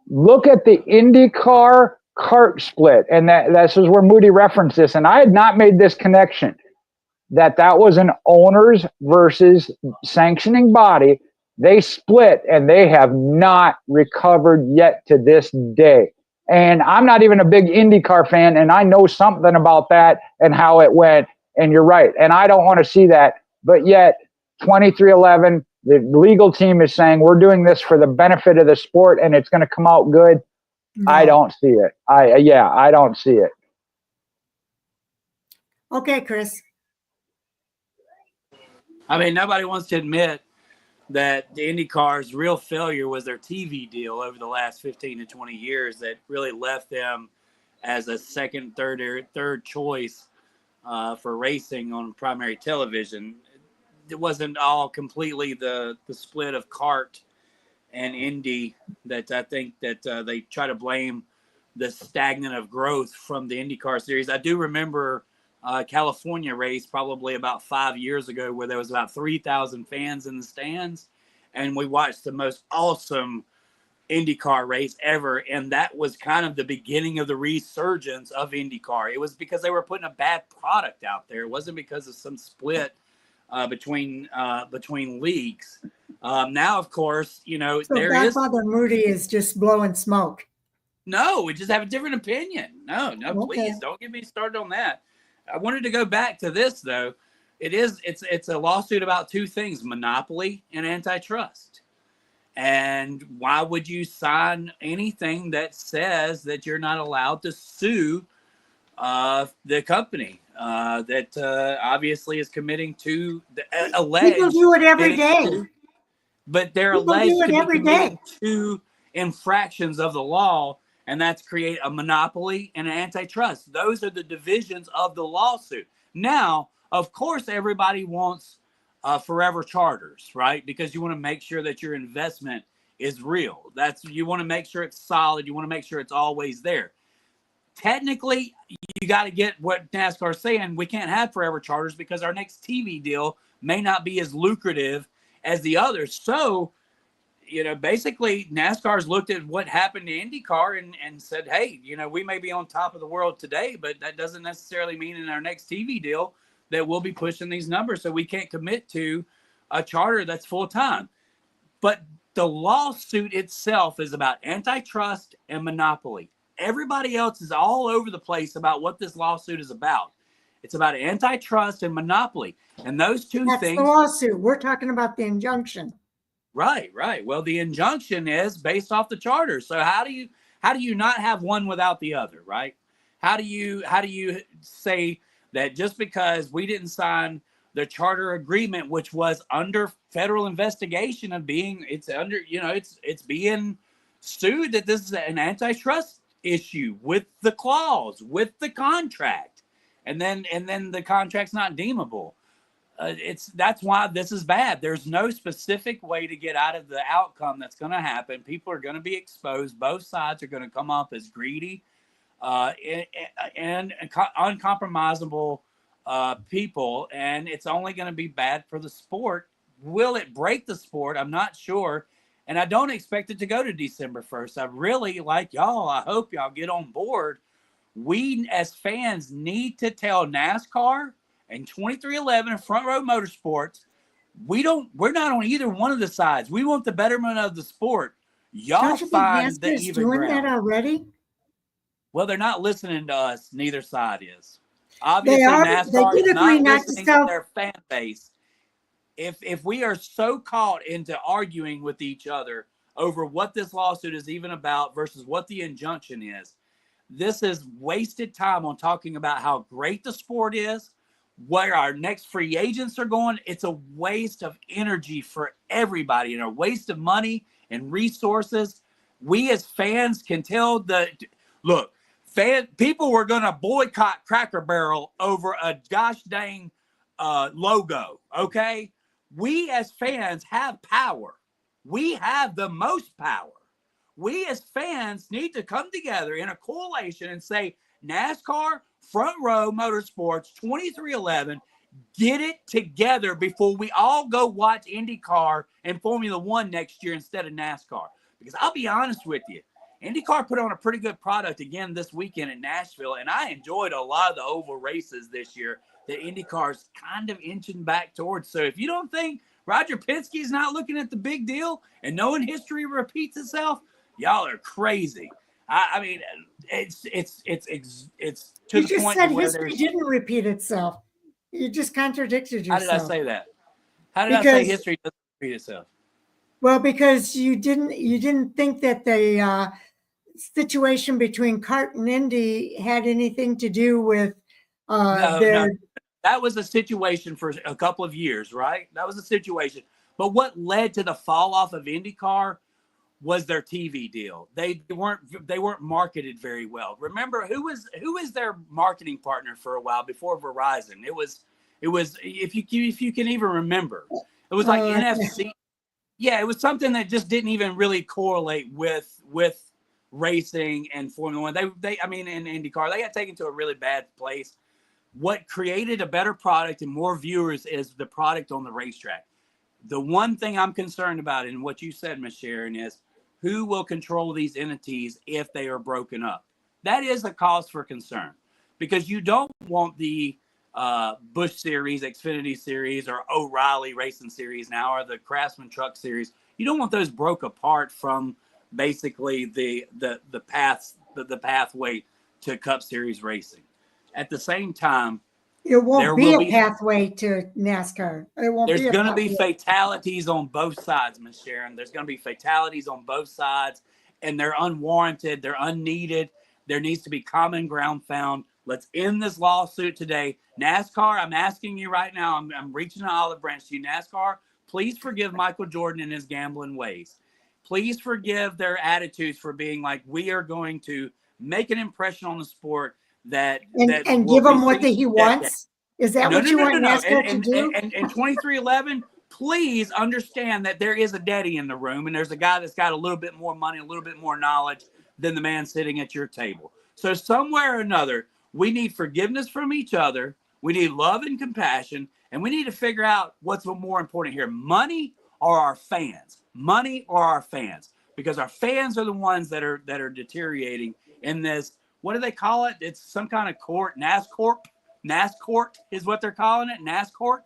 Look at the IndyCar kart split, and this is where Moody referenced this, and I had not made this connection, that was an owners versus sanctioning body. They split, and they have not recovered yet to this day. And I'm not even a big IndyCar fan, and I know something about that and how it went. And you're right. And I don't want to see that. But yet, 2311, the legal team is saying we're doing this for the benefit of the sport and it's going to come out good. No. I don't see it. I don't see it. Okay, Chris. I mean, nobody wants to admit that the IndyCar's real failure was their TV deal over the last 15 to 20 years that really left them as a second, third choice for racing on primary television. It wasn't all completely the split of CART and Indy that I think that they try to blame the stagnant of growth from the IndyCar series. I do remember California race probably about 5 years ago where there was about 3,000 fans in the stands, and we watched the most awesome IndyCar race ever, and that was kind of the beginning of the resurgence of IndyCar. It was because they were putting a bad product out there. It wasn't because of some split between leagues. Now, of course, so Godfather Moody is just blowing smoke. No, we just have a different opinion. No, Okay. Please don't get me started on that. I wanted to go back to this though. It's a lawsuit about two things: monopoly and antitrust. And why would you sign anything that says that you're not allowed to sue the company that obviously is committing to the alleged? People do it every day. But they're People alleged do it to be every committing day. two infractions of the law, and that's create a monopoly and an antitrust. Those are the divisions of the lawsuit. Now, of course, everybody wants forever charters, right? Because you want to make sure that your investment is real. You want to make sure it's solid. You want to make sure it's always there. Technically, you got to get what NASCAR is saying. We can't have forever charters because our next TV deal may not be as lucrative as the others. So, basically NASCAR's looked at what happened to IndyCar and said, hey, we may be on top of the world today, but that doesn't necessarily mean in our next TV deal that we'll be pushing these numbers. So we can't commit to a charter that's full time. But the lawsuit itself is about antitrust and monopoly. Everybody else is all over the place about what this lawsuit is about. It's about antitrust and monopoly. And those two That's things. the lawsuit. We're talking about the injunction. Right. Well, the injunction is based off the charter. So how do you not have one without the other, right? How do you say that just because we didn't sign the charter agreement, which was under federal investigation of it's being sued, that this is an antitrust issue with the clause, with the contract, and then the contract's not deemable. That's why this is bad. There's no specific way to get out of the outcome that's going to happen. People are going to be exposed. Both sides are going to come up as greedy and uncompromisable people, and it's only going to be bad for the sport. Will it break the sport? I'm not sure, and I don't expect it to go to December 1st. I really like y'all. I hope y'all get on board. We as fans need to tell NASCAR and 2311 and Front Row Motorsports, we're not on either one of the sides. We want the betterment of the sport. Y'all find the even doing ground. that already? Well, they're not listening to us. Neither side is. Obviously, They NASCAR did is agree not not to listening to sell. their fan base. If we are so caught into arguing with each other over what this lawsuit is even about versus what the injunction is, this is wasted time on talking about how great the sport is, where our next free agents are going. It's a waste of energy for everybody and a waste of money and resources. We as fans can tell people were going to boycott Cracker Barrel over a gosh dang logo. Okay. We as fans have power. We have the most power. We as fans need to come together in a coalition and say, NASCAR, Front Row Motorsports, 2311, get it together before we all go watch IndyCar and Formula One next year instead of NASCAR. Because I'll be honest with you, IndyCar put on a pretty good product again this weekend in Nashville, and I enjoyed a lot of the oval races this year that IndyCar's kind of inching back towards. So if you don't think Roger Penske's not looking at the big deal and knowing history repeats itself, y'all are crazy. I mean, it's to You the just point said to where history there's. didn't repeat itself. You just contradicted How did I yourself. say that? How did I say Because, history doesn't repeat itself? well, because you didn't think that the situation between Cart and Indy had anything to do with No, their. that was a situation for a couple of years, right? That was a situation. But what led to the fall off of IndyCar was their TV deal. They weren't marketed very well. Remember who was their marketing partner for a while before Verizon? It was if you can even remember, it was like NFC. Yeah, it was something that just didn't even really correlate with racing and Formula One. They I mean, in IndyCar, they got taken to a really bad place. What created a better product and more viewers is the product on the racetrack. The one thing I'm concerned about in what you said, Ms. Sharon, is who will control these entities if they are broken up. That is a cause for concern because you don't want the Busch Series, Xfinity Series, or O'Reilly Racing Series now, or the Craftsman Truck Series. You don't want those broke apart from basically the pathway to Cup Series racing. At the same time, It won't there be will a be pathway to NASCAR. It won't there's be a going to be pathway. fatalities on both sides, Miss Sharon. There's going to be fatalities on both sides, and they're unwarranted. They're unneeded. There needs to be common ground found. Let's end this lawsuit today. NASCAR, I'm asking you right now, I'm reaching an olive branch to you. NASCAR, please forgive Michael Jordan and his gambling ways. Please forgive their attitudes for being like, we are going to make an impression on the sport that And will give him be what seen he as decades. wants? Is that what you want NASCAR to do? And 2311, please understand that there is a daddy in the room, and there's a guy that's got a little bit more money, a little bit more knowledge than the man sitting at your table. So somewhere or another, we need forgiveness from each other. We need love and compassion, and we need to figure out what's more important here: money or our fans. Money or our fans, because our fans are the ones that are deteriorating in this. What do they call it? It's some kind of court, NASCAR is what they're calling it. NASCAR.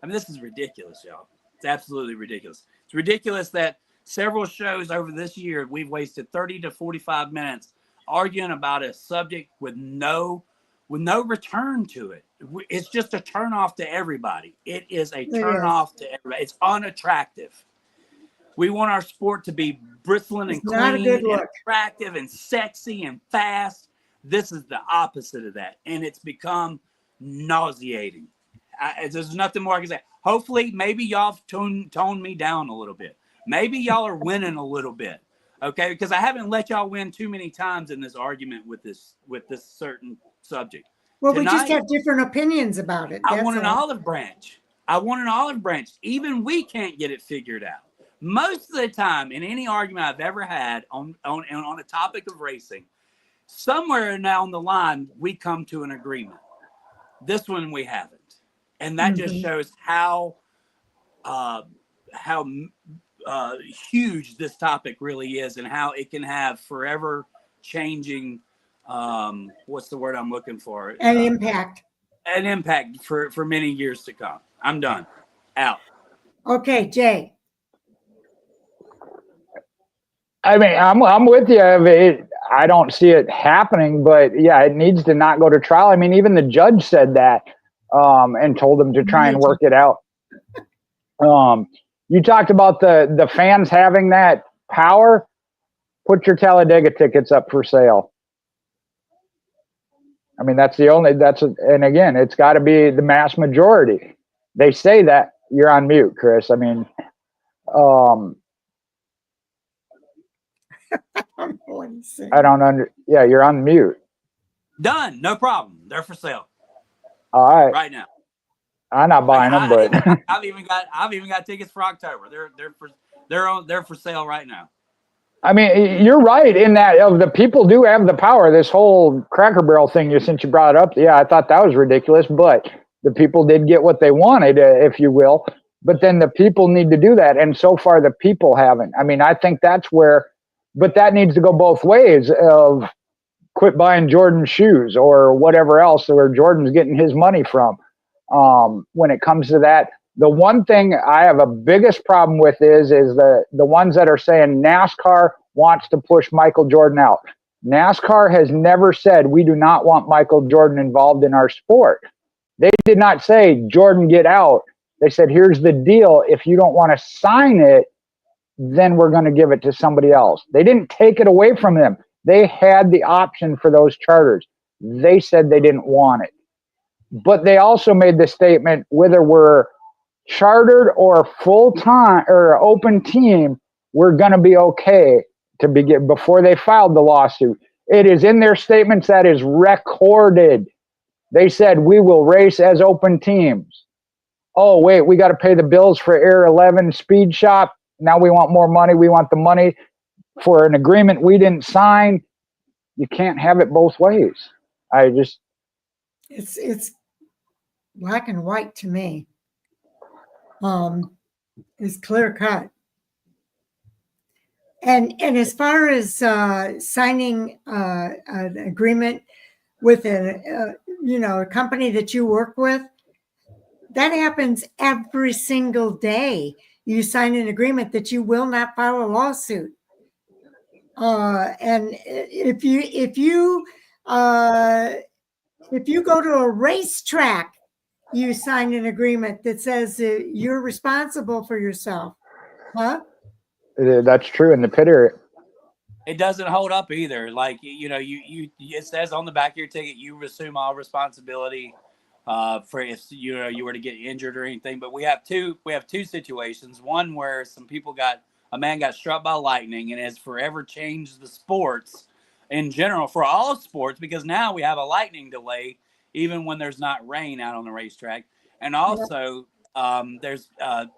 I mean, this is ridiculous, y'all. It's absolutely ridiculous. It's ridiculous that several shows over this year, we've wasted 30 to 45 minutes arguing about a subject with no return to it. It's just a turnoff to everybody. It is a turnoff to everybody. It's unattractive. We want our sport to be bristling and clean and attractive and sexy and fast. This is the opposite of that, and it's become nauseating. There's nothing more I can say. Hopefully, maybe y'all toned me down a little bit. Maybe y'all are winning a little bit, okay? Because I haven't let y'all win too many times in this argument with this certain subject. Well, we just have different opinions about it. I want an olive branch. I want an olive branch. Even we can't get it figured out. Most of the time, in any argument I've ever had on a topic of racing, somewhere down the line, we come to an agreement. This one we haven't. And that just shows how huge this topic really is and how it can have forever changing, what's the word I'm looking for? An impact. An impact for many years to come. I'm done. Out. Okay, Jay. I mean, I'm with you. I don't see it happening, but yeah, it needs to not go to trial. I mean, even the judge said that and told them to try and work it out. You talked about the fans having that power. Put your Talladega tickets up for sale. I mean, and again, it's got to be the mass majority. They say that. You're on mute, Chris. I mean, yeah, you're on mute. Done. No problem. They're for sale. All right. Right now. I'm not buying them, but I've even got tickets for October. They're for sale right now. I mean, you're right in that the people do have the power. This whole Cracker Barrel thing, since you brought it up, yeah, I thought that was ridiculous, but the people did get what they wanted, if you will. But then the people need to do that, and so far the people haven't. I mean, I think that's where, but that needs to go both ways of quit buying Jordan shoes or whatever else where Jordan's getting his money from. When it comes to that, the one thing I have a biggest problem with is the ones that are saying NASCAR wants to push Michael Jordan out. NASCAR has never said we do not want Michael Jordan involved in our sport. They did not say, Jordan, get out. They said, here's the deal. If you don't want to sign it, then we're going to give it to somebody else. They didn't take it away from them. They had the option for those charters. They said they didn't want it. But they also made the statement, whether we're chartered or full-time or open team, we're going to be okay to begin before they filed the lawsuit. It is in their statements, that is recorded. They said, we will race as open teams. Oh, wait, we got to pay the bills for Air 11 Speed Shop. Now we want more money. We want the money for an agreement we didn't sign. You can't have it both ways. It's black and white to me. It's clear cut. And as far as signing an agreement with a company that you work with, that happens every single day. You sign an agreement that you will not file a lawsuit. And if you go to a racetrack, you sign an agreement that says you're responsible for yourself. Huh? That's true in the pit area. It doesn't hold up either. Like, it says on the back of your ticket, you assume all responsibility for if you were to get injured or anything. But we have two situations. One where a man got struck by lightning and has forever changed the sports in general for all sports, because now we have a lightning delay even when there's not rain out on the racetrack. And also there's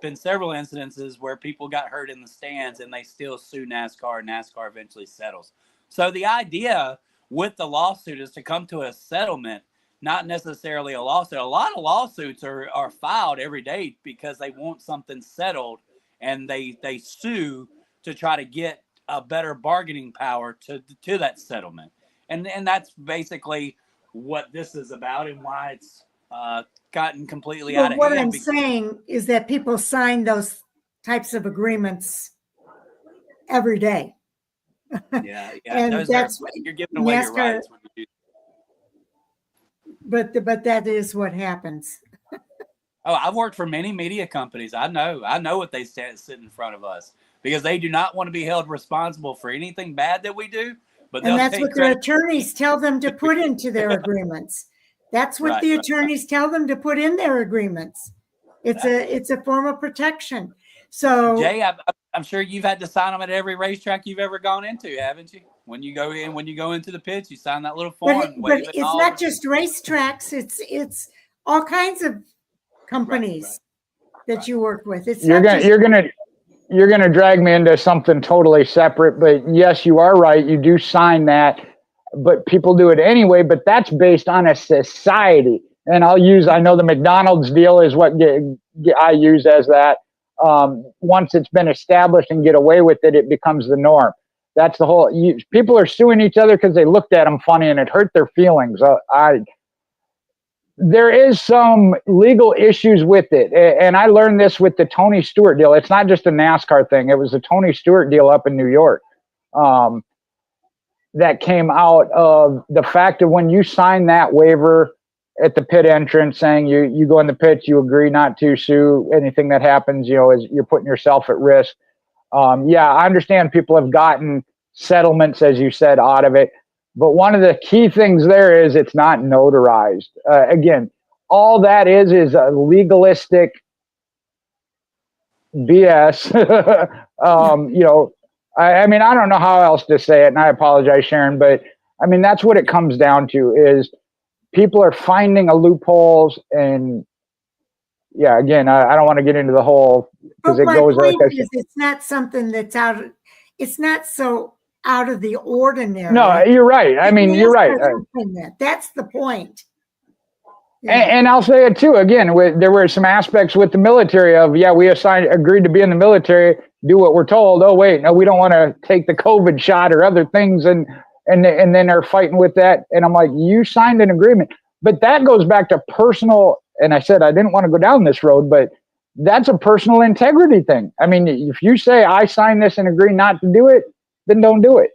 been several incidences where people got hurt in the stands and they still sue NASCAR, and NASCAR eventually settles. So the idea with the lawsuit is to come to a settlement, not necessarily a lawsuit. A lot of lawsuits are filed every day because they want something settled, and they sue to try to get a better bargaining power to that settlement. And that's basically what this is about, and why it's gotten completely out of hand. What I'm saying is that people sign those types of agreements every day. Yeah. And you're giving away your rights when you do. But that is what happens. Oh, I've worked for many media companies. I know what they sit in front of us, because they do not want to be held responsible for anything bad that we do. But and that's what their attorneys tell them to put into their agreements. That's what the attorneys tell them to put in their agreements. It's a form of protection. So, Jay, I'm sure you've had to sign them at every racetrack you've ever gone into, haven't you? When you go into the pits, you sign that little form. But it's not just racetracks. It's all kinds of companies that you work with. It's you're gonna drag me into something totally separate. But yes, you are right. You do sign that, but people do it anyway. But that's based on a society. And I know the McDonald's deal is what I use as that. Once it's been established and get away with it, it becomes the norm. That's the whole. People are suing each other because they looked at them funny and it hurt their feelings. There is some legal issues with it, and I learned this with the Tony Stewart deal. It's not just a NASCAR thing. It was the Tony Stewart deal up in New York that came out of the fact of when you sign that waiver at the pit entrance saying you go in the pits, you agree not to sue anything that happens, is you're putting yourself at risk. I understand people have gotten settlements, as you said, out of it. But one of the key things there is it's not notarized. Again, all that is a legalistic BS. I don't know how else to say it, and I apologize, Sharon, but that's what it comes down to is people are finding loopholes, and again, I don't want to get into the whole, because it goes like it's not something that's it's not so out of the ordinary. No, you're right. You're right. That's the point. And I'll say it too. Again, there were some aspects with the military of, we agreed to be in the military, do what we're told. Oh, wait, no, we don't want to take the COVID shot or other things. And then they're fighting with that. And I'm like, you signed an agreement. But that goes back to personal. And I said, I didn't want to go down this road, but that's a personal integrity thing. If you say I signed this and agree not to do it, then don't do it.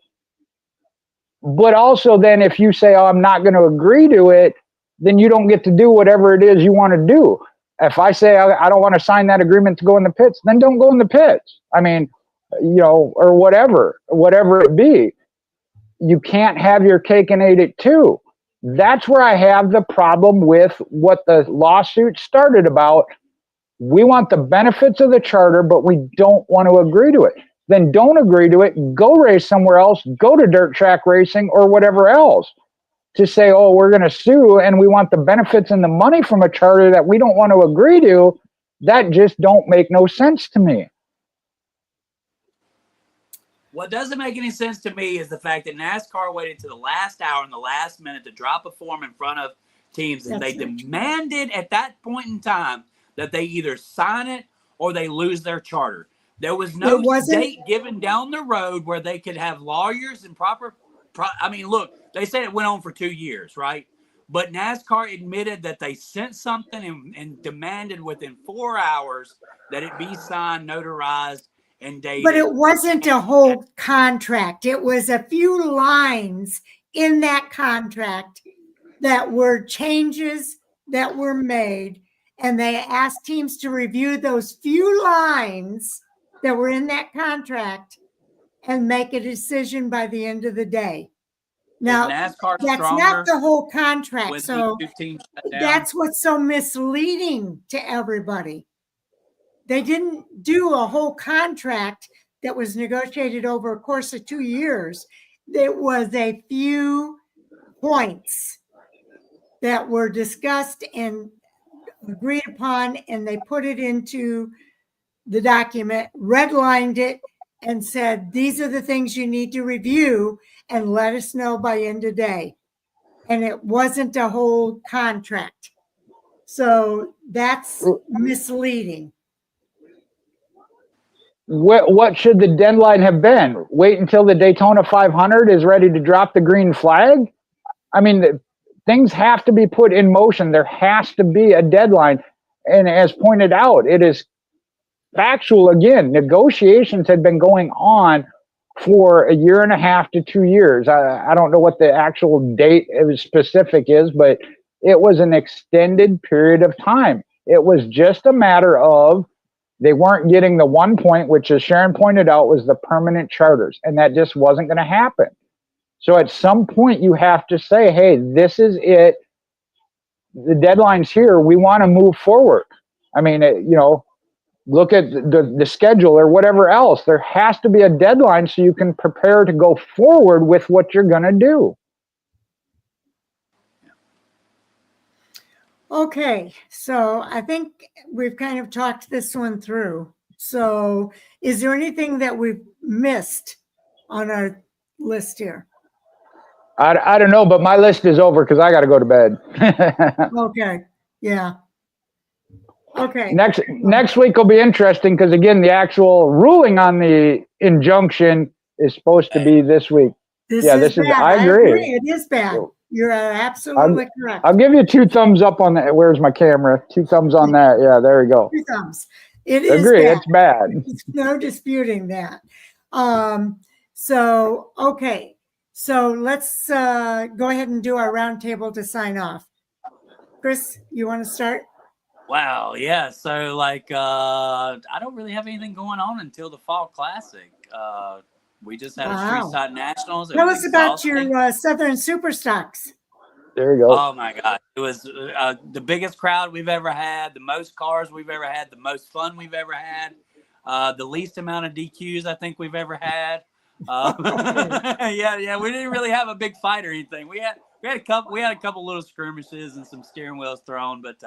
But also then if you say, oh, I'm not going to agree to it, then you don't get to do whatever it is you want to do. If I say I don't want to sign that agreement to go in the pits, then don't go in the pits. I mean, or whatever it be. You can't have your cake and eat it too. That's where I have the problem with what the lawsuit started about. We want the benefits of the charter, but we don't want to agree to it. Then don't agree to it. Go race somewhere else. Go to dirt track racing or whatever else. To say, oh, we're going to sue and we want the benefits and the money from a charter that we don't want to agree to, that just don't make no sense to me. What doesn't make any sense to me is the fact that NASCAR waited to the last hour and the last minute to drop a form in front of teams, and they demanded at that point in time that they either sign it or they lose their charter. There was no date given down the road where they could have lawyers and I mean, look, they said it went on for 2 years, right? But NASCAR admitted that they sent something and demanded within 4 hours that it be signed, notarized, and dated. But it wasn't a whole contract. It was a few lines in that contract that were changes that were made. And they asked teams to review those few lines that were in that contract and make a decision by the end of the day. Now, that's not the whole contract. So that's what's so misleading to everybody. They didn't do a whole contract that was negotiated over a course of 2 years. It was a few points that were discussed and agreed upon, and they put it into the document, redlined it, and said, these are the things you need to review and let us know by end of day. And it wasn't a whole contract. So that's misleading. What should the deadline have been? Wait until the Daytona 500 is ready to drop the green flag? I mean, things have to be put in motion. There has to be a deadline. And as pointed out, it is factual again. Negotiations had been going on for 1.5 to 2 years. I don't know what the actual date specific is, but it was an extended period of time. It was just a matter of they weren't getting the 1 point, which, as Sharon pointed out, was the permanent charters, and that just wasn't going to happen. So at some point, you have to say, hey, this is it. The deadline's here. We want to move forward. I mean, look at the schedule or whatever else. There has to be a deadline so you can prepare to go forward with what you're going to do. Okay, so I think we've kind of talked this one through. So is there anything that we've missed on our list here? I don't know, but my list is over because I got to go to bed. Okay, yeah. Okay. Next week will be interesting because, again, the actual ruling on the injunction is supposed to be this week. This is bad. I agree. It is bad. You're absolutely correct. I'll give you 2 thumbs up on that. Where's my camera? 2 thumbs on that. Yeah, there we go. 2 thumbs. It is agree. bad. It's bad. There's no disputing that. So, okay. So let's go ahead and do our roundtable to sign off. Chris, you want to start? Wow, yeah. So, I don't really have anything going on until the Fall Classic. We just had a Street Side Nationals. Tell us about your Southern Super Stocks. There you go. Oh, my God. It was the biggest crowd we've ever had, the most cars we've ever had, the most fun we've ever had, the least amount of DQs I think we've ever had. Yeah. We didn't really have a big fight or anything. We had a couple little skirmishes and some steering wheels thrown, but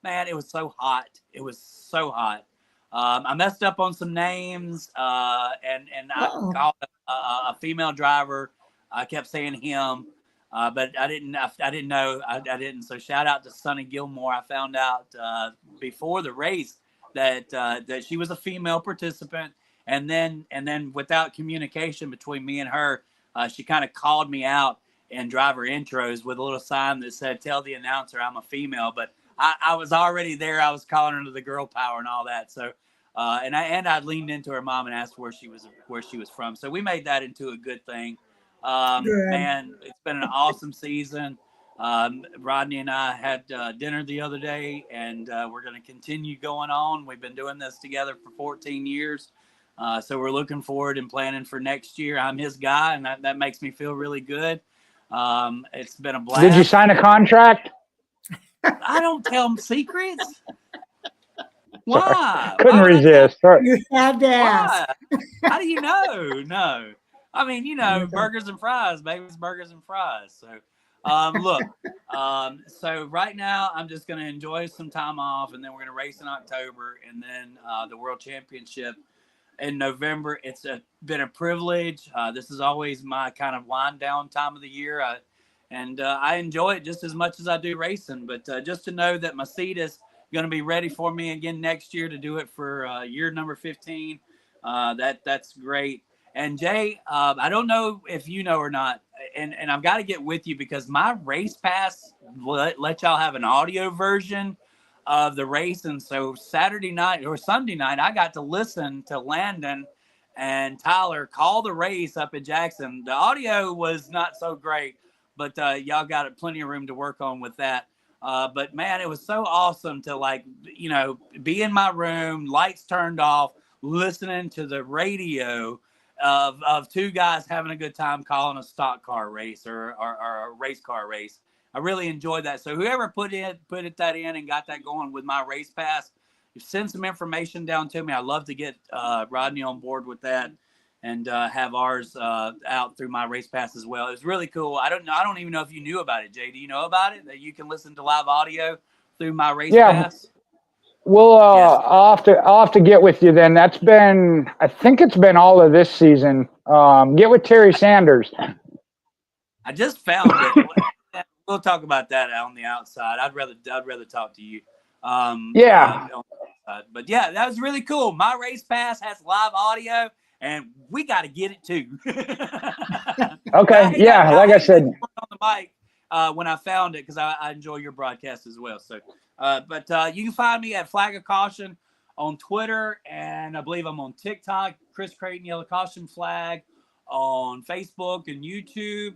man, it was so hot. It was so hot. I messed up on some names, and I called a female driver. I kept saying him, but I didn't know. I didn't. So shout out to Sonny Gilmore. I found out before the race that she was a female participant, and then without communication between me and her, she kind of called me out in driver intros with a little sign that said, "Tell the announcer I'm a female," but I was already there. I was calling her the girl power and all that. So, I leaned into her mom and asked where she was from. So we made that into a good thing. Good. Man, it's been an awesome season. Rodney and I had dinner the other day, and we're going to continue going on. We've been doing this together for 14 years. So we're looking forward and planning for next year. I'm his guy, and that makes me feel really good. It's been a blast. Did you sign a contract? I don't tell him secrets. Why? Couldn't Why would I tell- resist. Sorry. You had to ask. Why? How do you know? No. I mean, Yeah. burgers and fries, baby. It's burgers and fries. So, look, so right now I'm just going to enjoy some time off, and then we're going to race in October, and then the World Championship in November. It's been a privilege. This is always my kind of wind down time of the year. I enjoy it just as much as I do racing. But just to know that my seat is going to be ready for me again next year to do it for year number 15. That's great. And Jay, I don't know if you know or not, and I've got to get with you because my race pass let y'all have an audio version of the race. And so Saturday night or Sunday night, I got to listen to Landon and Tyler call the race up at Jackson. The audio was not so great, but y'all got plenty of room to work on with that. But man, it was so awesome to be in my room, lights turned off, listening to the radio of two guys having a good time calling a stock car race or a race car race. I really enjoyed that. So whoever put that in and got that going with my race pass, send some information down to me. I'd love to get Rodney on board with that and have ours out through my race pass as well. It was really cool. I don't even know if you knew about it, Jay. Do you know about it, that you can listen to live audio through my race pass? Well, Yes. I'll have to get with you then. I think it's been all of this season. Get with Terry Sanders. I just found it. We'll talk about that on the outside. I'd rather talk to you. Yeah. But yeah, that was really cool. My race pass has live audio, and we got to get it too. Okay. Yeah. Like I said, on the mic when I found it because I enjoy your broadcast as well. So, but you can find me at Flag of Caution on Twitter, and I believe I'm on TikTok. Chris Creighton Yellow Caution Flag on Facebook and YouTube.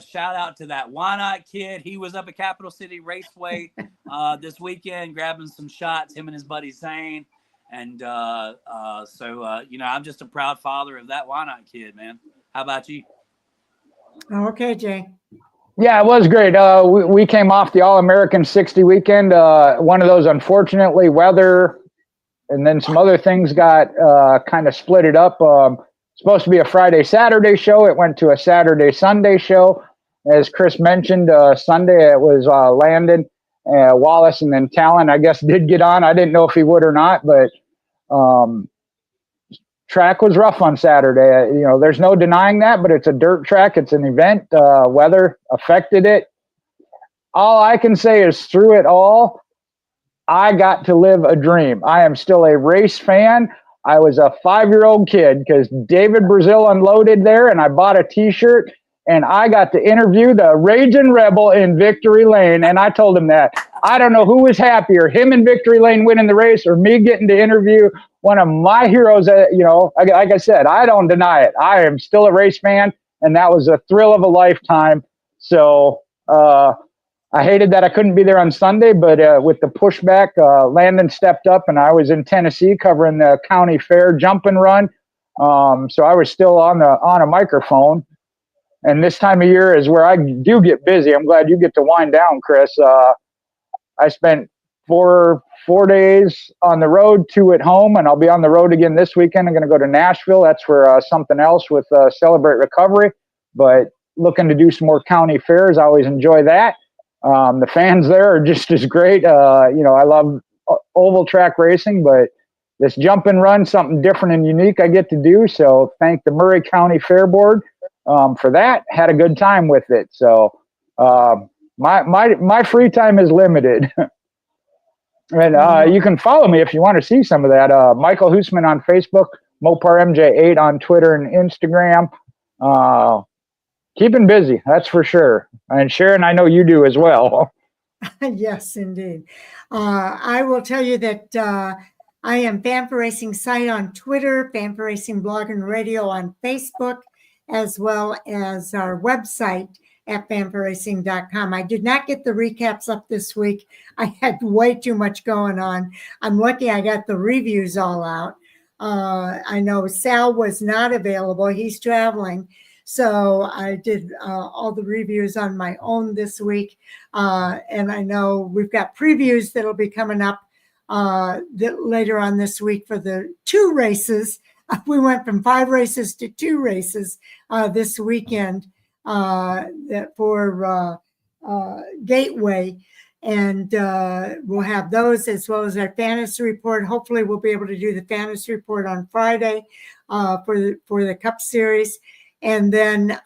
Shout out to that Why Not kid. He was up at Capital City Raceway this weekend grabbing some shots, him and his buddy Zane. And I'm just a proud father of that Why Not kid, man. How about you? Okay, Jay. yeah, it was great. We came off the All-American 60 weekend. One of those, unfortunately, weather and then some other things got kind of split it up. Supposed to be a Friday, Saturday show. It went to a Saturday, Sunday show. As Chris mentioned, Sunday it was Landon, Wallace, and then Talon, I guess, did get on. I didn't know if he would or not, but track was rough on Saturday. There's no denying that, but it's a dirt track. It's an event. Weather affected it. All I can say is through it all, I got to live a dream. I am still a race fan. I was a 5-year-old kid because David Brazil unloaded there, and I bought a T-shirt, and I got to interview the Raging Rebel in Victory Lane, and I told him that. I don't know who was happier, him in Victory Lane winning the race or me getting to interview one of my heroes. Like I said, I don't deny it. I am still a race fan, and that was a thrill of a lifetime. So I hated that I couldn't be there on Sunday, but with the pushback, Landon stepped up, and I was in Tennessee covering the county fair jump and run. So I was still on a microphone. And this time of year is where I do get busy. I'm glad you get to wind down, Chris. I spent four days on the road, 2 at home, and I'll be on the road again this weekend. I'm going to go to Nashville. That's for something else with Celebrate Recovery, but looking to do some more county fairs. I always enjoy that. The fans there are just as great. I love oval track racing, but this jump and run, something different and unique I get to do. So thank the Murray County Fair Board for that. Had a good time with it. So my free time is limited. And you can follow me if you want to see some of that. Michael Hoosman on Facebook, Mopar MJ8 on Twitter and Instagram. Keeping busy, that's for sure. And Sharon, I know you do as well. Yes, indeed. I will tell you that I am Fan for Racing site on Twitter, Fan for Racing blog and radio on Facebook, as well as our website at fanforracing.com. I did not get the recaps up this week. I had way too much going on. I'm lucky I got the reviews all out. I know Sal was not available. He's traveling. So I did all the reviews on my own this week. And I know we've got previews that'll be coming up later on this week for the 2 races. We went from 5 races to 2 races this weekend for Gateway. And we'll have those as well as our fantasy report. Hopefully we'll be able to do the fantasy report on Friday for the Cup Series. And then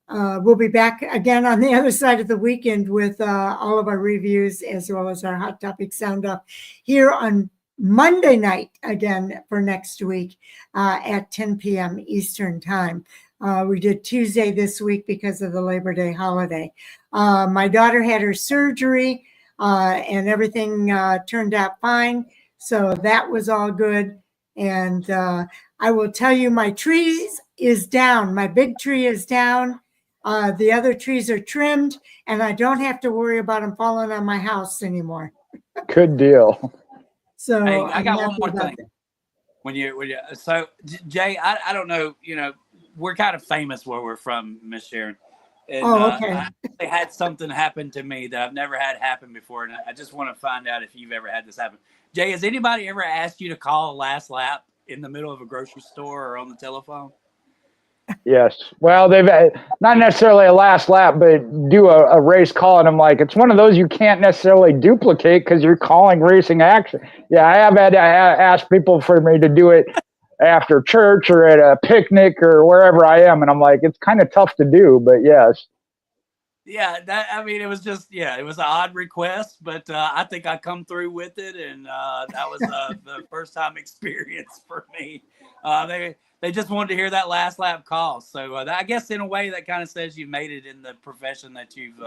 we'll be back again on the other side of the weekend with all of our reviews as well as our Hot Topic Sound Off here on Monday night again for next week at 10 p.m. Eastern Time. We did Tuesday this week because of the Labor Day holiday. My daughter had her surgery and everything turned out fine. So that was all good. And I will tell you, my tree is down. My big tree is down. The other trees are trimmed, and I don't have to worry about them falling on my house anymore. Good deal. So Hey, I I'm got one happy more about thing. that. When you so Jay, I don't know, we're kind of famous where we're from, Miss Sharon. And Okay. I actually had something happen to me that I've never had happen before, and I just want to find out if you've ever had this happen. Jay, has anybody ever asked you to call a last lap in the middle of a grocery store or on the telephone? Yes. Well, they've not necessarily a last lap, but do a race call. And I'm like, it's one of those you can't necessarily duplicate because you're calling racing action. Yeah, I have had to ask people for me to do it after church or at a picnic or wherever I am. And I'm like, it's kind of tough to do, but yes. Yeah, it was just, it was an odd request, but I think I come through with it. And that was the first time experience for me. They just wanted to hear that last lap call. So I guess in a way that kind of says you've made it in the profession that you've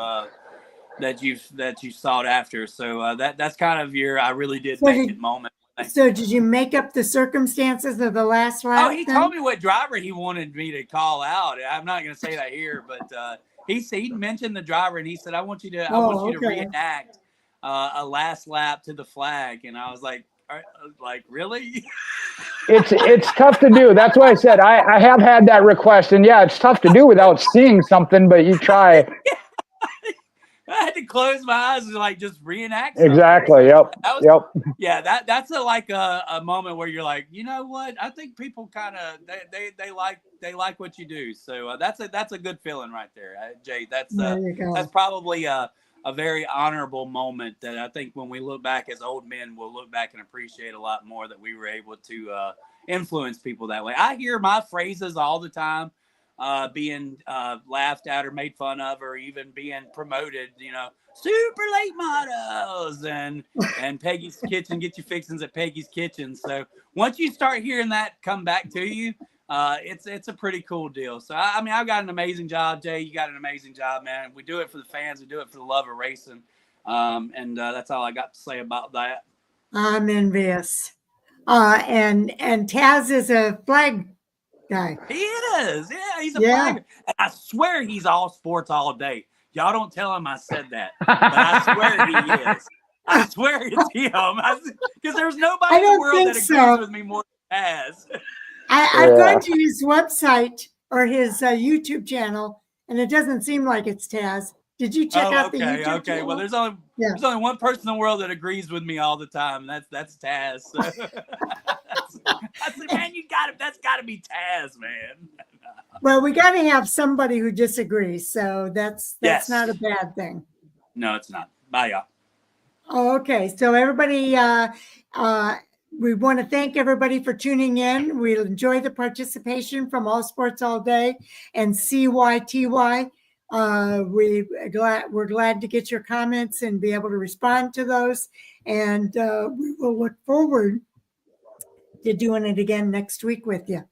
sought after. So that's kind of your, I really did make it moment. So did you make up the circumstances of the last lap? Oh, he told me what driver he wanted me to call out. I'm not going to say that here, but he mentioned the driver and he said, I want you to reenact a last lap to the flag. And I was like, really? It's tough to do. That's why I said I have had that request, and yeah, it's tough to do without seeing something, but you try. I had to close my eyes and just reenact something. Exactly. Yep. Yeah, that's a moment where you're like, you know what? I think people kind of they like what you do. So that's a good feeling right there, Jay. That's probably a very honorable moment that I think when we look back as old men, we'll look back and appreciate a lot more that we were able to influence people that way. I hear my phrases all the time being laughed at or made fun of or even being promoted, super late mottos and Peggy's Kitchen, get your fixings at Peggy's Kitchen. So once you start hearing that come back to you, it's a pretty cool deal. So, I've got an amazing job, Jay. You got an amazing job, man. We do it for the fans. We do it for the love of racing. And that's all I got to say about that. I'm envious. And Taz is a flag guy. He is. Yeah, he's a flag. And I swear he's all sports all day. Y'all don't tell him I said that, but I swear he is. I swear it's him. Because there's nobody in the world that agrees with me more than Taz. I've gone to his website or his YouTube channel, and it doesn't seem like it's Taz. Did you check out the YouTube channel? Well, there's only one person in the world that agrees with me all the time, and that's Taz. So. I said, man, that's got to be Taz, man. Well, we got to have somebody who disagrees, so that's not a bad thing. No, it's not. Bye, y'all. Oh, okay, so everybody, we want to thank everybody for tuning in. We enjoy the participation from All Sports All Day and CYTY. We're glad to get your comments and be able to respond to those. And we will look forward to doing it again next week with you.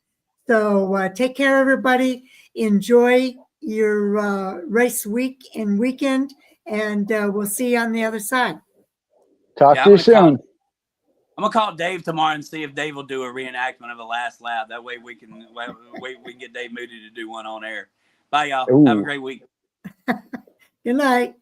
So take care, everybody. Enjoy your race week and weekend, and we'll see you on the other side. Talk to you soon. I'm gonna call Dave tomorrow and see if Dave will do a reenactment of the last lap. That way we can get Dave Moody to do one on air. Bye, y'all. Ooh. Have a great week. Good night.